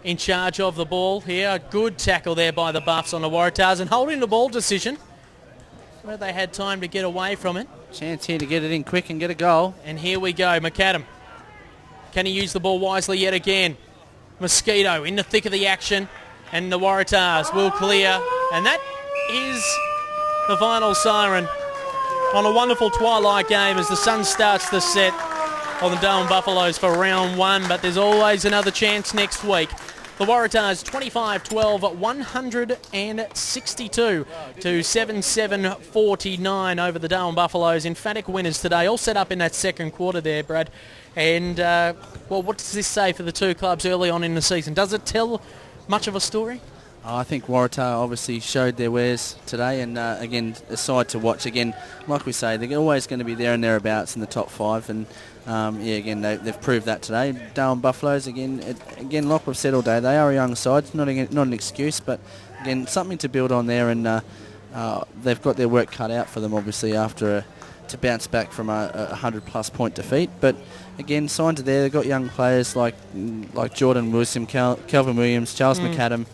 [SPEAKER 1] in charge of the ball here. A good tackle there by the Buffs on the Waratahs, and holding the ball decision where they had time to get away from it.
[SPEAKER 2] Chance here to get it in quick and get a goal.
[SPEAKER 1] And here we go, McAdam. Can he use the ball wisely yet again? Mosquito in the thick of the action, and the Waratahs will clear, and that is the final siren on a wonderful twilight game as the sun starts to set on the Darwin Buffaloes for round one, but there's always another chance next week. The Waratahs 25-12, 162 to 7-7-49 over the Darwin Buffaloes. Emphatic winners today, all set up in that second quarter there, Brad. And, well, what does this say for the two clubs early on in the season? Does it tell much of a story?
[SPEAKER 2] I think Waratah obviously showed their wares today, and again, a side to watch. Again, like we say, they're always going to be there and thereabouts in the top five, and yeah, again, they've proved that today. Darwin Buffaloes, again, like we've said all day, they are a young side. It's not an excuse, but again, something to build on there, and they've got their work cut out for them, obviously, after to bounce back from a 100-plus point defeat. But again, signs are there. They've got young players like Jordan Wilson, Kelvin Williams, Charles McAdam.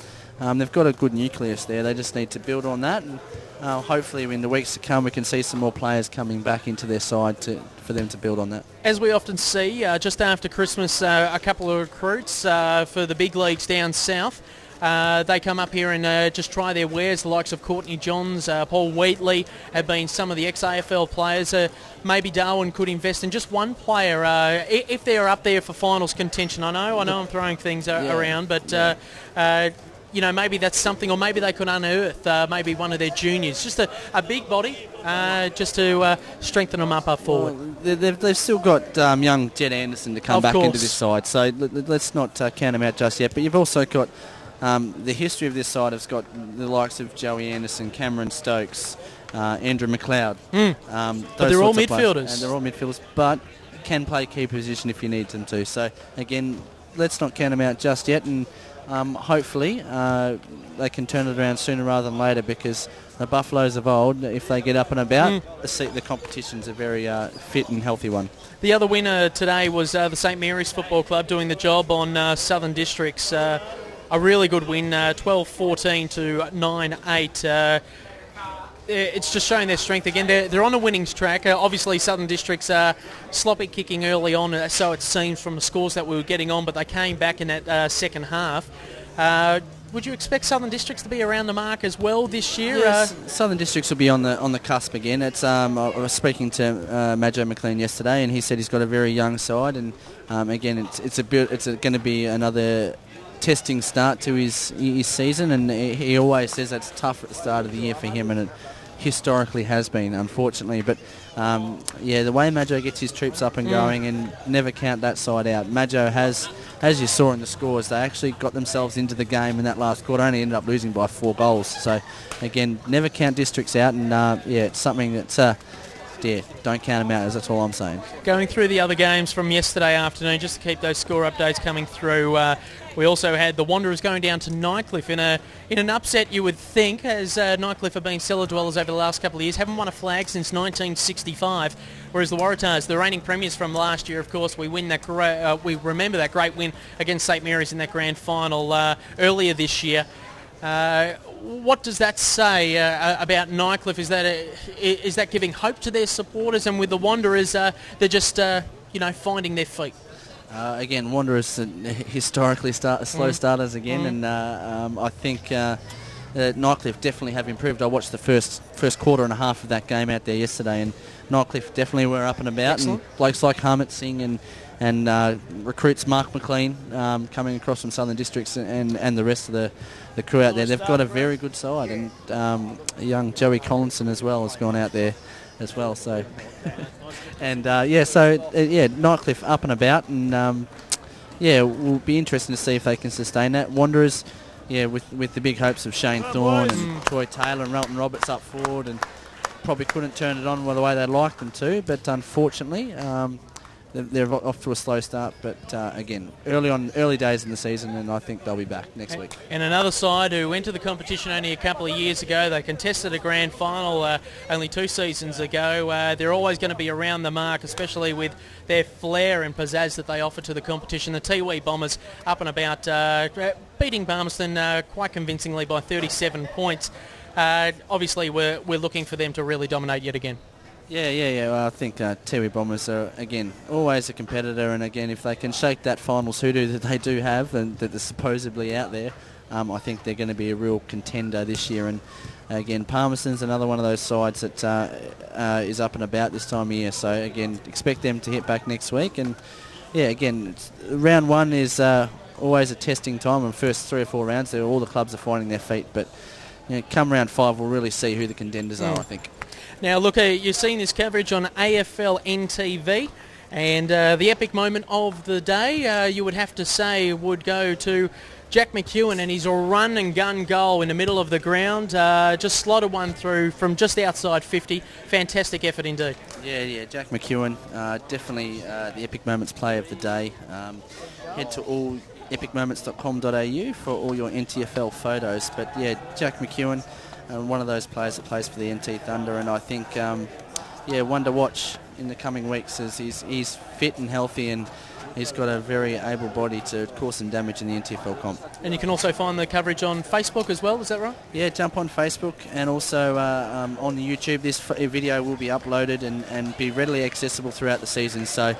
[SPEAKER 2] They've got a good nucleus there. They just need to build on that, and hopefully in the weeks to come we can see some more players coming back into their side for them to build on that.
[SPEAKER 1] As we often see, just after Christmas, a couple of recruits for the big leagues down south. They come up here and just try their wares. The likes of Courtney Johns, Paul Wheatley have been some of the ex-AFL players. Maybe Darwin could invest in just one player if they're up there for finals contention. I know I'm throwing things around, but you know, maybe that's something, or maybe they could unearth maybe one of their juniors, just a big body, just to strengthen them up forward.
[SPEAKER 2] Well, they've still got young Jed Anderson to come back into this side, so let's not count him out just yet. But you've also got the history of this side has got the likes of Joey Anderson, Cameron Stokes, Andrew McLeod.
[SPEAKER 1] But they're all midfielders.
[SPEAKER 2] And they're all midfielders, but can play key position if you need them to. So again, let's not count them out just yet, and hopefully they can turn it around sooner rather than later, because the Buffaloes of old, if they get up and about, the competition's a very fit and healthy one.
[SPEAKER 1] The other winner today was the St Mary's Football Club doing the job on Southern Districts. A really good win, 12-14 to 9-8. It's just showing their strength again. They're on a winnings track. Obviously, Southern Districts sloppy kicking early on, so it seems from the scores that we were getting on, but they came back in that second half. Would you expect Southern Districts to be around the mark as well this year?
[SPEAKER 2] Yes, Southern Districts will be on the cusp again. It's I was speaking to Majo McLean yesterday, and he said he's got a very young side, and again, it's going to be another testing start to his season, and he always says that's tough at the start of the year for him, and it historically has been, unfortunately. But the way Majo gets his troops up and going, and never count that side out. Majo has, as you saw in the scores, they actually got themselves into the game in that last quarter, only ended up losing by 4 goals. So again, never count districts out, and it's something that's don't count them out, that's all I'm saying.
[SPEAKER 1] Going through the other games from yesterday afternoon, just to keep those score updates coming through, we also had the Wanderers going down to Nightcliff in an upset, you would think, as Nightcliff have been cellar dwellers over the last couple of years, haven't won a flag since 1965, whereas the Waratahs, the reigning premiers from last year, of course, we remember that great win against St Mary's in that grand final earlier this year. What does that say about Nightcliff? Is that giving hope to their supporters? And with the Wanderers, they're just finding their feet.
[SPEAKER 2] Again, Wanderers historically slow starters again, and I think Nightcliff definitely have improved. I watched the first quarter and a half of that game out there yesterday, and Nightcliff definitely were up and about.
[SPEAKER 1] Excellent.
[SPEAKER 2] And blokes like Harmit Singh and recruits Mark McLean coming across from Southern Districts, and the rest of the crew out there. They've got a very good side, and young Joey Collinson as well has gone out there as well. So, and Nightcliff up and about, and will be interesting to see if they can sustain that. Wanderers, with the big hopes of Shane Thorne and Troy Taylor and Relton Roberts up forward, and probably couldn't turn it on the way they'd like them to, but unfortunately they're off to a slow start. But again, early days in the season, and I think they'll be back next week.
[SPEAKER 1] And another side who entered the competition only a couple of years ago, they contested a grand final only 2 seasons ago. They're always going to be around the mark, especially with their flair and pizzazz that they offer to the competition. The Tiwi Bombers up and about, beating Palmerston quite convincingly by 37 points. Obviously, we're looking for them to really dominate yet again.
[SPEAKER 2] Well, I think Tiwi Bombers are, again, always a competitor, and again, if they can shake that finals hoodoo that they do have and that they're supposedly out there, I think they're going to be a real contender this year. And again, Palmerston's another one of those sides that is up and about this time of year. So again, expect them to hit back next week. And again, round 1 is always a testing time, and first 3 or 4 rounds, all the clubs are finding their feet. But come round 5, we'll really see who the contenders are, I think.
[SPEAKER 1] Now, look, you've seen this coverage on AFL NTV, and the epic moment of the day, you would have to say, would go to Jack McEwen and his run and gun goal in the middle of the ground. Just slotted one through from just outside 50. Fantastic effort indeed.
[SPEAKER 2] Jack McEwen, definitely the epic moments play of the day. Head to all epicmoments.com.au for all your NTFL photos. But Jack McEwen, one of those players that plays for the NT Thunder, and I think one to watch in the coming weeks, as he's fit and healthy, and he's got a very able body to cause some damage in the NTFL comp.
[SPEAKER 1] And you can also find the coverage on Facebook as well, is that right?
[SPEAKER 2] Yeah, jump on Facebook, and also on the YouTube. This video will be uploaded and be readily accessible throughout the season. So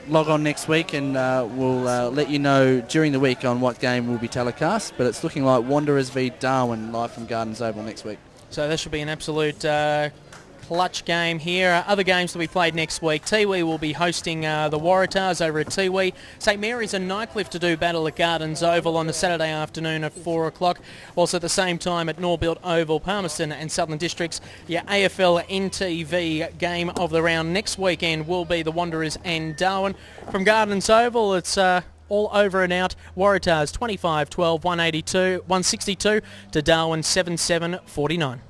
[SPEAKER 2] log on next week, and we'll let you know during the week on what game will be telecast. But it's looking like Wanderers v Darwin live from Gardens Oval next week. So
[SPEAKER 1] that should be an absolute clutch game here. Other games to be played next week. Tiwi will be hosting the Waratahs over at Tiwi. St Mary's and Nightcliff to do battle at Gardens Oval on the Saturday afternoon at 4 o'clock. Also at the same time at Norbuilt Oval, Palmerston and Southern Districts. Your AFL NTV game of the round next weekend will be the Wanderers and Darwin. From Gardens Oval, it's all over and out. Waratahs 25-12, 162 to Darwin 7-7, 49.